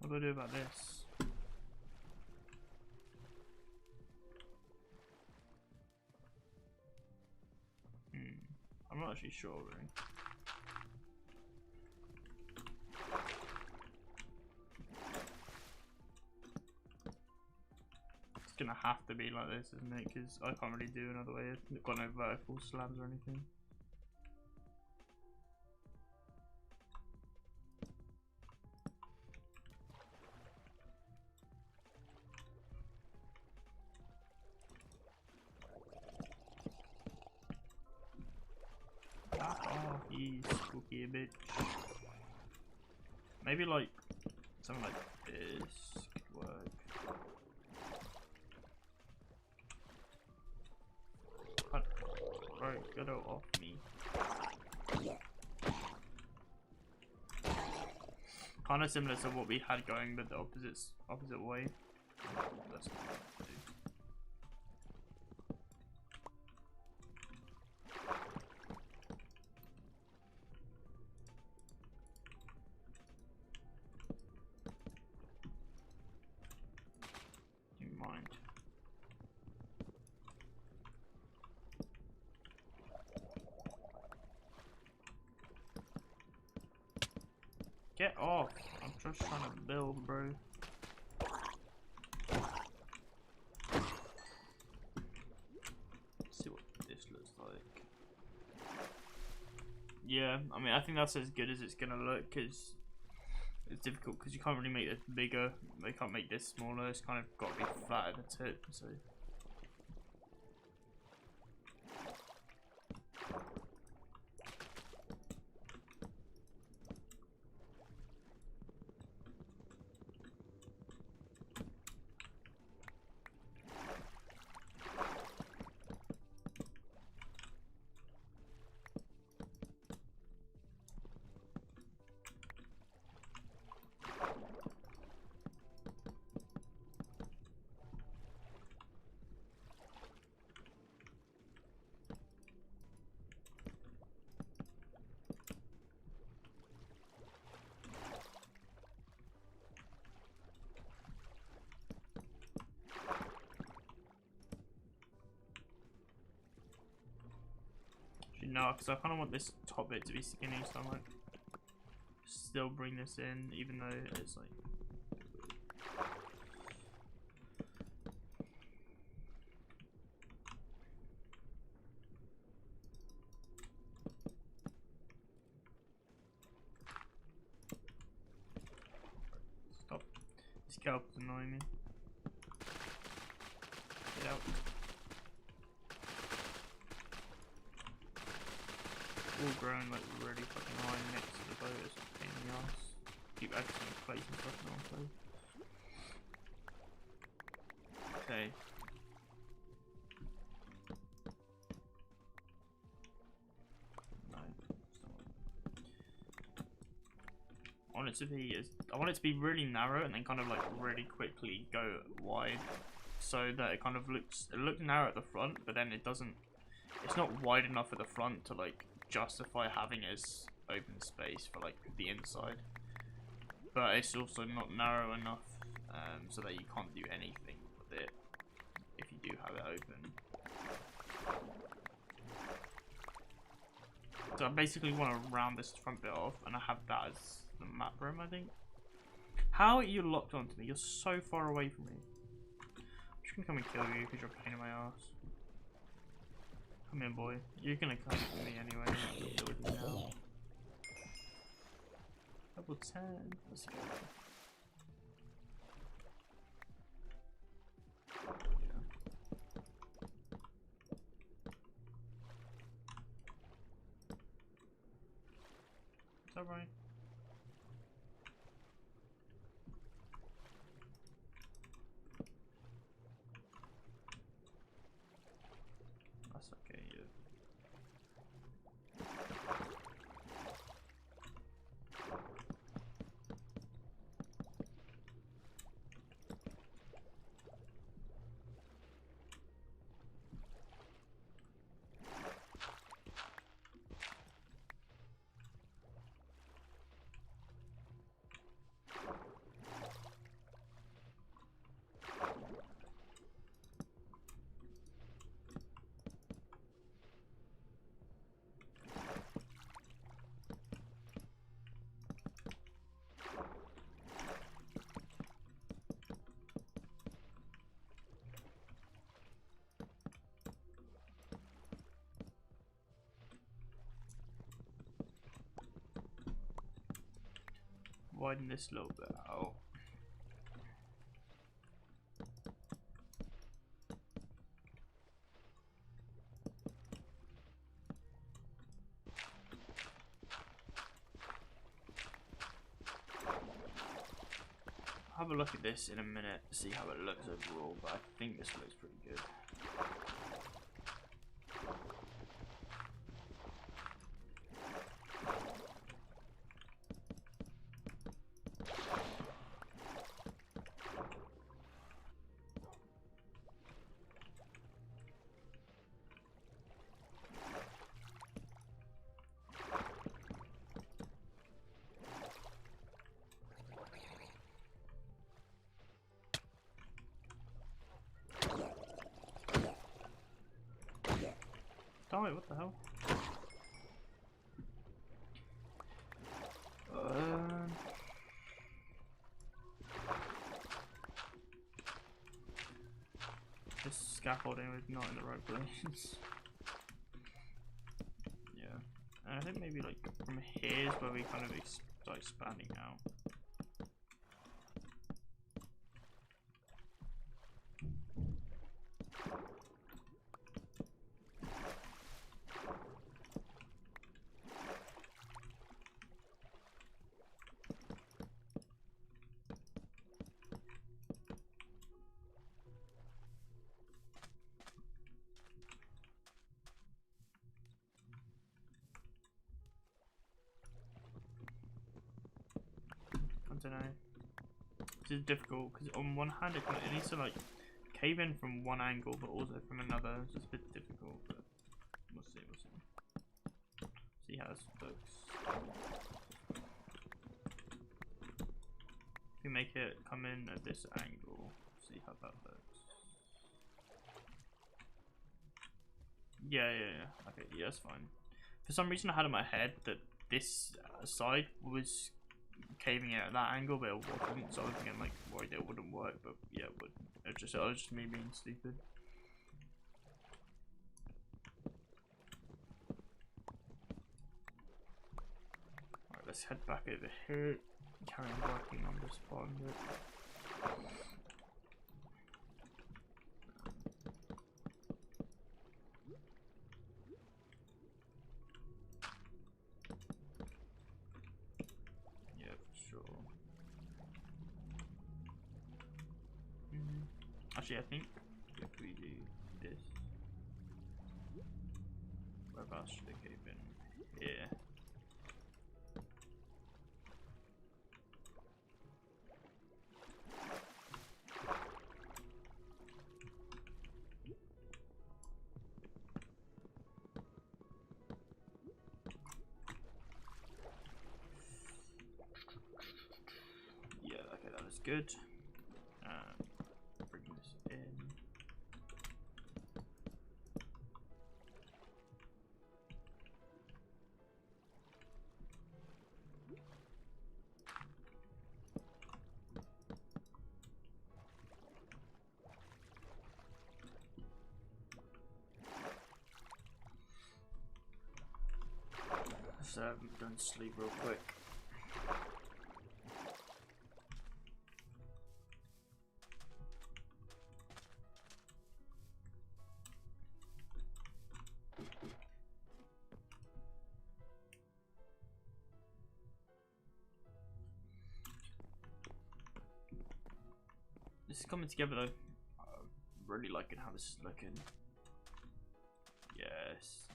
What do I do about this? I'm not actually sure really. It's gonna have to be like this, isn't it? Because I can't really do another way. I've got no vertical slabs or anything. Oh, he's spooky a bit. Maybe like something like this could work. Right, get out off me. Kind of similar to what we had going, but the opposite way. That's not what to do. Get off! I'm just trying to build, bro. Let's see what this looks like. Yeah, I mean, I think that's as good as it's gonna look, because it's difficult because you can't really make it bigger. They can't make this smaller. It's kind of got to be flat at the tip. So. No, because I kind of want this top bit to be skinny, so I might still bring this in, even though it's like. Stop. This kelp is annoying me. Get out. All grown like really fucking high next to the boat. It's a pain in the ass. Keep accidentally placing stuff in the wrong place. Okay. No, it's not. I want it to be really narrow and then kind of like really quickly go wide, so that it kind of looks narrow at the front, but then it's not wide enough at the front to like justify having it as open space for like the inside, but it's also not narrow enough so that you can't do anything with it if you do have it open. So I basically want to round this front bit off, and I have that as the map room, I think. How are you locked onto me? You're so far away from me. I'm just gonna come and kill you because you're a pain in my ass. Come in, boy. You're gonna come to me anyway. I'll deal with you now. Level 10. Let's go. Yeah. Is that right? That's okay, yeah. Widen this a little bit out. I'll have a look at this in a minute to see how it looks overall, but I think this looks pretty good. Oh wait, what the hell? This scaffolding is not in the right place. Yeah, and I think maybe like from here is where we kind of start expanding out. don't know. This is difficult because on one hand it needs to like cave in from one angle, but also from another. It's just a bit difficult, but we'll see. We'll see. See how this looks. If we make it come in at this angle, see how that looks. Yeah. Okay, yeah, that's fine. For some reason, I had in my head that this side was caving out at that angle, but it wasn't. So I was thinking, like, worried it wouldn't work, but yeah, it would. It was just me being stupid. Alright, let's head back over here. Carry on working on this bottom bit. Actually, I think if we do this, whereabouts should it cave in? Here. Yeah, okay, that is good. Bring this in. So I'm done sleep real quick. This is coming together though. I'm really liking how this is looking. Yes.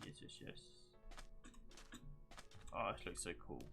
Oh, this looks so cool.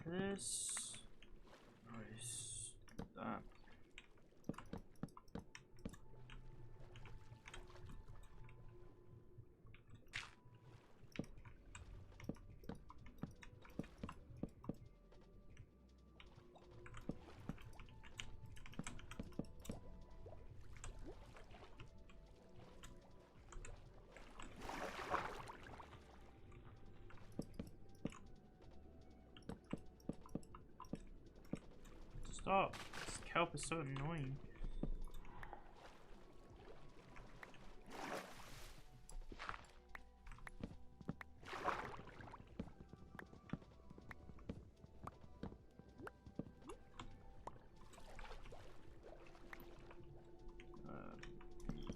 This. Nice. That. Stop. This kelp is so annoying.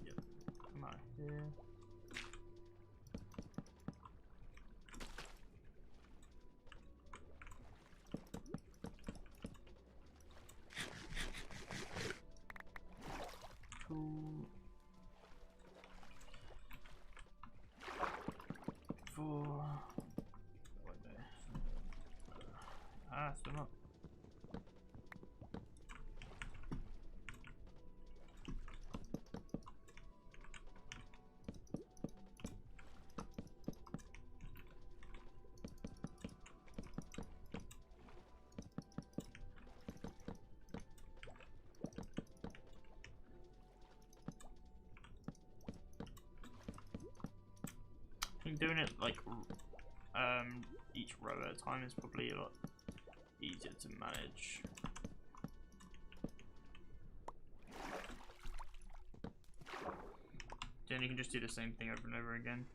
Yep. Come out here. Cool. 4. What there? Still not. I think doing it like each row at a time is probably a lot easier to manage. Then you can just do the same thing over and over again.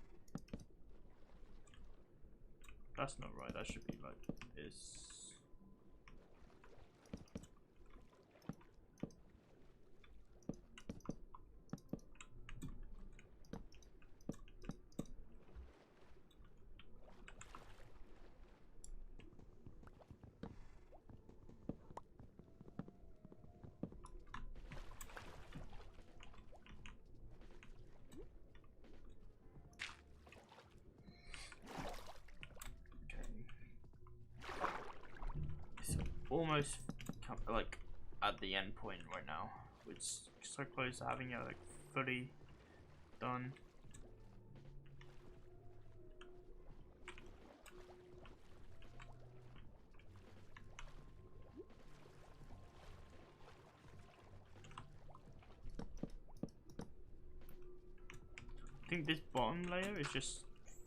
That's not right. That should be like this. Almost like at the end point right now. It's so close to having it like fully done. I think this bottom layer is just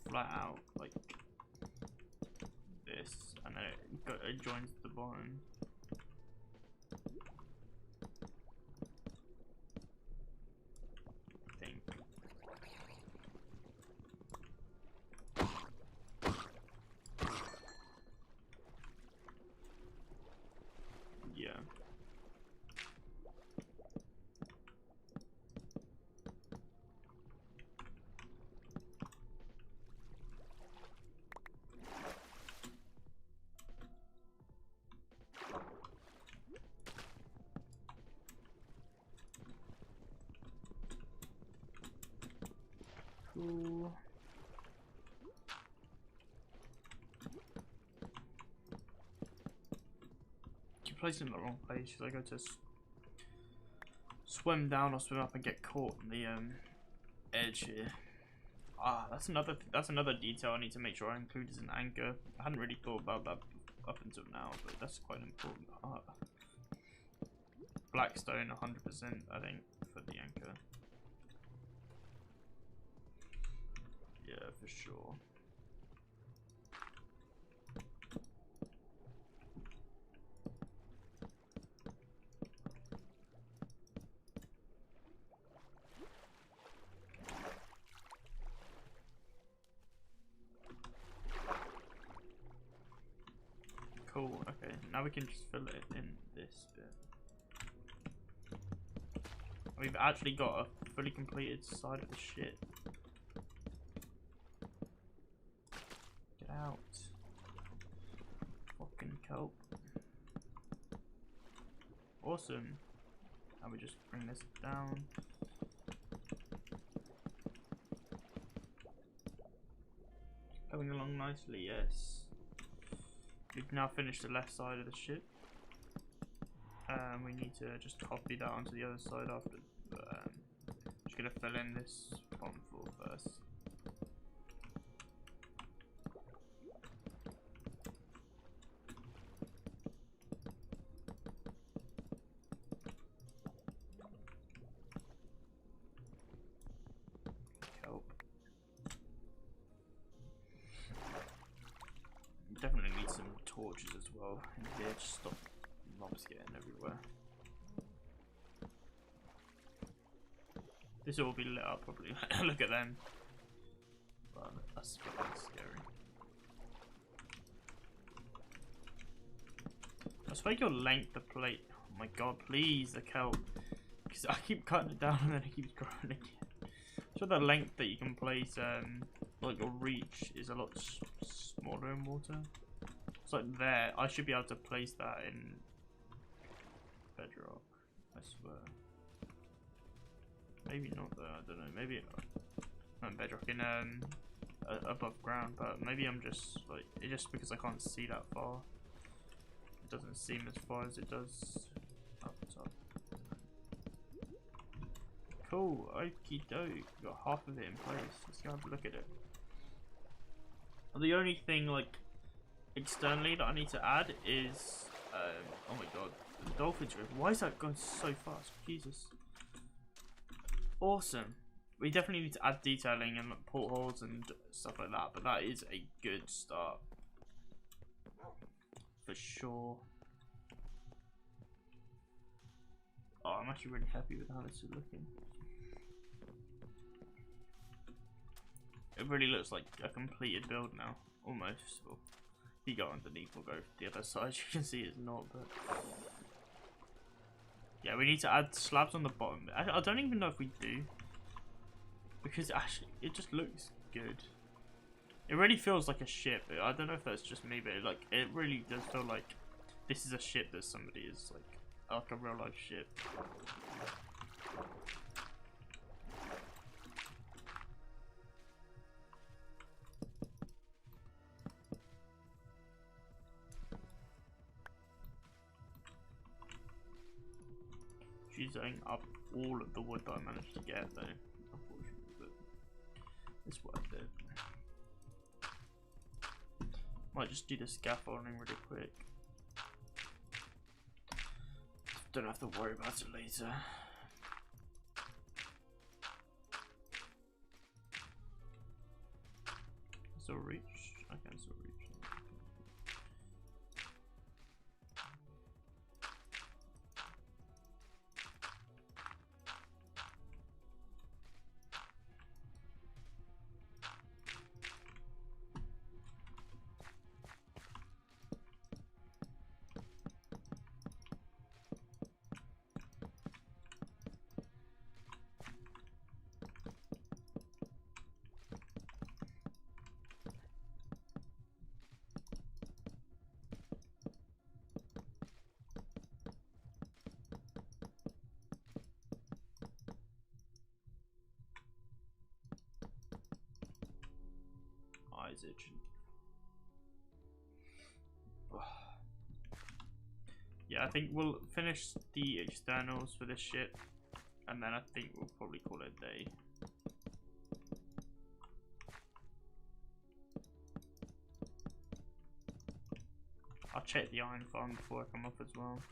flat out like this, and then it joins the bottom. I think. Yeah. Cool. Keep placing it in the wrong place because I go to swim down or swim up and get caught in the edge here. Ah, that's another detail I need to make sure I include as an anchor. I hadn't really thought about that up until now, but that's quite an important part. Blackstone 100%, I think, for the anchor. Yeah, for sure. Cool, okay, now we can just fill it in this bit. We've actually got a fully completed side of the ship. Get out. Fucking kelp. Awesome. Now we just bring this down. Going along nicely, yes. We've now finished the left side of the ship. We need to just copy that onto the other side after. Just gonna fill in this bottom floor first. Help. Definitely need some torches as well in here. Just stop mobs getting everywhere. This will all be lit up probably. Look at them. Well, that's fucking scary. I swear your length of plate. Oh my god, please, the kelp. Because I keep cutting it down and then it keeps growing again. So the length that you can place, like your reach, is a lot smaller in water. It's like there. I should be able to place that in bedrock. I swear. Maybe not though. I don't know. Maybe not bedrock in above ground, but maybe I'm just like it's just because I can't see that far. It doesn't seem as far as it does up top. Cool. Okie doke. Got half of it in place. Let's go have a look at it. The only thing like externally that I need to add is oh my god, the dolphin's river. Why is that going so fast? Jesus. Awesome. We definitely need to add detailing and like, portholes and stuff like that, but that is a good start for sure. Oh, I'm actually really happy with how this is looking. It really looks like a completed build now. almost. Well, you go underneath, we'll go the other side. You can see it's not, but yeah, we need to add slabs on the bottom. I don't even know if we do, because actually it just looks good. It really feels like a ship. I don't know if that's just me, but it really does feel like this is a ship that somebody is like a real life ship. Using up all of the wood that I managed to get though, unfortunately, but it's worth it. Might just do the scaffolding really quick. Don't have to worry about it later. Still reach? I can still reach. Eyes itching. Yeah, I think we'll finish the externals for this ship, and then I think we'll probably call it a day. I'll check the iron farm before I come up as well.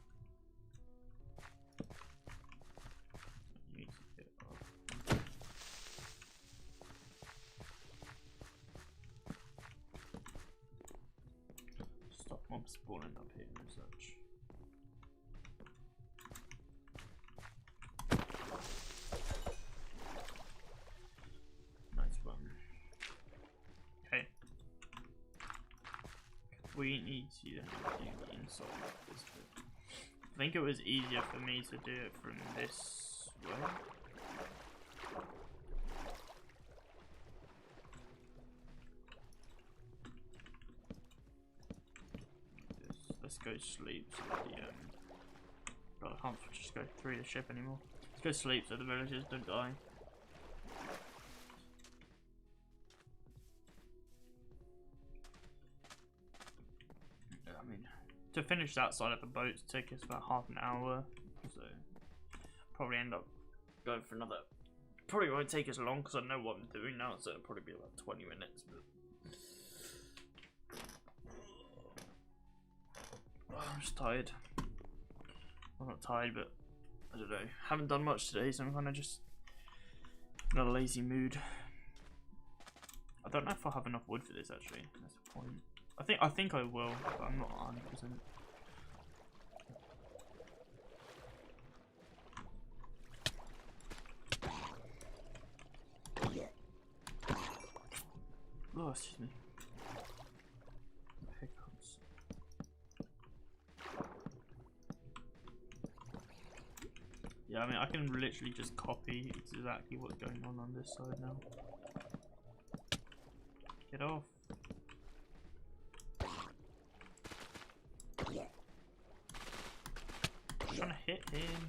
Stop mobs spawning up here and such. Nice one. Okay. We need to do the inside of this bit. I think it was easier for me to do it from this way. Let's go sleep so that the but I can't just go through the ship anymore. Let's go sleep so the villagers don't die. I mean, to finish that side of the boat take us about half an hour, so probably end up going for another. Probably won't take us long because I know what I'm doing now, so it'll probably be about 20 minutes. But I'm just tired. I'm not tired, but I don't know. Haven't done much today, so I'm kind of just in a lazy mood. I don't know if I'll have enough wood for this actually. That's the point. I think I will, but I'm not 100%. Oh, excuse me. Hiccups. Yeah, I mean, I can literally just copy exactly what's going on this side now. Get off. I'm trying to hit him.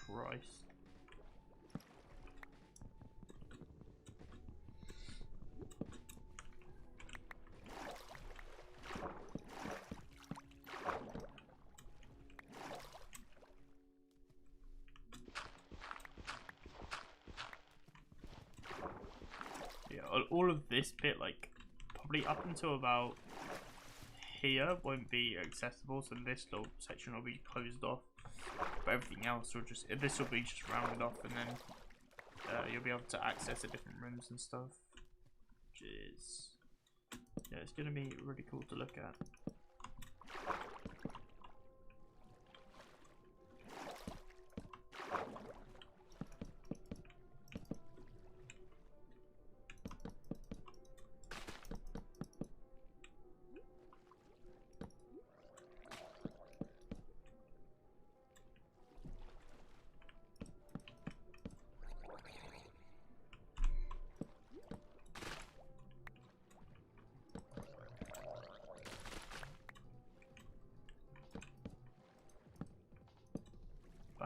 Christ. Yeah, all of this bit, like, probably up until about here won't be accessible, so this little section will be closed off, but everything else will just, this will be just rounded off, and then you'll be able to access the different rooms and stuff, which is, yeah, it's going to be really cool to look at.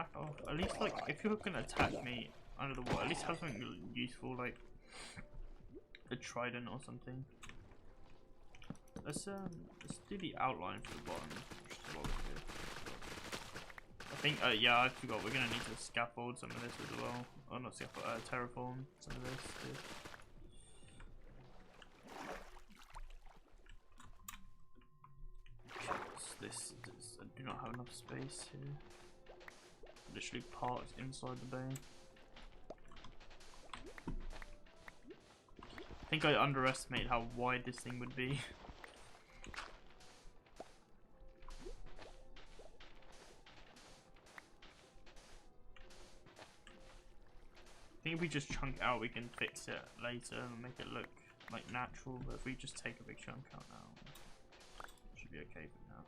back off. At least, like, if you're gonna attack me under the water, at least have something useful, like a trident or something. Let's do the outline for the bottom. Which is a lot good. I think, yeah, I forgot. We're gonna need to scaffold some of this as well. Oh, not scaffold, terraform some of this too. This I do not have enough space here. Literally parked inside the bay. I think I underestimated how wide this thing would be. I think if we just chunk out, we can fix it later and make it look like natural. But if we just take a big chunk out now, it should be okay for now.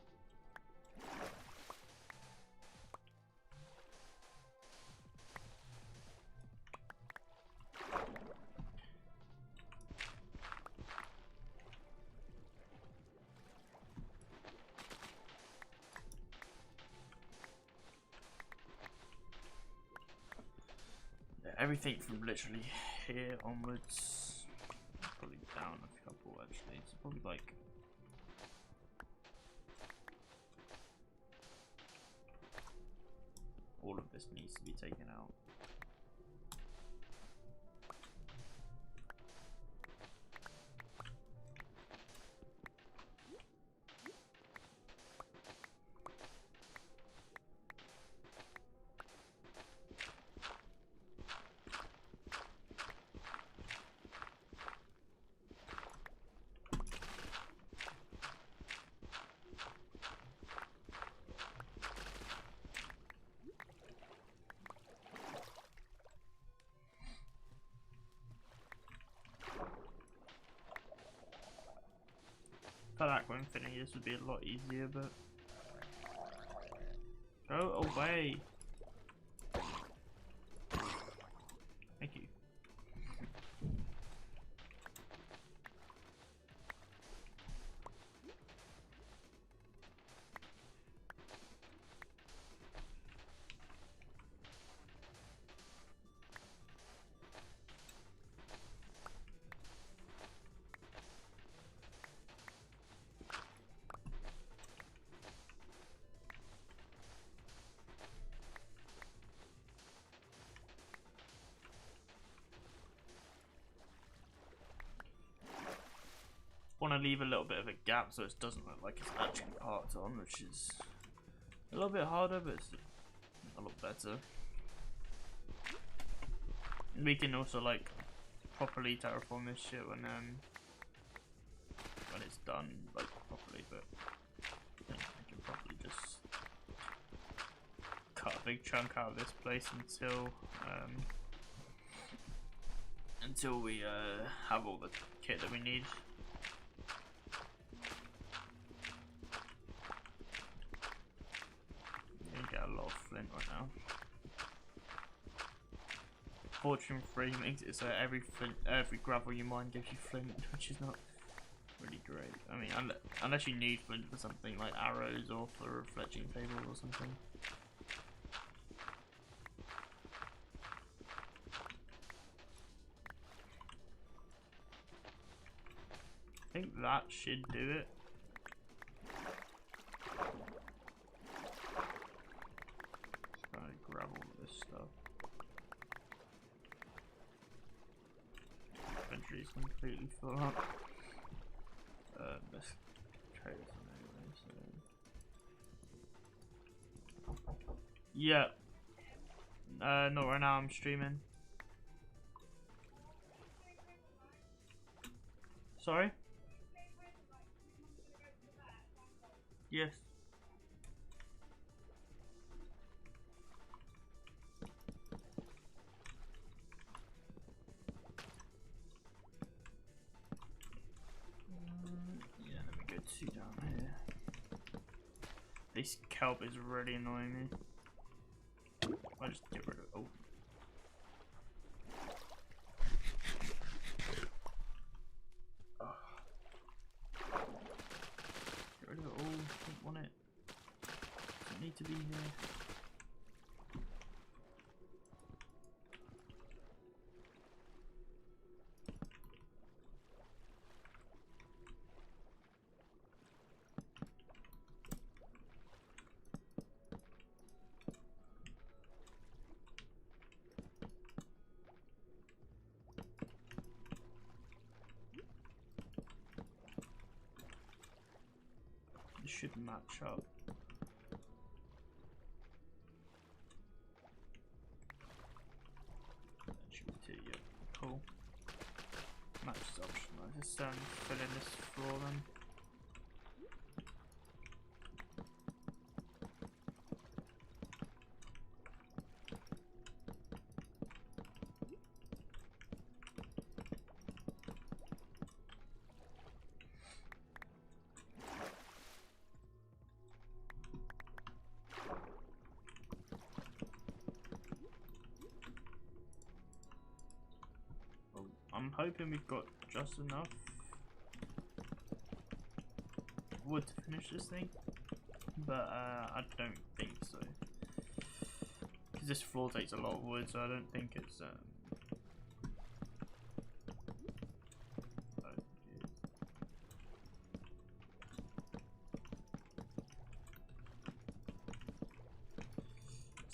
Everything from literally here onwards, probably down a couple actually, it's probably like all of this needs to be taken out. For that one fitting, this would be a lot easier, but go away. Thank you. Want to leave a little bit of a gap so it doesn't look like it's actually parked on, which is a little bit harder, but it's a lot better. We can also like properly terraform this shit when it's done like properly, but I think we can probably just cut a big chunk out of this place until we have all the kit that we need. Flint right now. Fortune 3 makes it so every gravel you mine gives you flint, which is not really great. I mean, unless you need flint for something like arrows or for fletching tables or something. I think that should do it. Grab all of this stuff. Inventory is completely full up. Let's try this one anyway. So. Yeah. Not right now. I'm streaming. Sorry. Yes. Down here. This kelp is really annoying me. I'll just get rid of it. Oh. Get rid of it all. Don't want it. Doesn't need to be here. should match up. GPT, yeah, cool. Matches optional. I just fill in this floor then. I'm hoping we've got just enough wood to finish this thing, but I don't think so. Because this floor takes a lot of wood, so I don't think it's so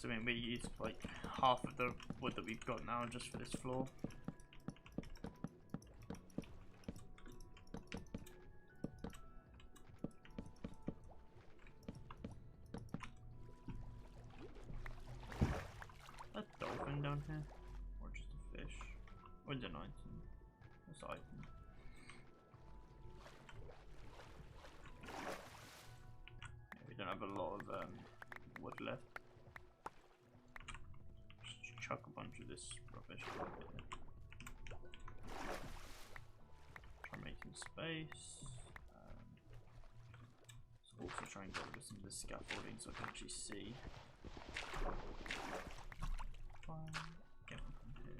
I mean, we used like half of the wood that we've got now just for this floor. Down here, or just a fish, or is it an item? What's item? Yeah, we don't have a lot of wood left. Just chuck a bunch of this rubbish over here. Try and make some space. So also try and get rid of some of the scaffolding so I can actually see. Get one from here.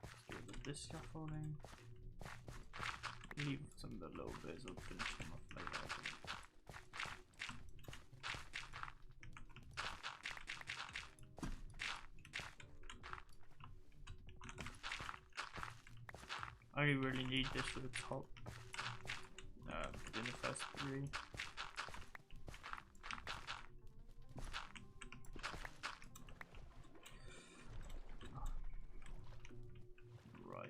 Let's get rid of this scaffolding. Leave some of the little bits, I'll finish them off later. I only really need this for the top, in the first 3. Right.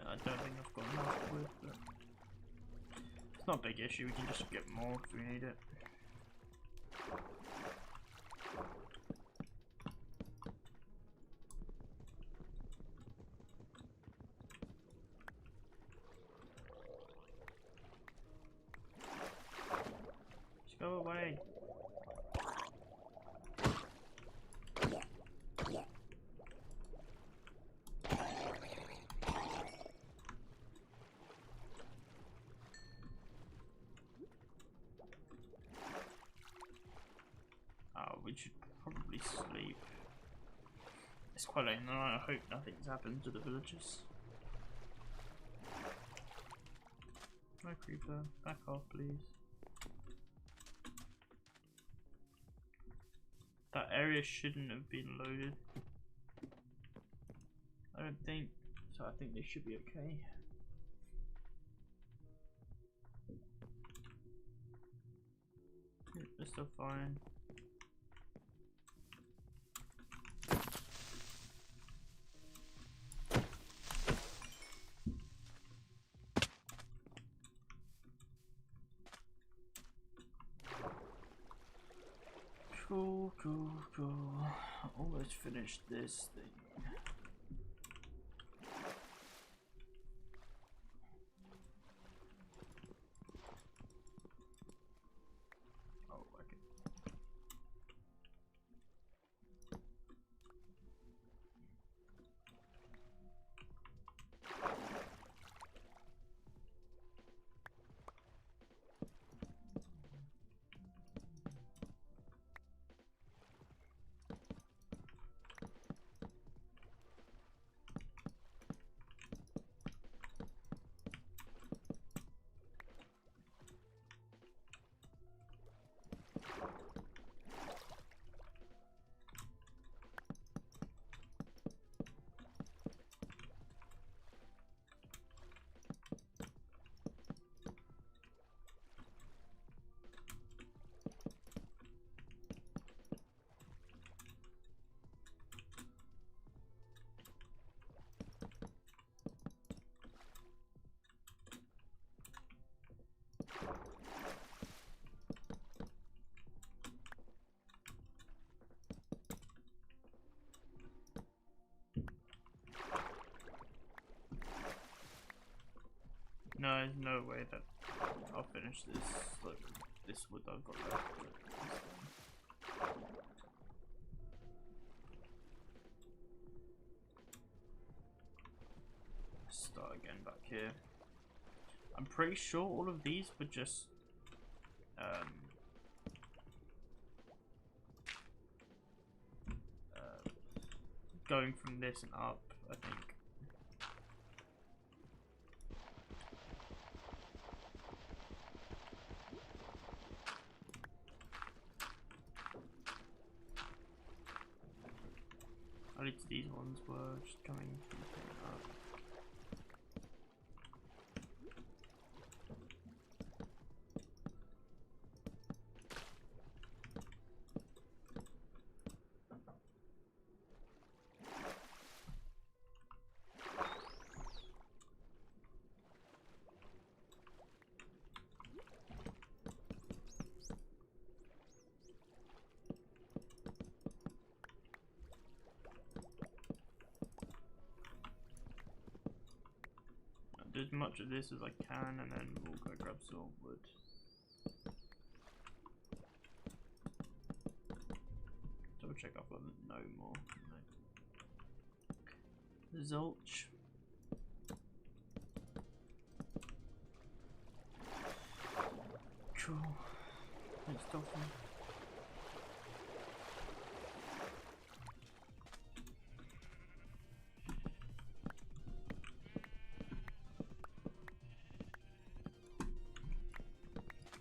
I don't think I've got enough wood, but it's not a big issue, we can just get more if we need it. Just go away. We should probably sleep. It's quite late and I hope nothing's happened to the villagers. No creeper, back off please. That area shouldn't have been loaded. I don't think, so I think they should be okay. They're still fine. Cool. Almost finished this thing. Oh, okay. No, there's no way that I'll finish this. Like, this wood I've got left. Start again back here. I'm pretty sure all of these were just going from this and up, I think. At least these ones were just coming from up. Do as much of this as I can, and then we'll go grab some wood. Double check I've got no more. No. Zilch. Cool. Thanks, Dolphin.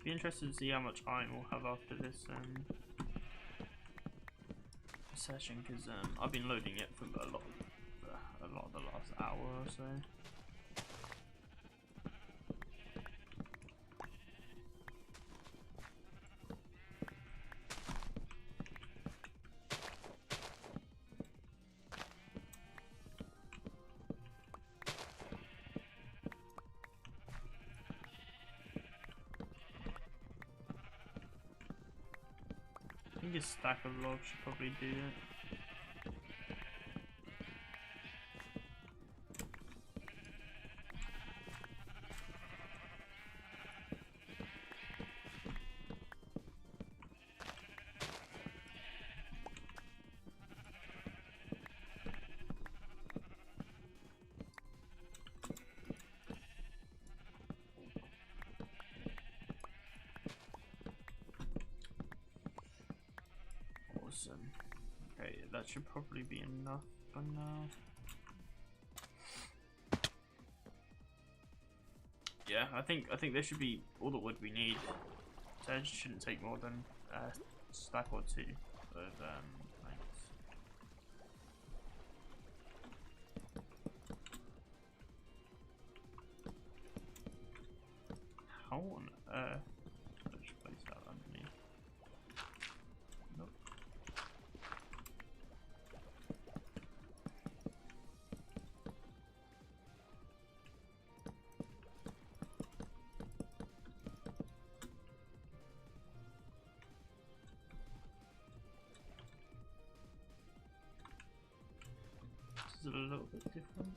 Be interested to see how much iron we'll have after this session, because I've been loading it for a lot of the last hour or so. I think a stack of logs should probably do it. Awesome. Okay, that should probably be enough for now. Yeah, I think this should be all the wood we need. So it shouldn't take more than a stack or two of planks. How on earth? Let's place that underneath. Nope. This is a little bit different.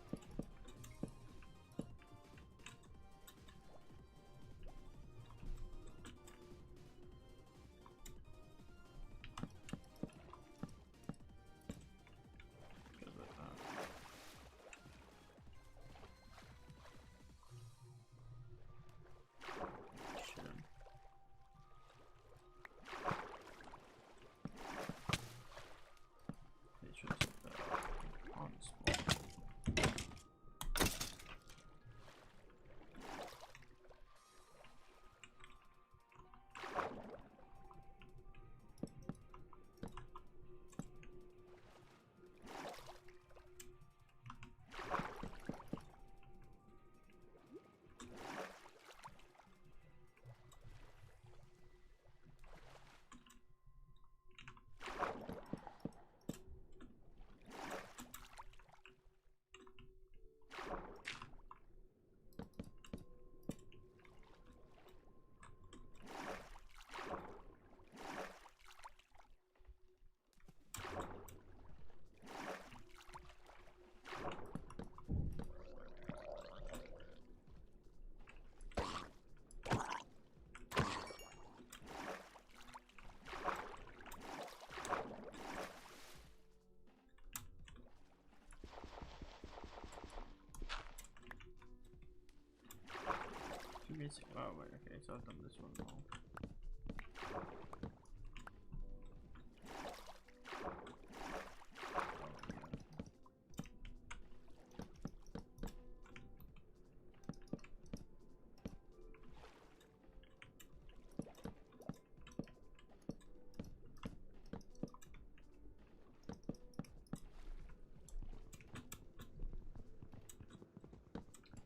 is... Oh, wait, okay, so I've done this one wrong.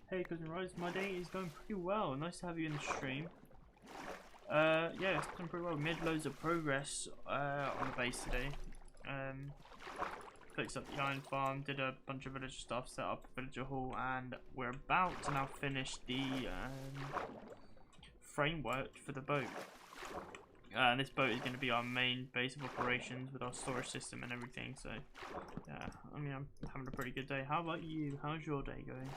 Hey Cousin Rise, my day is going pretty well. Nice to have you in the stream. Yeah, it's going pretty well. We made loads of progress on the base today. Fixed up the iron farm, did a bunch of villager stuff, set up a villager hall, and we're about to now finish the framework for the boat. And this boat is going to be our main base of operations with our storage system and everything. So, yeah, I mean, I'm having a pretty good day. How about you? How's your day going?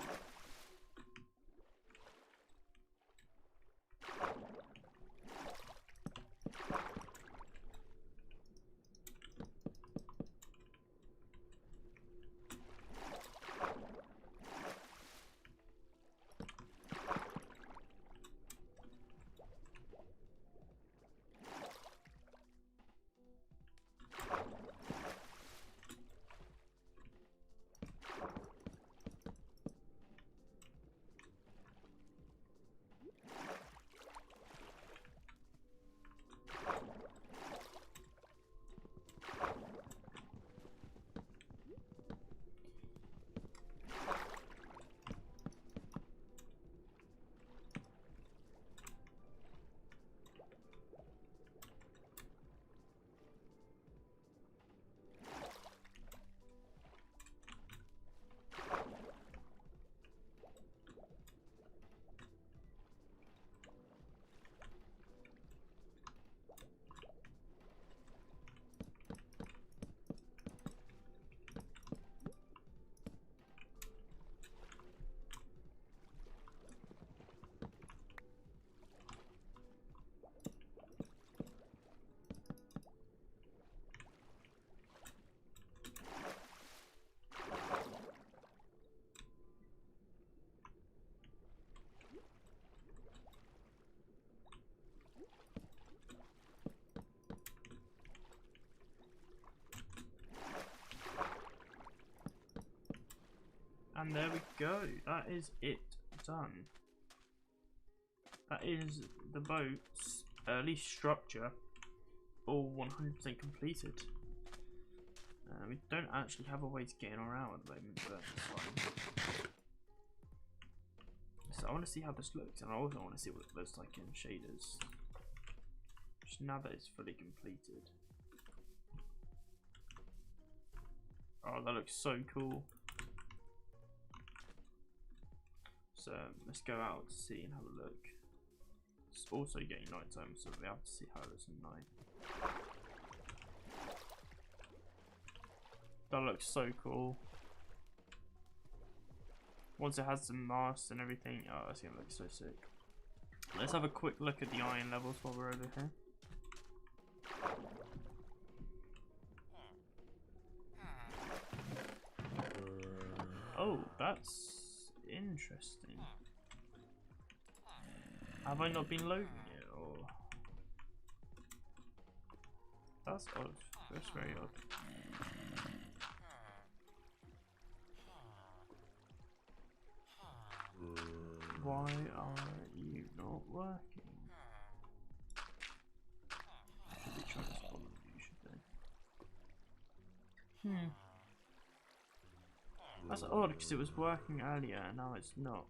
And there we go. That is it done. That is the boat's early structure all 100% completed. We don't actually have a way to get in or out at the moment, but it's fine. So I want to see how this looks, and I also want to see what it looks like in shaders. Just now that it's fully completed. Oh, that looks so cool. So let's go out to see and have a look. It's also getting night time, so we have to see how it looks at night. That looks so cool. Once it has some masts and everything, oh, that's gonna look so sick. Let's have a quick look at the iron levels while we're over here. Oh, that's interesting. Have I not been loading it, or? That's odd. That's very odd. Why are you not working? Should be trying to follow you, should they? That's odd because it was working earlier and now it's not.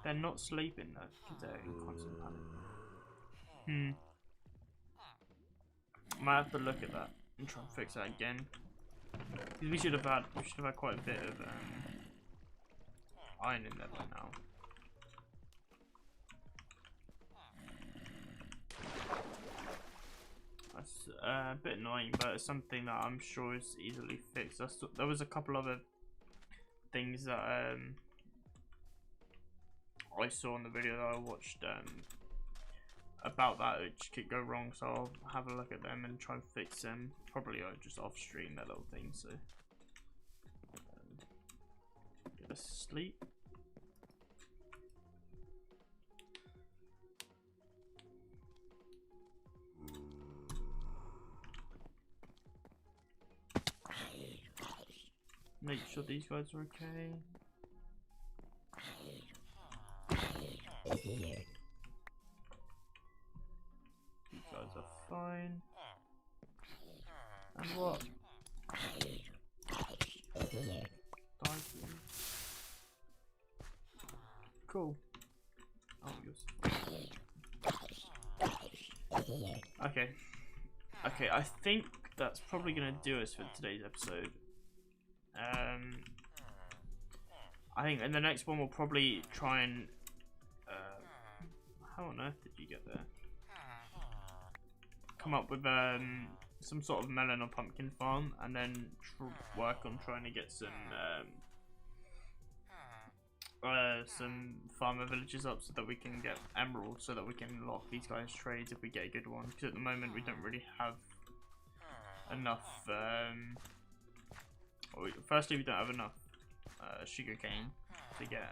They're not sleeping though because they're in constant panic. Might have to look at that and try and fix that again. Because we should have had quite a bit of iron in there by now. That's a bit annoying, but it's something that I'm sure is easily fixed. There was a couple other things that I saw in the video that I watched about that which could go wrong, so I'll have a look at them and try and fix them. Probably just off stream, that little thing. So asleep. Make sure these guys are okay. You guys are fine. And what? Die, please. Cool. Oh, okay. Okay, I think that's probably gonna do us for today's episode. I think in the next one we'll probably try and how on earth did you get there? Come up with some sort of melon or pumpkin farm, and then work on trying to get some farmer villages up so that we can get emeralds, so that we can lock these guys' trades if we get a good one. Because at the moment we don't really have enough. Firstly, we don't have enough sugarcane to get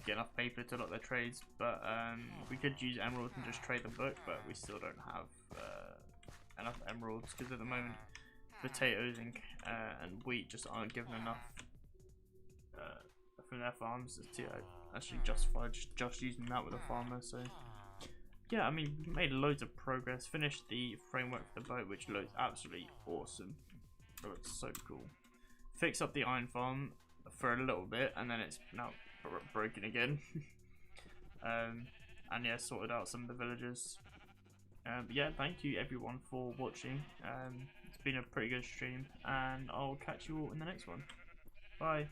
enough paper to lock their trades, but we could use emeralds and just trade the book, but we still don't have enough emeralds because at the moment potatoes and wheat just aren't given enough from their farms to actually justify just using that with a farmer. So yeah, I mean, we made loads of progress, finished the framework for the boat, which looks absolutely awesome. It looks so cool. Fix up the iron farm for a little bit, and then it's now broken again. And yeah, sorted out some of the villagers. Yeah, thank you everyone for watching. It's been a pretty good stream, and I'll catch you all in the next one. Bye.